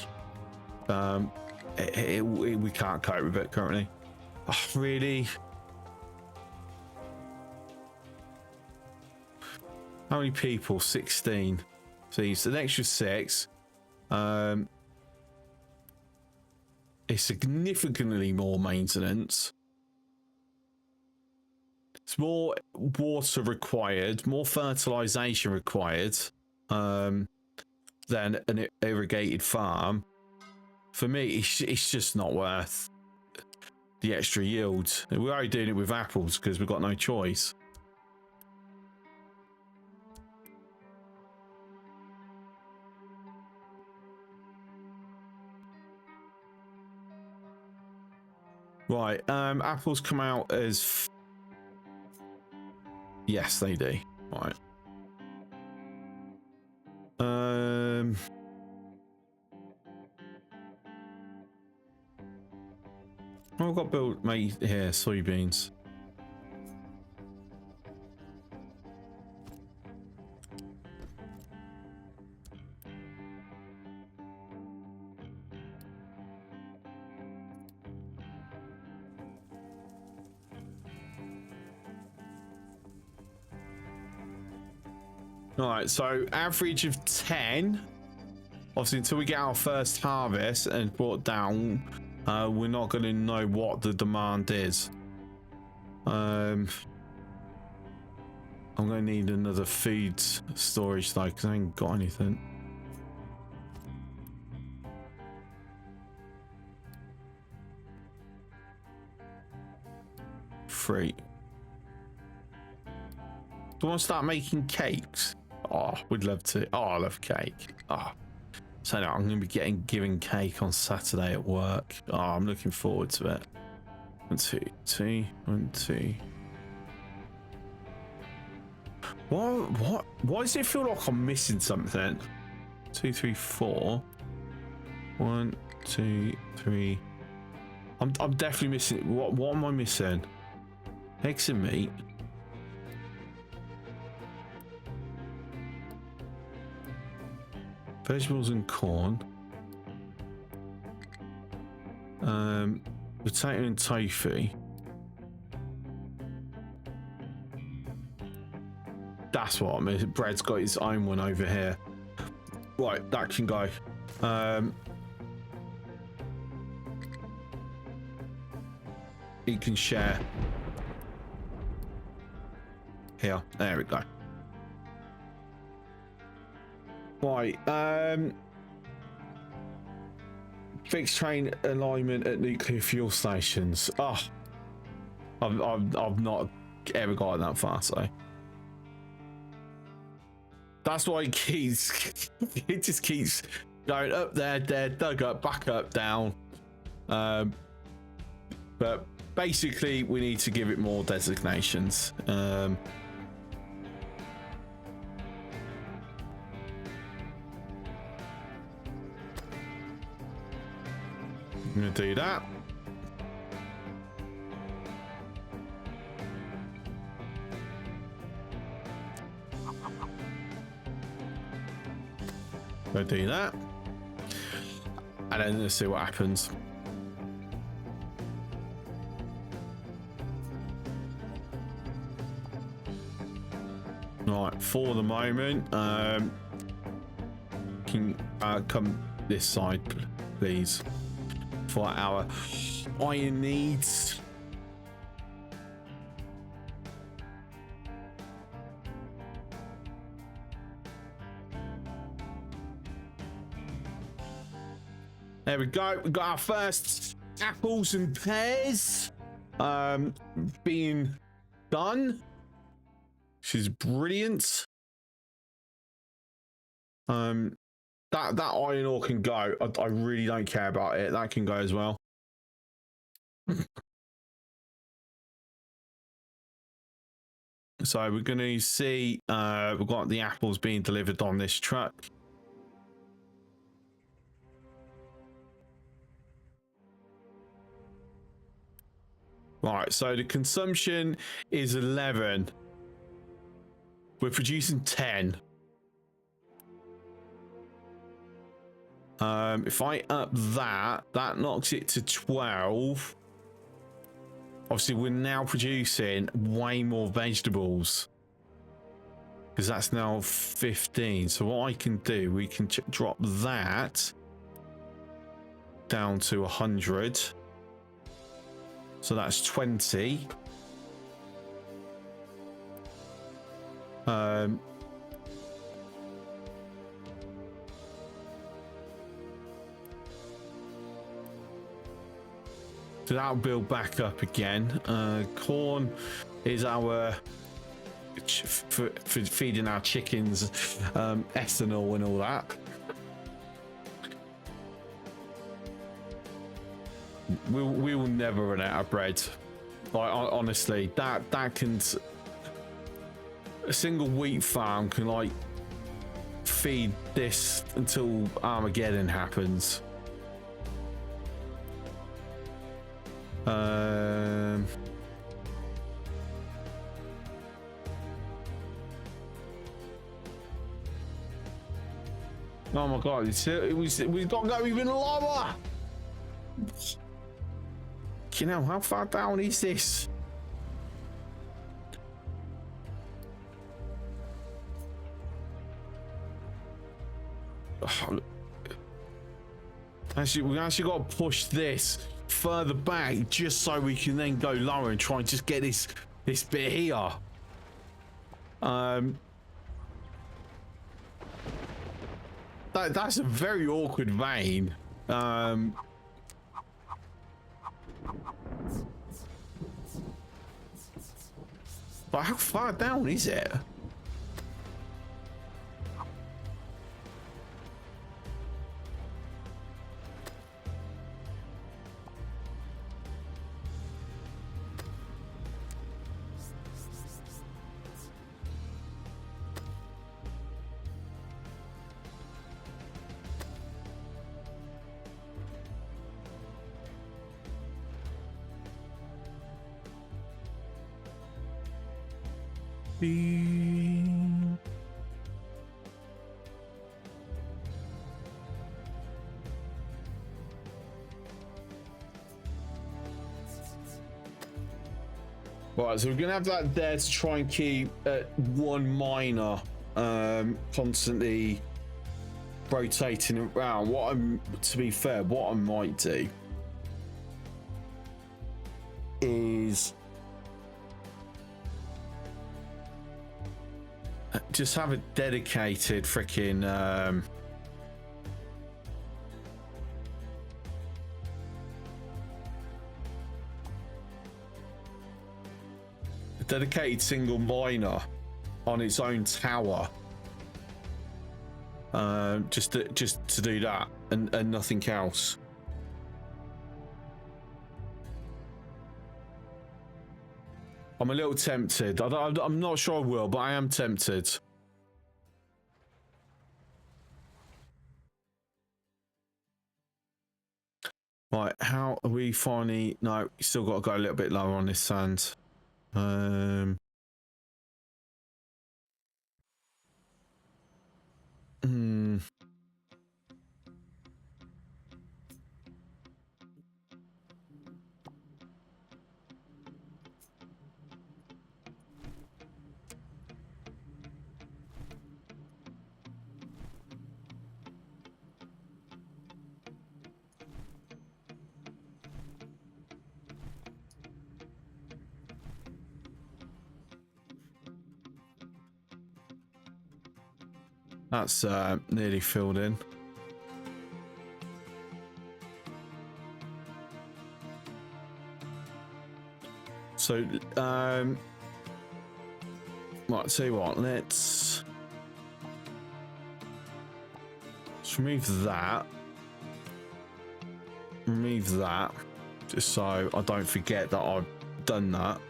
we can't cope with it currently. Oh, really? How many people? 16. So it's an extra 6. It's significantly more maintenance. It's more water required, more fertilization required than an irrigated farm. For me, it's just not worth the extra yield. We're already doing it with apples because we've got no choice. Right, apples come out as... Yes, they do. Right. I've got built made here, soybeans. All right, so average of 10. Obviously, until we get our first harvest and brought down, we're not going to know what the demand is. I'm going to need another food storage though, because I ain't got anything. Free. Do you want to start making cakes? Oh, we'd love to. Oh, I love cake. Oh, so now I'm going to be giving cake on Saturday at work. Oh, I'm looking forward to it. 1, 2, 2, 1, 2. What? Why does it feel like I'm missing something? 2, 3, 4. 1, 2, 3. I'm definitely missing. What am I missing? Eggs and meat. Vegetables and corn. Potato and tofu. That's what I mean. Bread's got his own one over here. Right, that can go. He can share. Here, there we go. Right, fixed train alignment at nuclear fuel stations. Oh, I've not ever gotten that far, so that's why it just keeps going up there, dug up, back up, down. But basically, we need to give it more designations. I'm gonna do that. Go do that, and then let's see what happens. Right, for the moment, can come this side, please, for our iron needs. There we go. We got our first apples and pears being done, which is brilliant. That iron ore can go. I really don't care about it. That can go as well. So we're going to see we've got the apples being delivered on this truck. Right, so the consumption is 11. We're producing 10. If I up that knocks it to 12. Obviously, we're now producing way more vegetables because that's now 15. So what I can do, we can drop that down to 100. So that's 20. So that'll build back up again. Corn is our for feeding our chickens ethanol and all that. We will never run out of bread. Like, honestly, that can, a single wheat farm can like feed this until Armageddon happens. Oh my god, we've got to go even lower. You know, how far down is this? Actually, we actually got to push this further back just so we can then go lower and try and just get this bit here. That's a very awkward vein. But how far down is it? Right, so we're gonna have that there to try and keep one miner constantly rotating around. To be fair, what I might do is just have a dedicated freaking dedicated single miner on its own tower, just to do that and nothing else. I'm a little tempted. I'm not sure I will, but I am tempted. Right, how are we finally? No, still got to go a little bit lower on this sand. That's nearly filled in. So, right, tell you what, let's remove that. Remove that, just so I don't forget that I've done that.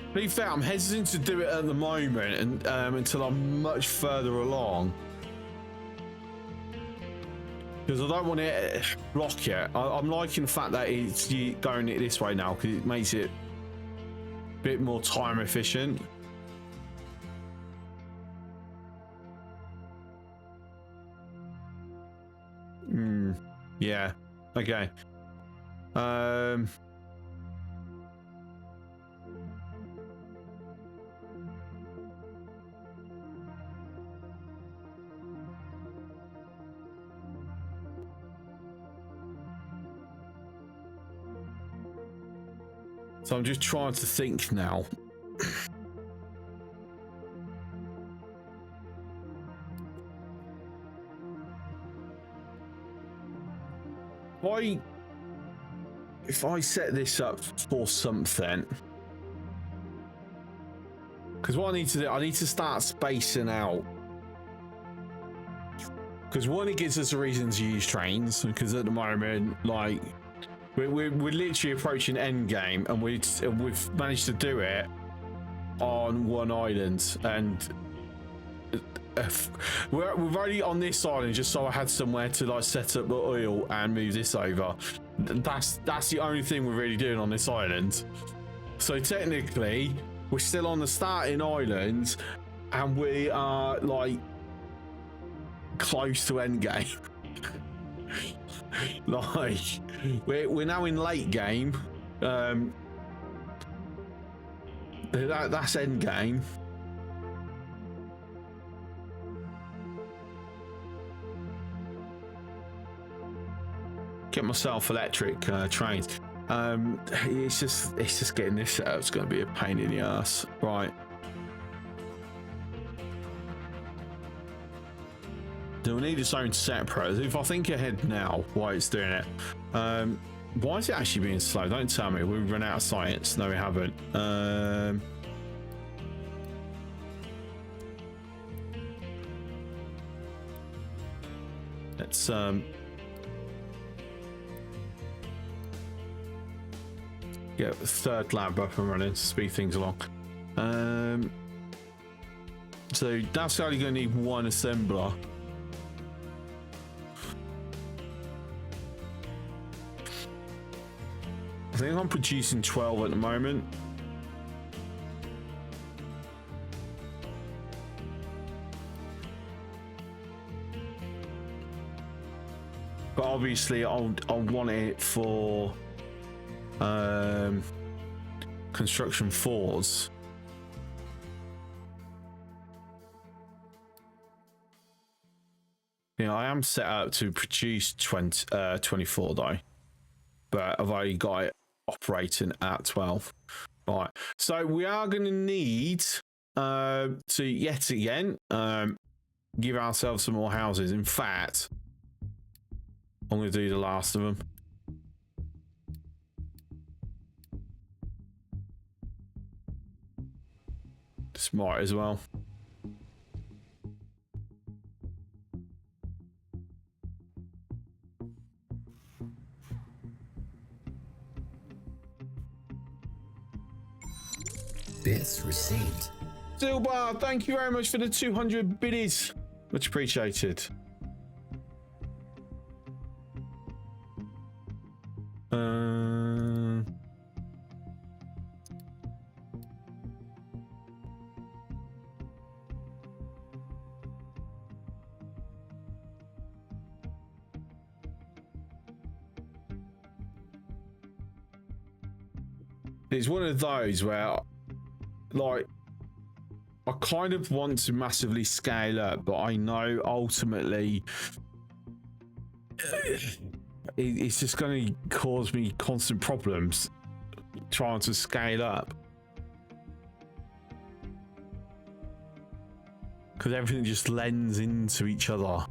To be fair, I'm hesitant to do it at the moment and until I'm much further along, because I don't want to block it. I'm liking the fact that it's going it this way now, because it makes it a bit more time efficient. Yeah. Okay. So I'm just trying to think now. If I set this up for something, because what I need to do, I need to start spacing out. Because one, it gives us a reason to use trains, because at the moment, like, we're literally approaching end game, and we've managed to do it on one island, and we're already on this island just so I had somewhere to like set up the oil and move this over. That's the only thing we're really doing on this island. So technically we're still on the starting island, and we are like close to end game. Like we're now in late game. That's end game. Get myself electric trains. It's just getting this set up. It's going to be a pain in the ass. Right. Do we need its own separate? If I think ahead now, why it's doing it. Why is it actually being slow? Don't tell me we've run out of science. No, we haven't. Let's get the third lab up and running to speed things along. So that's only going to need one assembler. I think I'm producing 12 at the moment. But obviously I'll want it for construction 4s. You know, I am set up to produce 24 though, but I've only got it operating at 12. Right, so we are going to need to yet again give ourselves some more houses. In fact, I'm going to do the last of them. Smart as well. Bits received. Silbar, thank you very much for the 200 biddies. Much appreciated. It's one of those where, like, I kind of want to massively scale up, but I know ultimately it's just going to cause me constant problems trying to scale up. Because everything just lends into each other.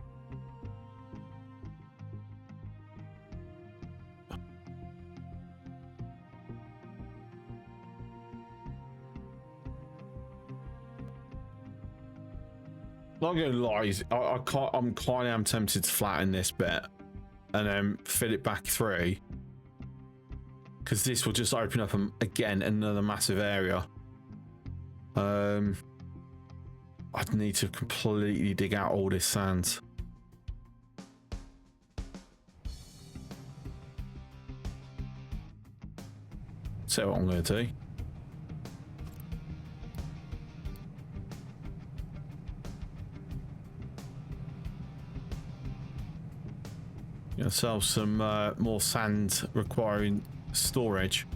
Not gonna lie, I'm kind of tempted to flatten this bit and then fill it back through, because this will just open up again another massive area. I'd need to completely dig out all this sand. So what I'm gonna do. Yourself some more sand requiring storage.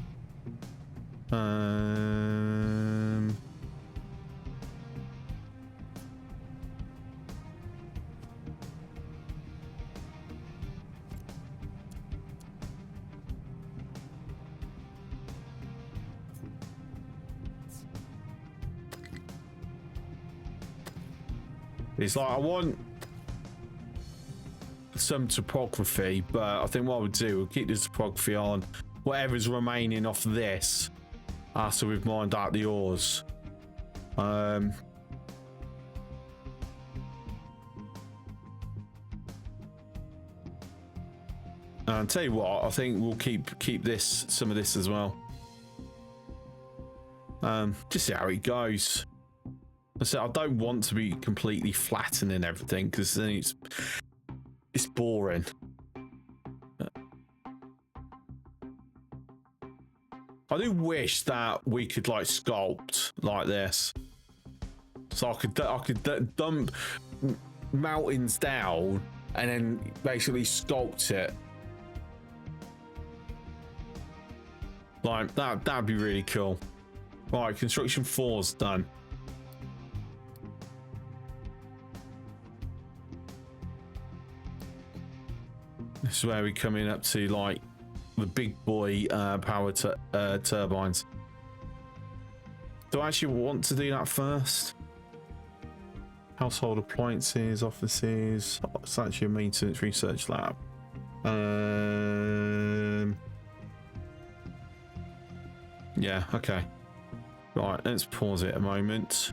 It's like I want some topography, but I think what we'll do, we'll keep the topography on whatever's remaining off this after we've mined out the ores. And I'll tell you what, I think we'll keep this, some of this as well. Just see how it goes. I don't want to be completely flattening everything, because then it's boring. I do wish that we could like sculpt like this. So I could dump mountains down and then basically sculpt it. Like that'd be really cool. Right, construction 4's done. This is where we come in up to like the big boy power turbines. Do I actually want to do that first? Household appliances, offices. Oh, it's actually a maintenance research lab. Yeah, okay. Right, let's pause it a moment.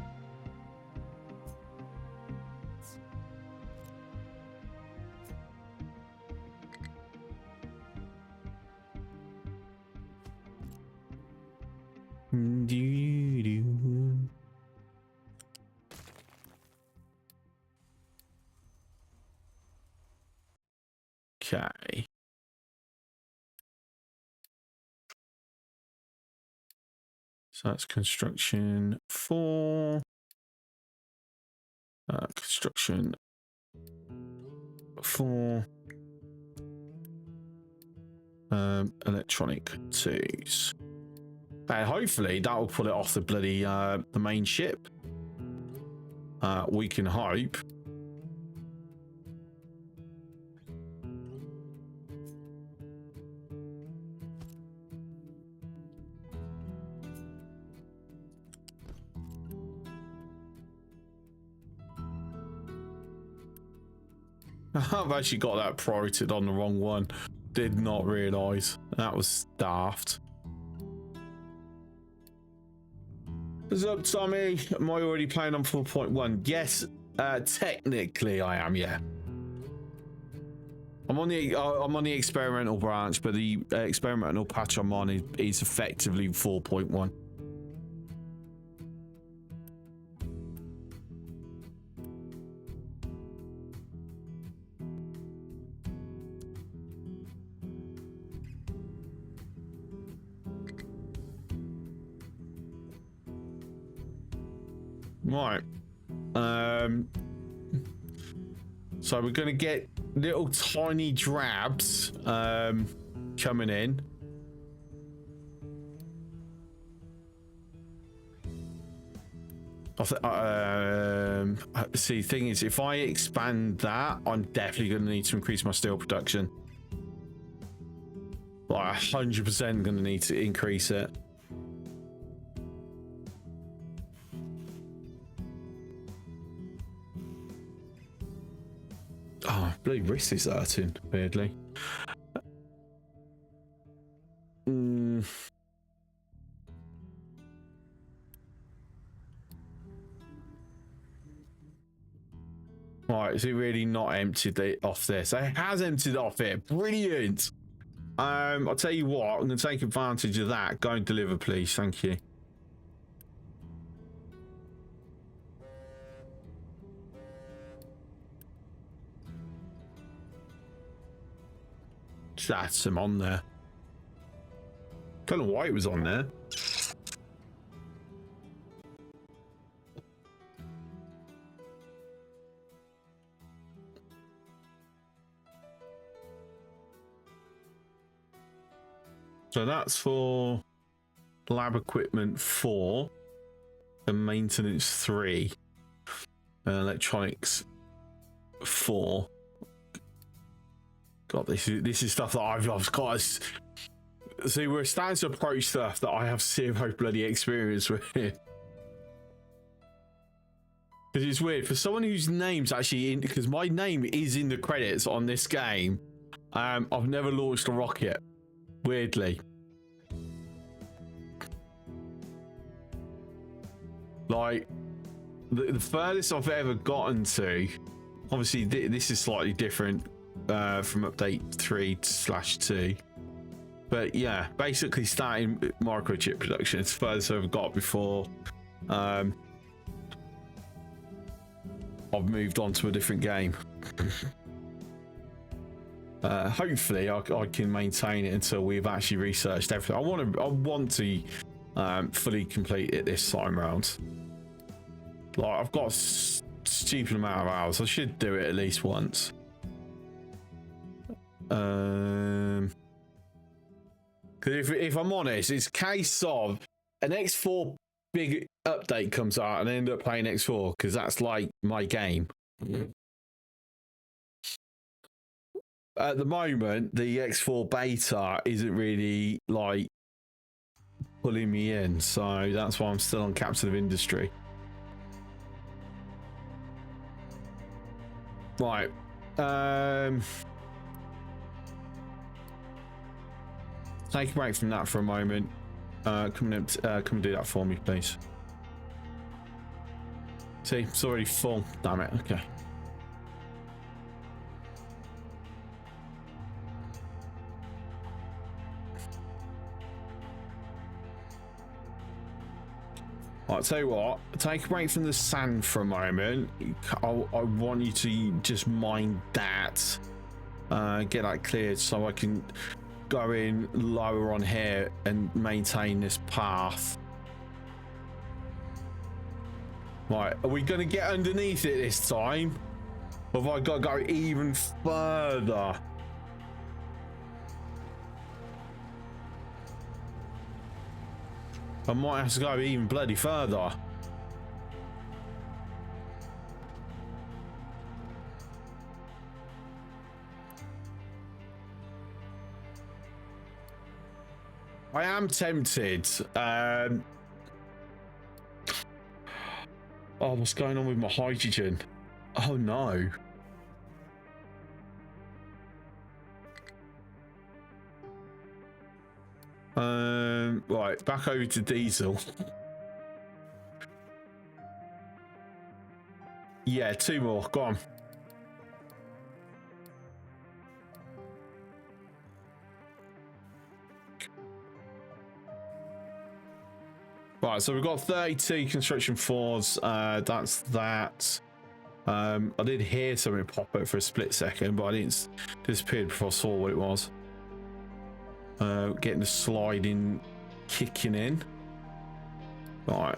Okay. So that's construction 4. Construction 4. Electronic 2s. And hopefully that will pull it off the bloody the main ship. We can hope. I've actually got that priorited on the wrong one. Did not realise. That was daft. What's up, Tommy? Am I already playing on 4.1? Yes, technically I am, yeah. I'm on the experimental branch, but the experimental patch I'm on is effectively 4.1. Right. So we're going to get little tiny drabs coming in. See, thing is, if I expand that, I'm definitely going to need to increase my steel production. Like 100% going to need to increase it. Oh, bloody wrist is hurting, weirdly. Right, is it really not emptied off this? It has emptied off it. Brilliant. I'll tell you what, I'm going to take advantage of that. Go and deliver, please. Thank you. That's some on there. Don't know why it was on there. So that's for lab equipment 4 and maintenance 3 and electronics 4. God, this is stuff that I've got to see. We're starting to approach stuff that I have zero bloody experience with. Because it's weird for someone whose name's actually in, because my name is in the credits on this game. I've never launched a rocket, weirdly. Like the furthest I've ever gotten to, obviously this is slightly different from update 3/2, but yeah, basically starting microchip production. It's the furthest I've got before I've moved on to a different game. Hopefully I can maintain it until we've actually researched everything. I want to fully complete it this time round. Like, I've got a stupid amount of hours. I should do it at least once. Because if I'm honest, it's a case of an X4 big update comes out and I end up playing X4 because that's like my game. At the moment, the X4 beta isn't really like pulling me in, so that's why I'm still on Captain of Industry. Right. Take a break from that for a moment. Come and do that for me, please. See, it's already full. Damn it. Okay. I'll tell you what, take a break from the sand for a moment. I want you to just mine that, get that cleared so I can go in lower on here and maintain this path. Right, are we going to get underneath it this time? Or have I got to go even further? I might have to go even bloody further. I am tempted. Oh, what's going on with my hydrogen? Oh no. Right, back over to diesel. Yeah, 2 more. Go on. Right, so we've got 32 construction Fords. That's that. I did hear something pop up for a split second, but I didn't disappear before I saw what it was. Getting the sliding kicking in. Right,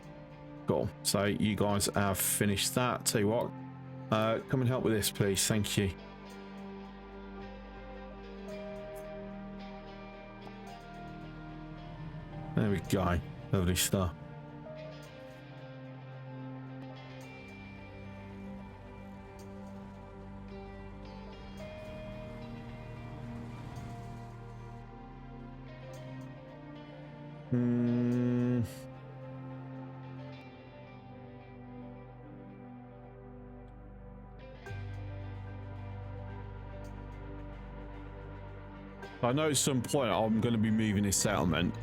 cool. So you guys have finished that. Tell you what, come and help with this, please. Thank you. There we go. Lovely stuff. I know at some point I'm going to be moving this settlement.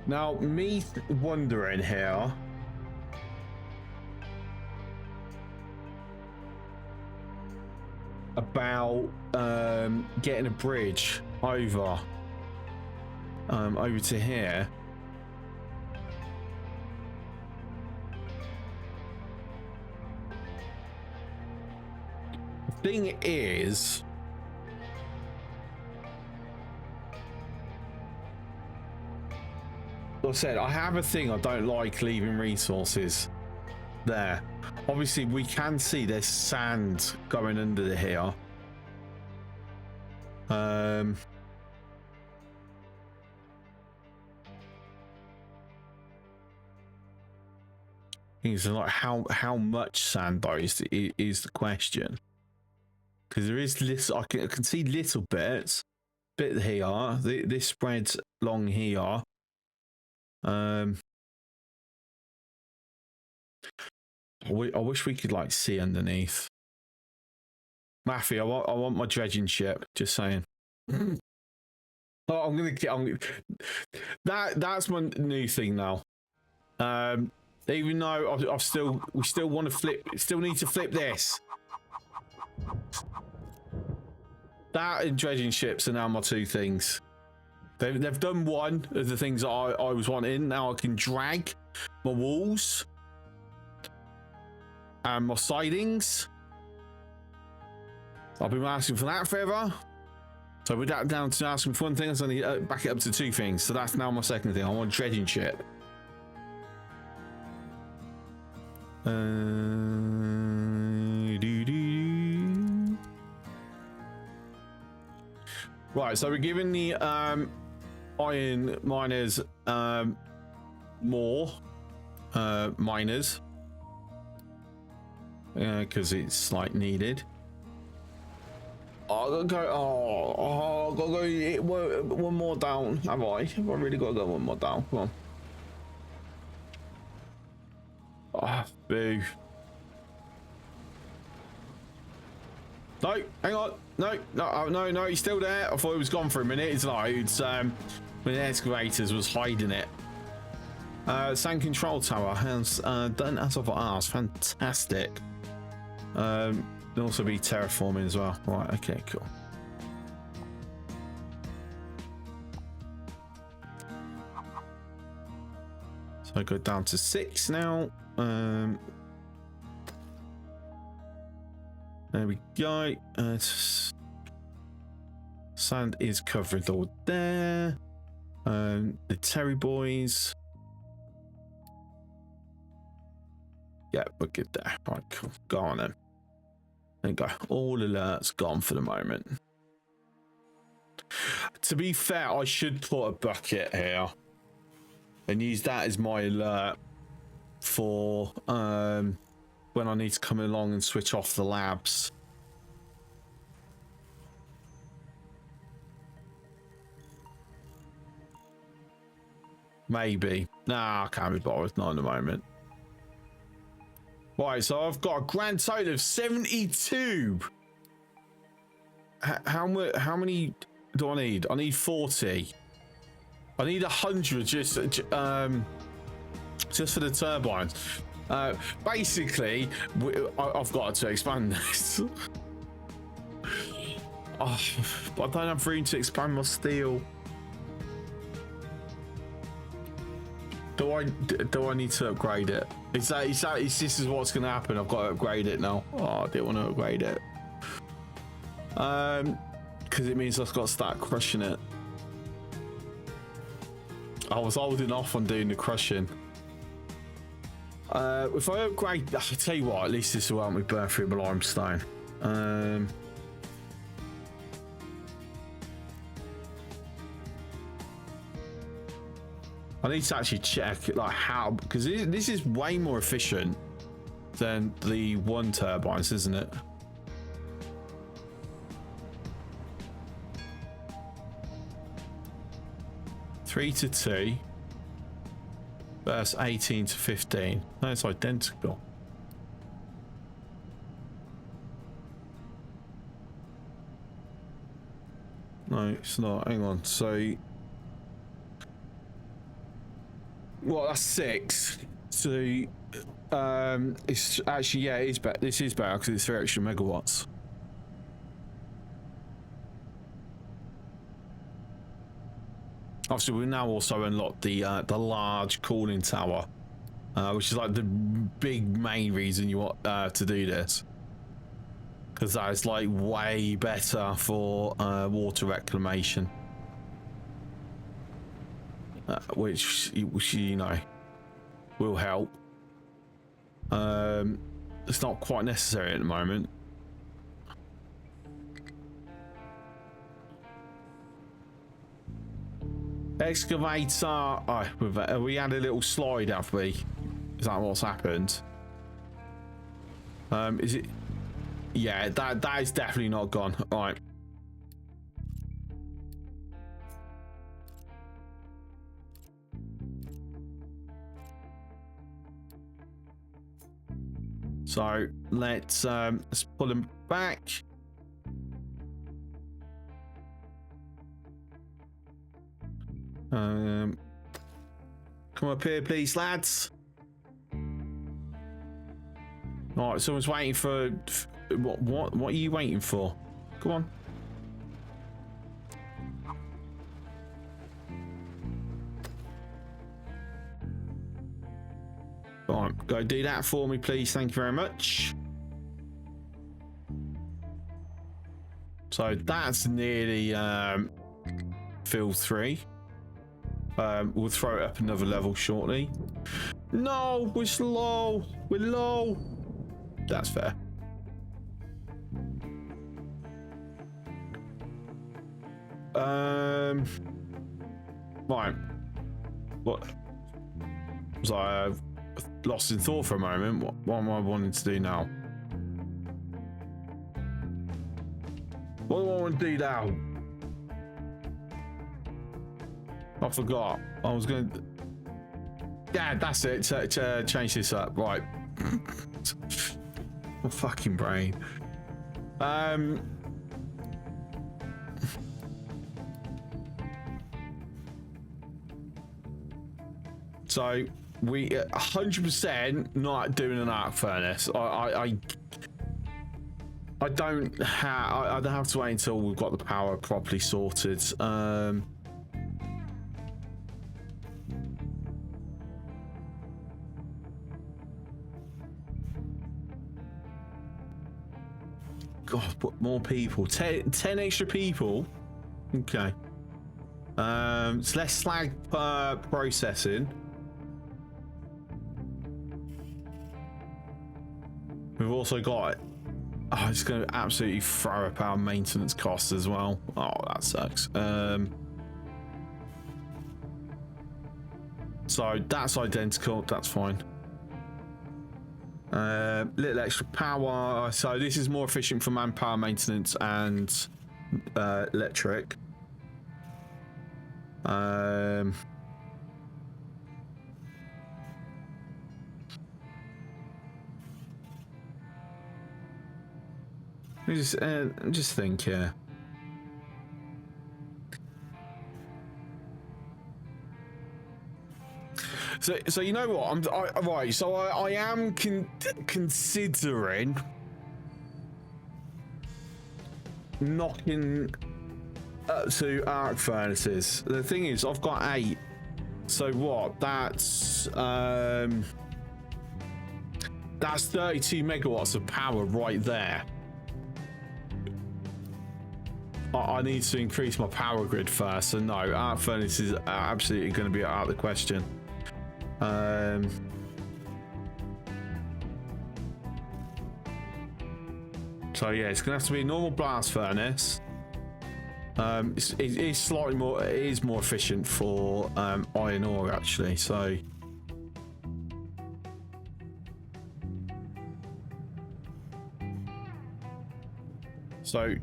Now, me wondering here. About getting a bridge over to here. The thing is, like I said, I have a thing I don't like leaving resources there. Obviously, we can see there's sand going under here. Things like how much sand though is the question. Because there is little, I can see little bits, bit here. This spreads along here. I wish we could like see underneath. Maffy, I want my dredging ship. Just saying. Oh, that's my new thing now. Even though we still want to flip, still need to flip this. That and dredging ships are now my two things. They've done one of the things that I was wanting. Now I can drag my walls and my sidings. I've been asking for that forever. So we're down to asking for one thing. So I need to back it up to two things. So that's now my second thing. I want a dredging ship. Right, so we're giving the iron miners more miners because it's like needed. Oh, I gotta go. I gotta go one more down. Have I really got to go one more down? Come on. Ah, boo. No, hang on. No, he's still there. I thought he was gone for a minute. It's like it's when the excavators was hiding it. Sand control tower has done as I've asked. Fantastic. There'll also be terraforming as well. Right, okay, cool. So I go down to 6 now. There we go. Sand is covered all there. The Terry boys. Yeah, we're good there. Right, cool. Go on then. There you go. All alerts gone for the moment. To be fair, I should put a bucket here and use that as my alert for when I need to come along and switch off the labs. Maybe. Nah, I can't be bothered. Not at the moment. Right, so I've got a grand total of 72. How many do I need? I need 40. I need 100 just for the turbines. Basically, I've got to expand this. Oh, but I don't have room to expand my steel. Do I need to upgrade it? Is this is what's going to happen? I've got to upgrade it now. Oh, I didn't want to upgrade it. Because it means I've got to start crushing it. I was holding off on doing the crushing. If I upgrade, I'll tell you what, at least this will help me burn through my limestone. I need to actually check like how, because this is way more efficient than the one turbines, isn't it? Three to 2 versus 18 to 15. No, it's identical. No, it's not. Hang on. So, well, that's 6. So, it's actually, yeah, it is better. This is better because it's 3 extra megawatts. Obviously, we've now also unlocked the large cooling tower, which is like the big main reason you want to do this, because that is like way better for water reclamation, which you know will help. It's not quite necessary at the moment. Excavator. Oh, we had a little slide, have we? Is that what's happened? Is it? Yeah, that is definitely not gone. Right. So let's pull them back. Come up here, please, lads. All right, someone's waiting for what are you waiting for? Come on. All right, go do that for me, please. Thank you very much. So that's nearly field 3. We'll throw it up another level shortly. No, we're slow. We're low. That's fair. Right. What? Was I lost in thought for a moment? What am I wanting to do now? What do I want to do now? I forgot. I was going to... Yeah, that's it. Change this up. Right. My fucking brain. So we 100% not doing an arc furnace. I don't have. I'd have to wait until we've got the power properly sorted. God, put more people. 10 extra people. Okay. It's less slag per processing. We've also got... Oh, it's going to absolutely throw up our maintenance costs as well. Oh, that sucks. So that's identical. That's fine. Little extra power. So this is more efficient for manpower, maintenance, and electric. Just think here. So you know what? Right. So I am considering knocking up to arc furnaces. The thing is, I've got 8. So what? That's 32 megawatts of power right there. I need to increase my power grid first. So no, arc furnaces are absolutely going to be out of the question. So yeah, it's gonna have to be a normal blast furnace. It's slightly more. It is more efficient for iron ore actually. So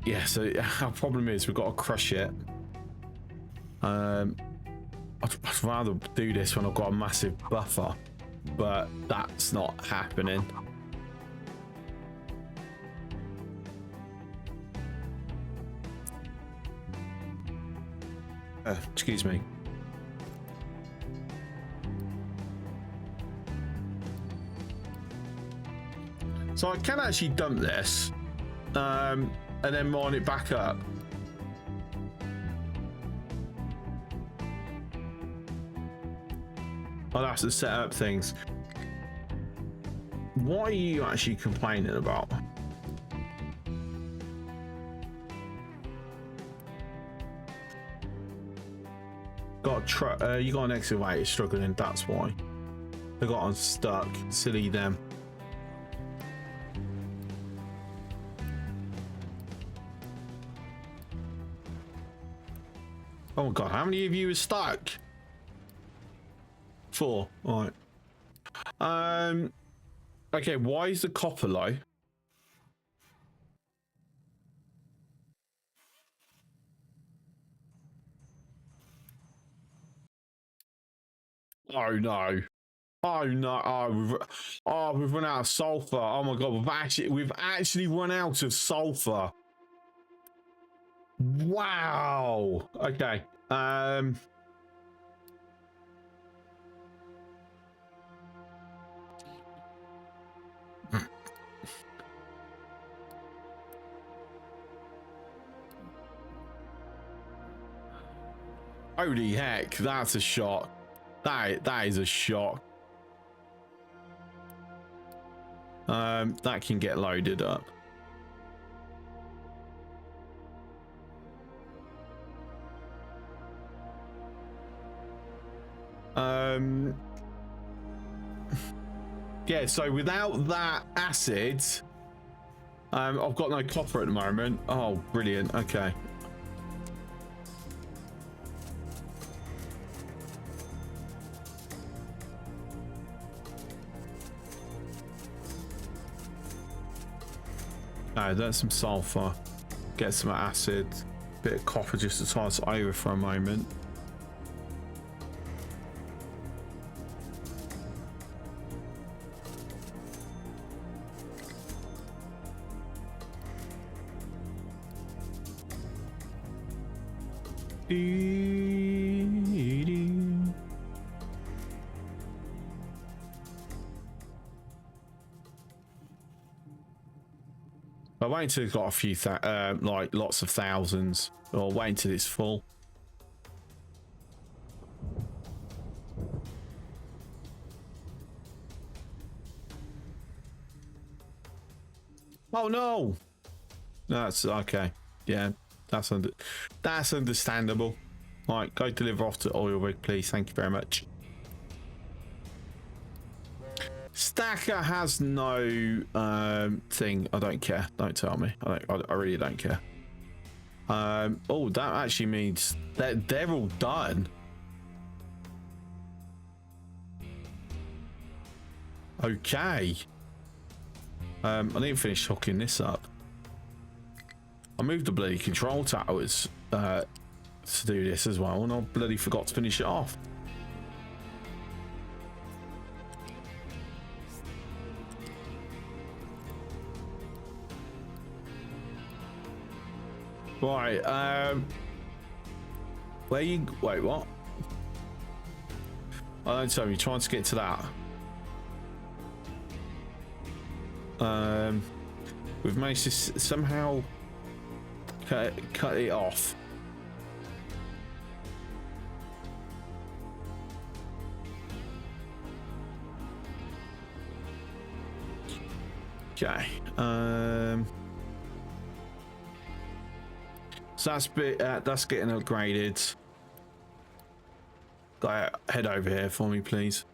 yeah. So our problem is we've got to crush it. I'd rather do this when I've got a massive buffer, but that's not happening. Excuse me. So I can actually dump this and then mine it back up. I'll have to set up things. What are you actually complaining about? You got an excavator struggling, that's why. They got unstuck. Silly them. Oh my god, how many of you are stuck? 4. All right. Okay, why is the copper low? Oh no. Oh no. We've run out of sulfur. Oh my god, we've actually run out of sulfur. Wow. Okay. Holy heck, that's a shock. That is a shock. That can get loaded up. Yeah, so without that acid, I've got no copper at the moment. Oh, brilliant. Okay. No, that's some sulfur. Get some acid. Bit of copper just to tie us over for a moment. I wait until it's got a few, like lots of thousands, or wait until it's full. Oh no! That's okay. Yeah, that's understandable. Right, go deliver off to oil rig, please. Thank you very much. Stacker has no thing. I don't care. Don't tell me. I really don't care. Oh, that actually means that they're all done. Okay. I didn't finish hooking this up. I moved the bloody control towers to do this as well, and I bloody forgot to finish it off. Right, where you, wait, what? I don't tell you, trying to get to that. We've managed to somehow cut it off. Okay, so that's getting upgraded. Head over here for me, please.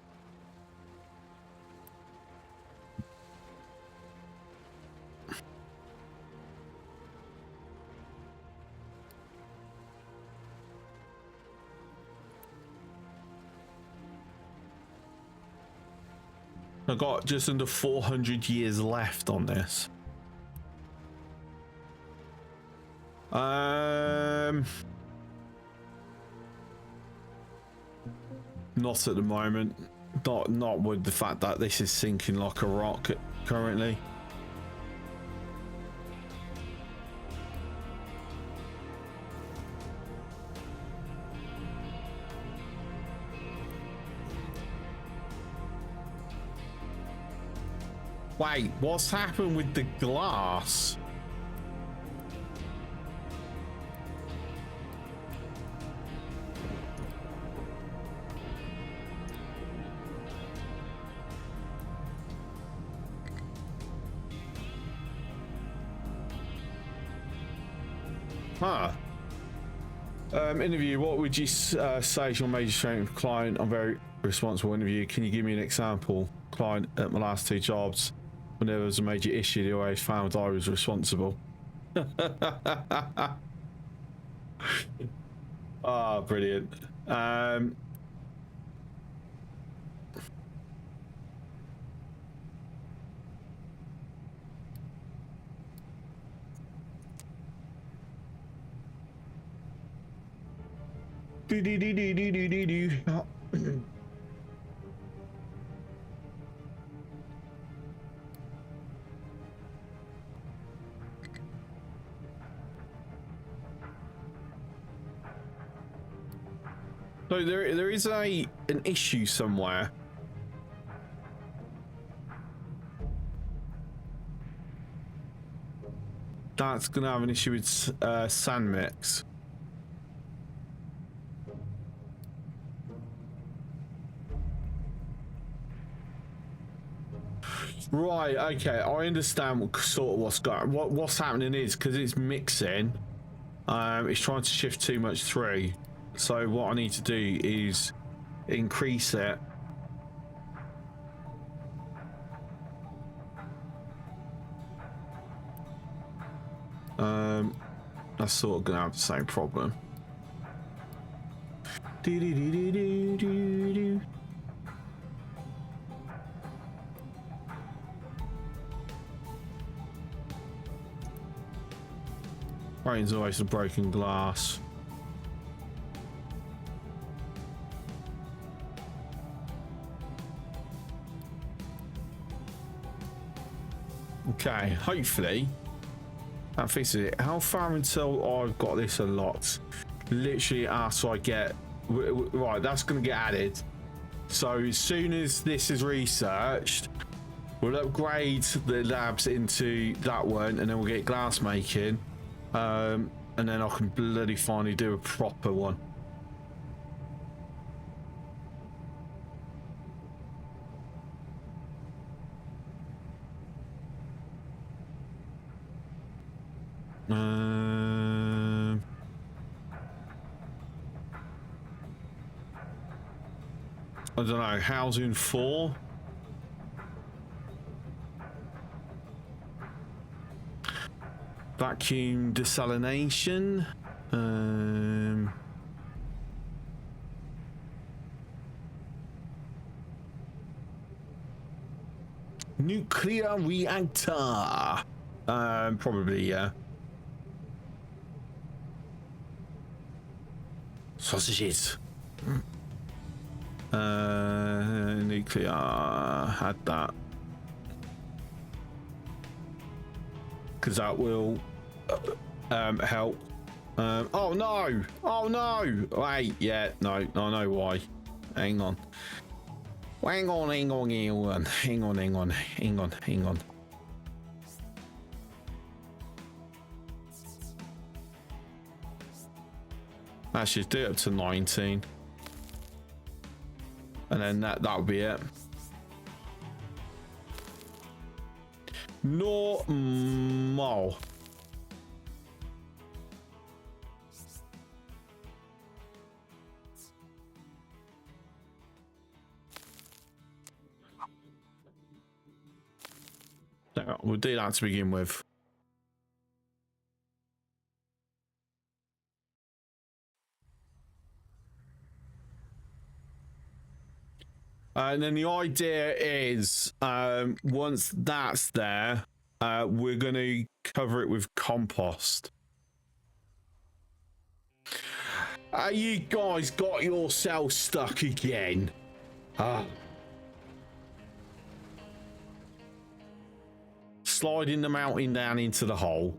I've got just under 400 years left on this. Not at the moment. Not with the fact that this is sinking like a rock currently. Wait, what's happened with the glass? Huh. Interview, what would you say is your major strength? Client, I'm very responsible. Interview, can you give me an example? Client, at my last 2 jobs, when there was a major issue, they always found I was responsible. Ah, brilliant. So there is an issue somewhere. That's gonna have an issue with sand mix. Right, okay, I understand sort of what's going. What's happening is because it's mixing. It's trying to shift too much through. So what I need to do is increase it. That's sort of gonna have the same problem. Rain's always the broken glass. Okay, hopefully that fixes it. How far until I've got this a lot? Literally after I get... Right, that's going to get added. So as soon as this is researched, we'll upgrade the labs into that one, and then we'll get glass making. And then I can bloody finally do a proper one. I don't know, housing 4. Vacuum desalination. Nuclear reactor. Probably, yeah. Sausages. Nuclear. Had that. Because that will help. Oh no! Oh no! Wait, yeah, no, I know why. Hang on. Hang on. Let's just do it up to 19. And then that'll be it. Normal. We'll do that to begin with. And then the idea is, once that's there, we're going to cover it with compost. You guys got yourselves stuck again. Sliding the mountain down into the hole.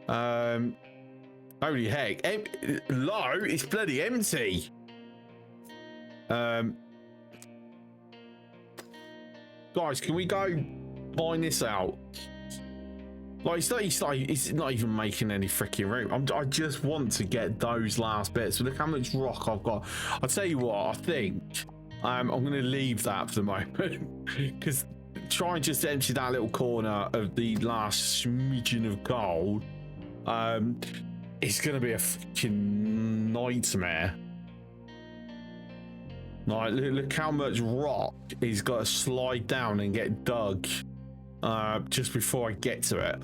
Holy heck. Low, it's bloody empty. Guys, can we go find this out? Like, it's not even making any freaking room. I just want to get those last bits. Look how much rock I've got. I'll tell you what, I think I'm going to leave that for the moment. Because try and just empty that little corner of the last smidgen of gold. It's going to be a freaking nightmare. Like, look how much rock he's got to slide down and get dug just before I get to it.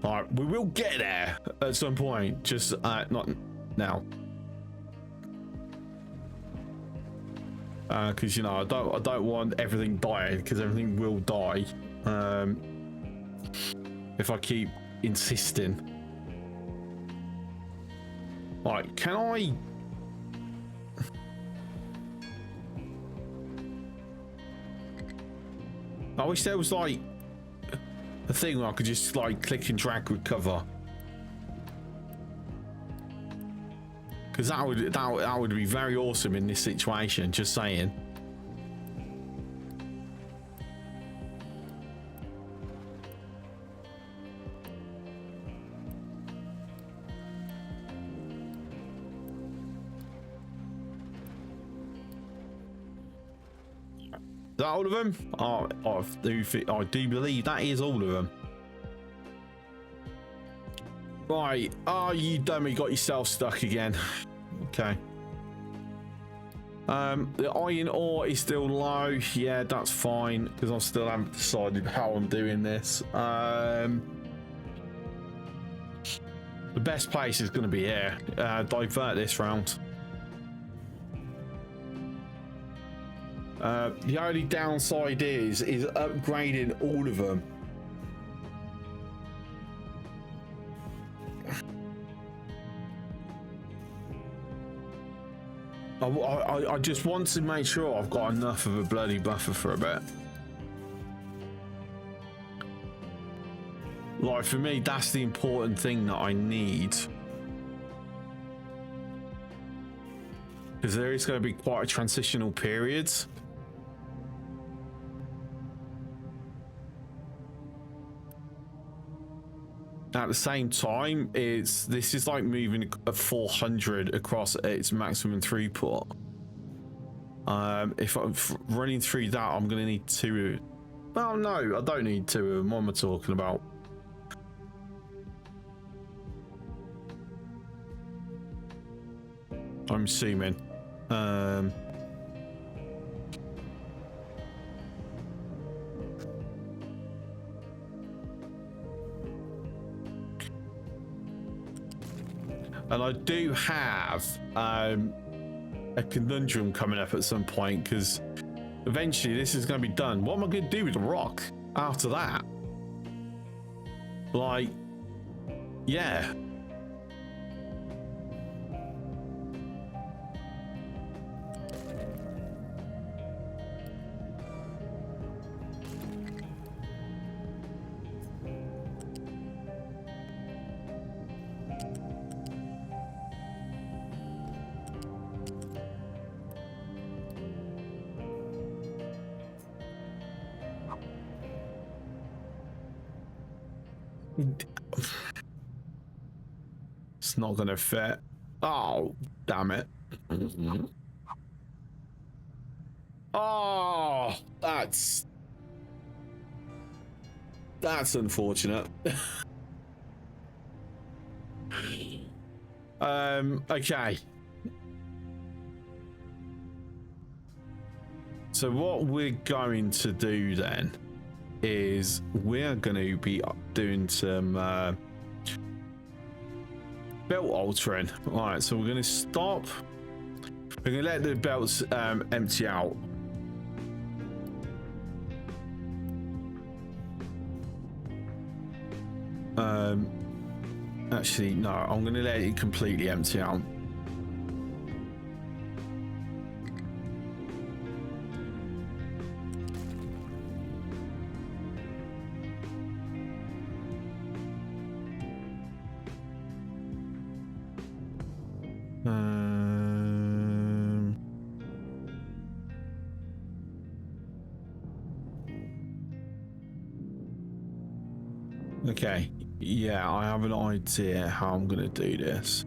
Alright, we will get there at some point, just not now. Because you know, I don't want everything dying, because everything will die if I keep insisting. Right, can I? I wish there was like a thing where I could just like click and drag recover, because that would be very awesome in this situation. Just saying. that all of them? I do believe that is all of them. Right. Oh, you dummy, got yourself stuck again. Okay. The iron ore is still low. Yeah, that's fine because I still haven't decided how I'm doing this. The best place is going to be here. Divert this round. The only downside is upgrading all of them. I just want to make sure I've got enough of a bloody buffer for a bit. Like, for me, that's the important thing that I need. Because there is going to be quite a transitional period. At the same time, this is like moving a 400 across its maximum throughput. If I'm running through that, I'm going to need two. Well, no, I don't need two of them. What am I talking about? I'm assuming. And I do have a conundrum coming up at some point because eventually this is going to be done. What am I going to do with the rock after that? Like, yeah. It's not gonna fit. Oh, damn it. Oh, that's unfortunate. Okay. So what we're going to do then is we're going to be doing some belt altering. All right, so we're going to stop. We're going to let the belts empty out. Actually, no, I'm going to let it completely empty out. Okay, yeah, I have an idea how I'm gonna do this.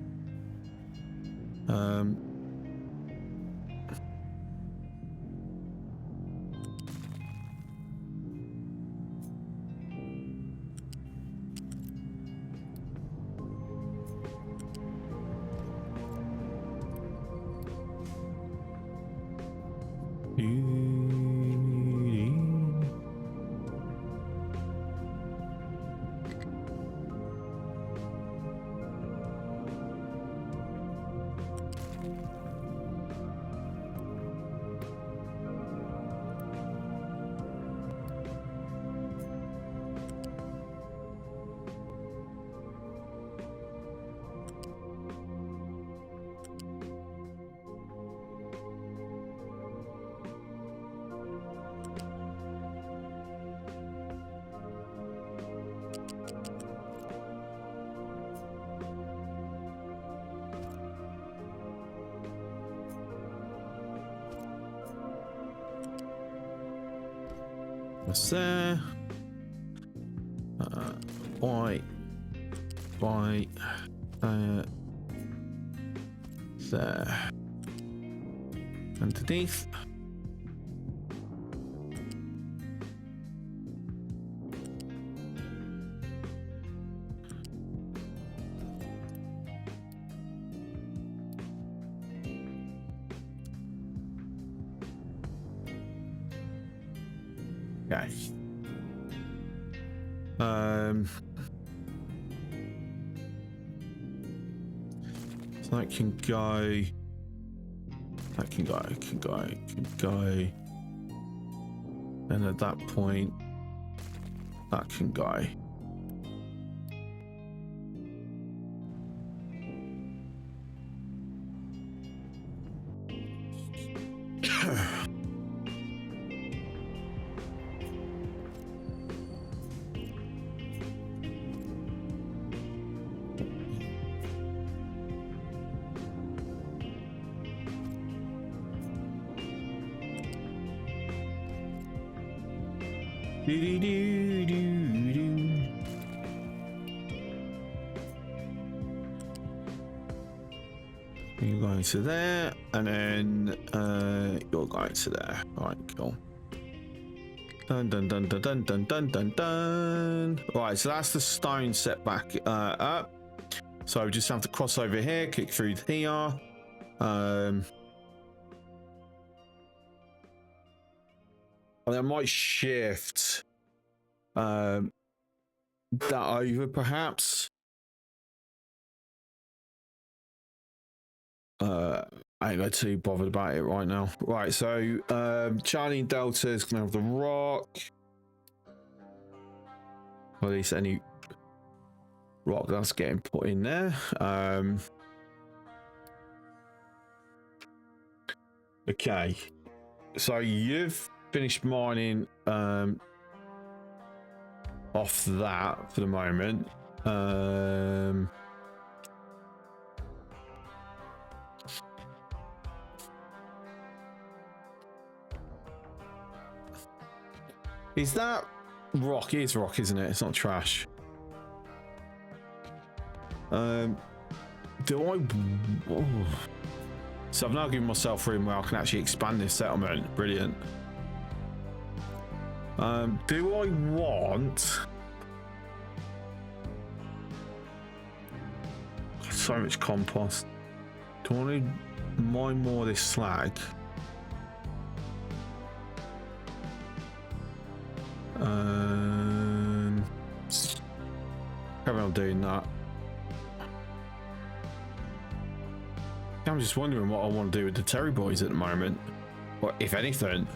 What's there? White, there. Underneath. Okay. So that can go. That can go. Can go. Can go. And at that point, that can go. You're going to there, and then you're going to there. All right, cool. Dun dun dun dun dun dun dun dun dun. All right, so that's the stone set back up. So we just have to cross over here, kick through here. And I might shift that over, perhaps. I ain't got too bothered about it right now. Right, so Charlie and Delta is gonna have the rock. Or at least any rock that's getting put in there. Okay, so you've finished mining off that for the moment. Is that rock? It is rock, isn't it? It's not trash. Do I? Oh. So I've now given myself room where I can actually expand this settlement. Brilliant. Do I want? So much compost. Do I want to mine more of this slag? Carry on doing that. I'm just wondering what I want to do with the Terry boys at the moment, or if anything.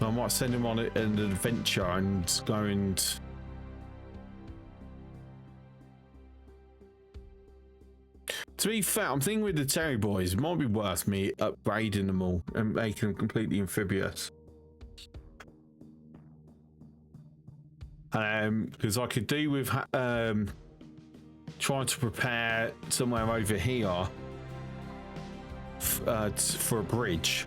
I might send him on an adventure and go and. To be fair, I'm thinking with the Terry boys, it might be worth me upgrading them all and making them completely amphibious. Because I could do with trying to prepare somewhere over here for a bridge.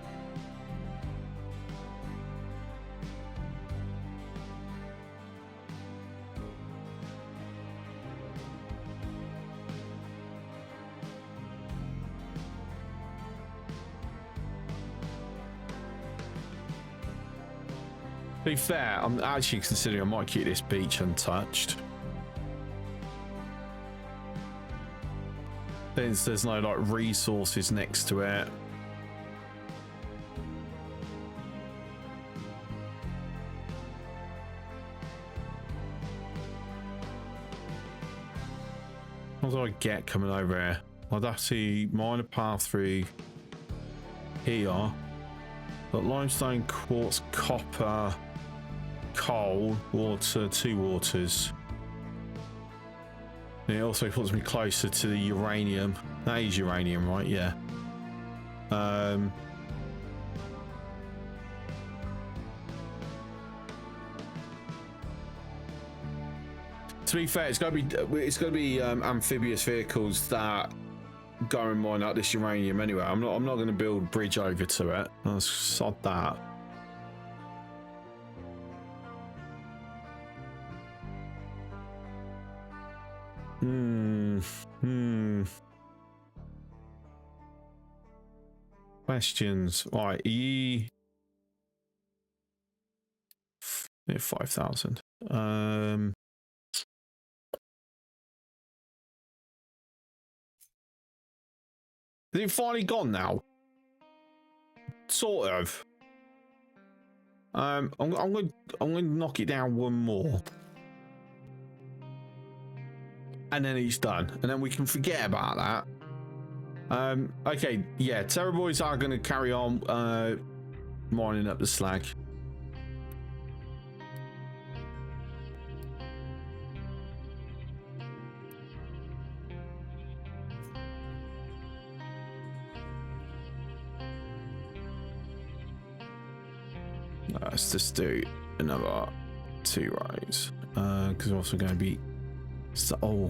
To be fair, I'm actually considering I might keep this beach untouched. There's no like resources next to it. What do I get coming over here? I'd have to mine a path through here. Got limestone, quartz, copper, coal, water, 2 waters. And it also puts me closer to the uranium. That is uranium, right? Yeah. To be fair, it's got to be amphibious vehicles that go and mine out this uranium anyway. I'm not going to build a bridge over to it. I'll sod that. Questions. Right, E. 5,000. Is it finally gone now? Sort of. I'm gonna knock it down one more. And then he's done. And then we can forget about that. Okay, yeah, Terror Boys are gonna carry on mining up the slag. Let's just do another 2 rows because we're also going to be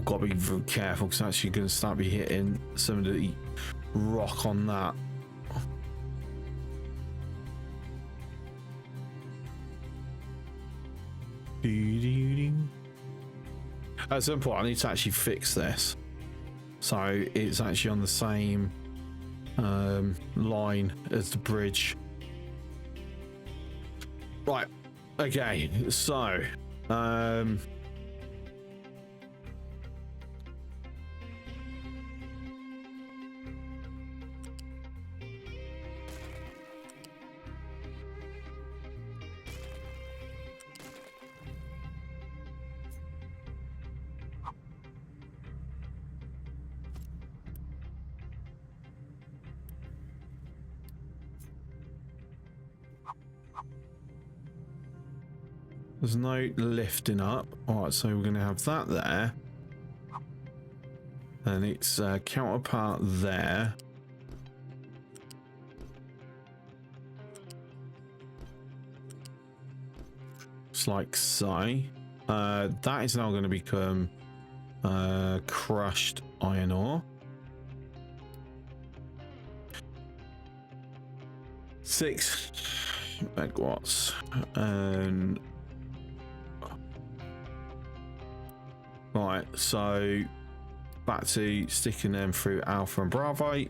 got to be very careful because actually going to start be hitting some of the rock on that. At some point I need to actually fix this so it's actually on the same line as the bridge. Right, okay, so there's no lifting up. All right, so we're going to have that there. And its counterpart there. It's like so. That is now going to become crushed iron ore. 6 megawatts. And right, so back to sticking them through Alpha and Bravo.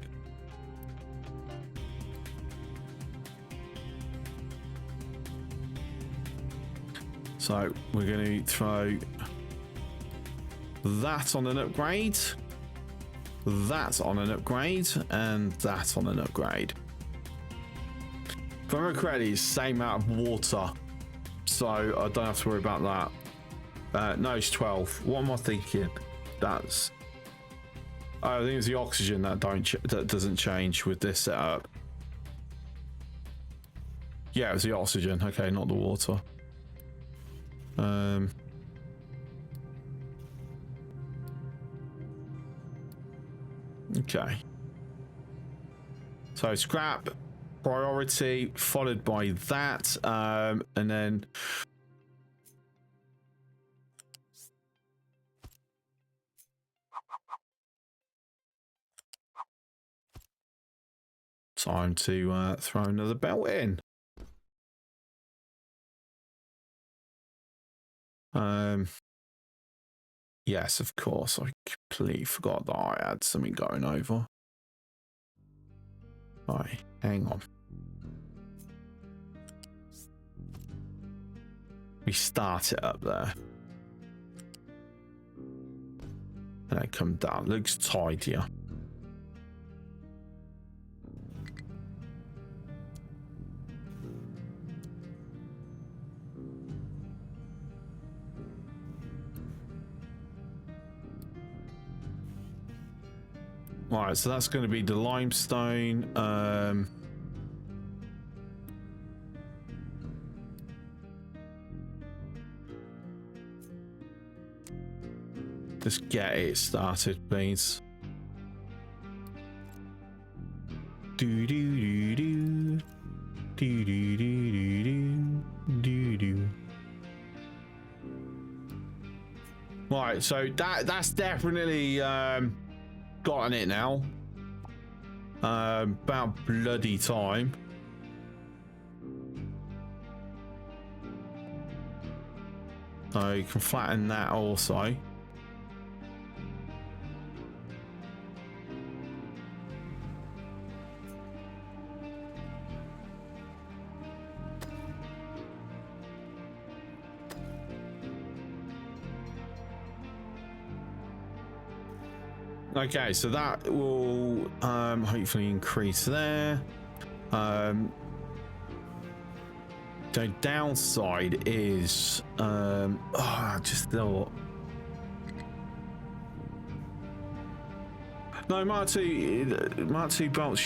So we're going to throw that on an upgrade, that on an upgrade, and that on an upgrade. If I remember correctly, it's the same amount of water, so I don't have to worry about that. No, it's 12. What am I thinking? That's... I think it's the oxygen that doesn't change with this setup. Yeah, it's the oxygen. Okay, not the water. Okay. So scrap priority followed by that, and then time to throw another belt in. Yes, of course. I completely forgot that I had something going over. Right, hang on. We start it up there. And then come down. Looks tidier. Alright, so that's going to be the limestone. Just get it started, please. Do do do do do do do do do. Right, so that's definitely gotten it now. About bloody time. So you can flatten that also. Okay, so that will hopefully increase there. The downside is I just thought no Mark 2 belts.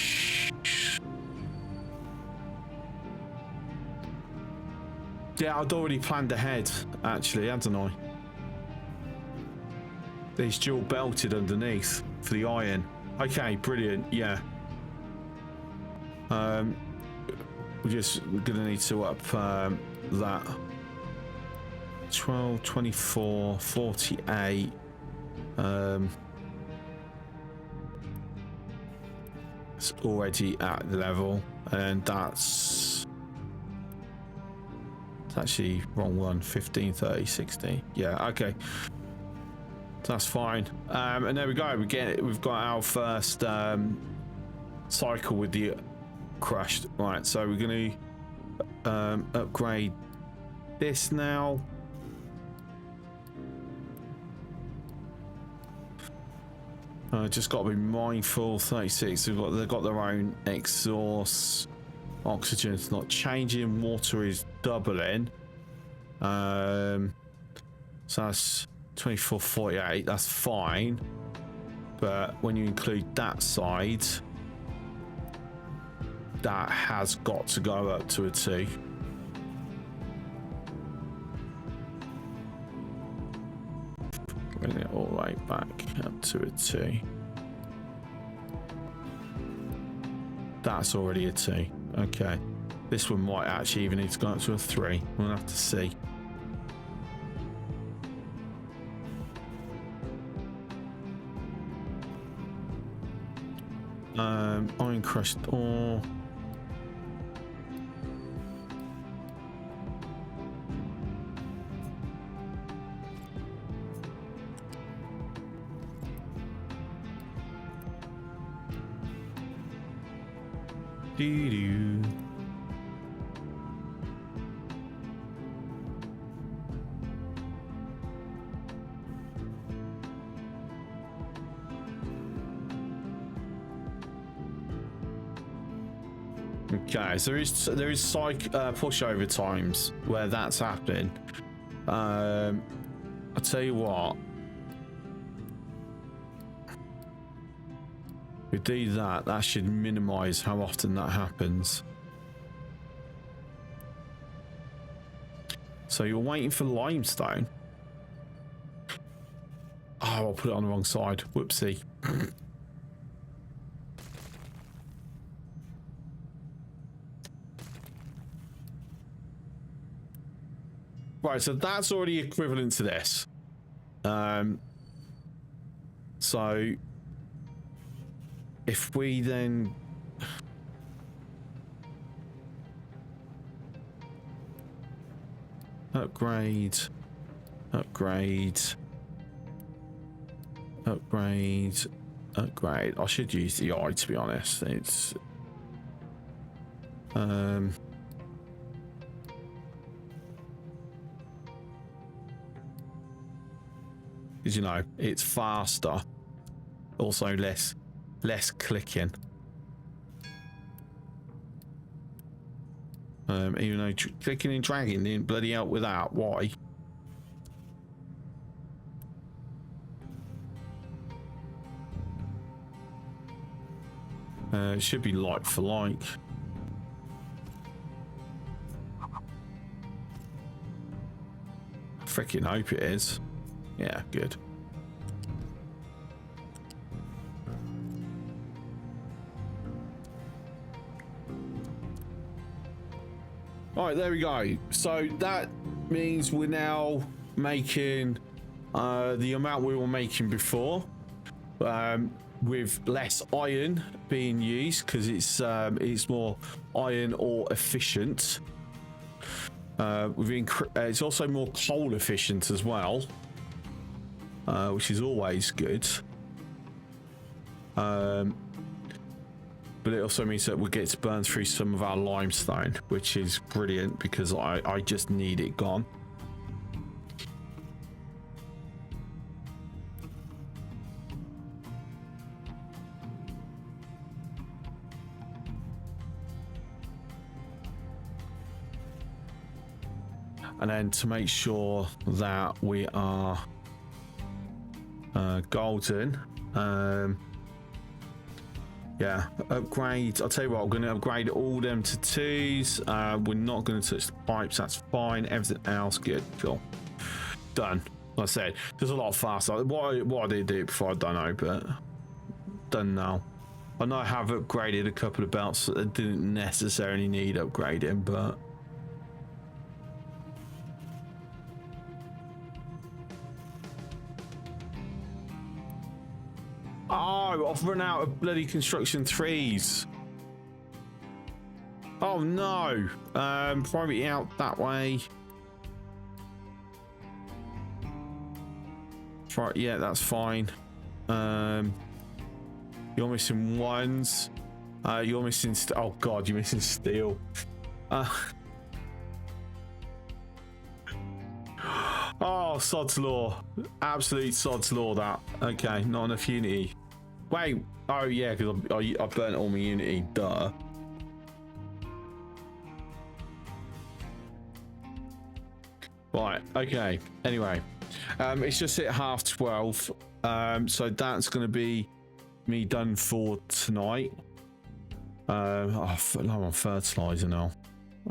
Yeah, I'd already planned ahead, actually, hadn't I? These dual belted underneath for the iron. Okay, brilliant. Yeah. We're gonna need to up that 12, 24, 48. It's already at the level, and it's actually wrong one. 15, 30, 60. Yeah, okay. That's fine. And there we go. We've got our first cycle with the crushed. Right, so we're going to upgrade this now. Just got to be mindful. 36. They've got their own exhaust. Oxygen's not changing. Water is doubling. So that's 24, 48. That's fine. But when you include that side, that has got to go up to a 2. Bring it all the way back up to a 2. That's already a 2. Okay. This one might actually even need to go up to a 3. We'll have to see. Iron crushed ore. Doo-doo. Okay, so there is pushover times where that's happening. I'll tell you what. We do that. That should minimize how often that happens. So you're waiting for limestone. Oh, I'll put it on the wrong side. Whoopsie. Right, so that's already equivalent to this. So if we then upgrade, I should use the eye, to be honest. It's because you know it's faster, also less clicking. Even though clicking and dragging didn't bloody help with that. Why? It should be like for like. I freaking hope it is. Yeah, good. All right, there we go. So that means we're now making the amount we were making before, with less iron being used because it's more iron ore efficient. It's also more coal efficient as well, which is always good. But it also means that we get to burn through some of our limestone, which is brilliant because I just need it gone. and then to make sure that we are golden, yeah, upgrade. I'll tell you what, I'm going to upgrade all them to 2s. We're not going to touch the pipes, that's fine. Everything else, good, cool. Done. Like I said, there's a lot faster. What I did do it before, I don't know, but done now. I know I have upgraded a couple of belts that didn't necessarily need upgrading, but oh, I've run out of bloody construction 3s. Oh no. Probably out that way. Right, yeah, that's fine. You're missing 1s. You're missing oh god, you're missing steel. Oh, sod's law. Absolute sod's law, that. Okay, not enough unity. Wait, oh yeah, because I burnt all my unity, duh. Right, okay, anyway. It's just hit 12:30. So that's going to be me done for tonight. I'm on fertilizer now.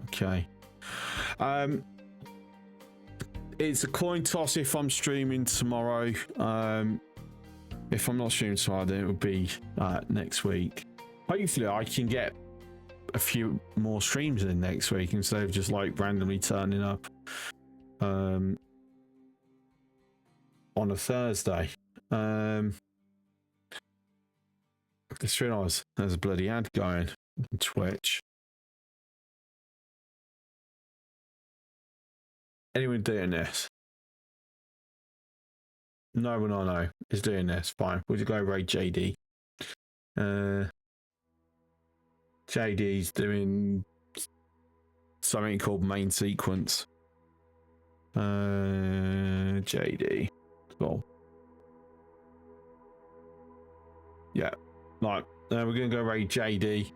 Okay. It's a coin toss if I'm streaming tomorrow. If I'm not streaming tomorrow, then it will be next week. Hopefully I can get a few more streams in next week instead of just like randomly turning up on a Thursday. Just realised there's a bloody ad going on Twitch. Anyone doing this? No one I know is doing this. Fine, we'll just go raid JD. JD's doing something called main sequence. JD. Cool. Yeah. Right. We're gonna go raid JD.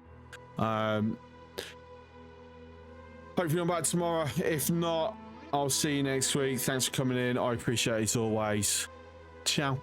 Hopefully I'm back tomorrow. If not, I'll see you next week. Thanks for coming in. I appreciate it as always. Ciao.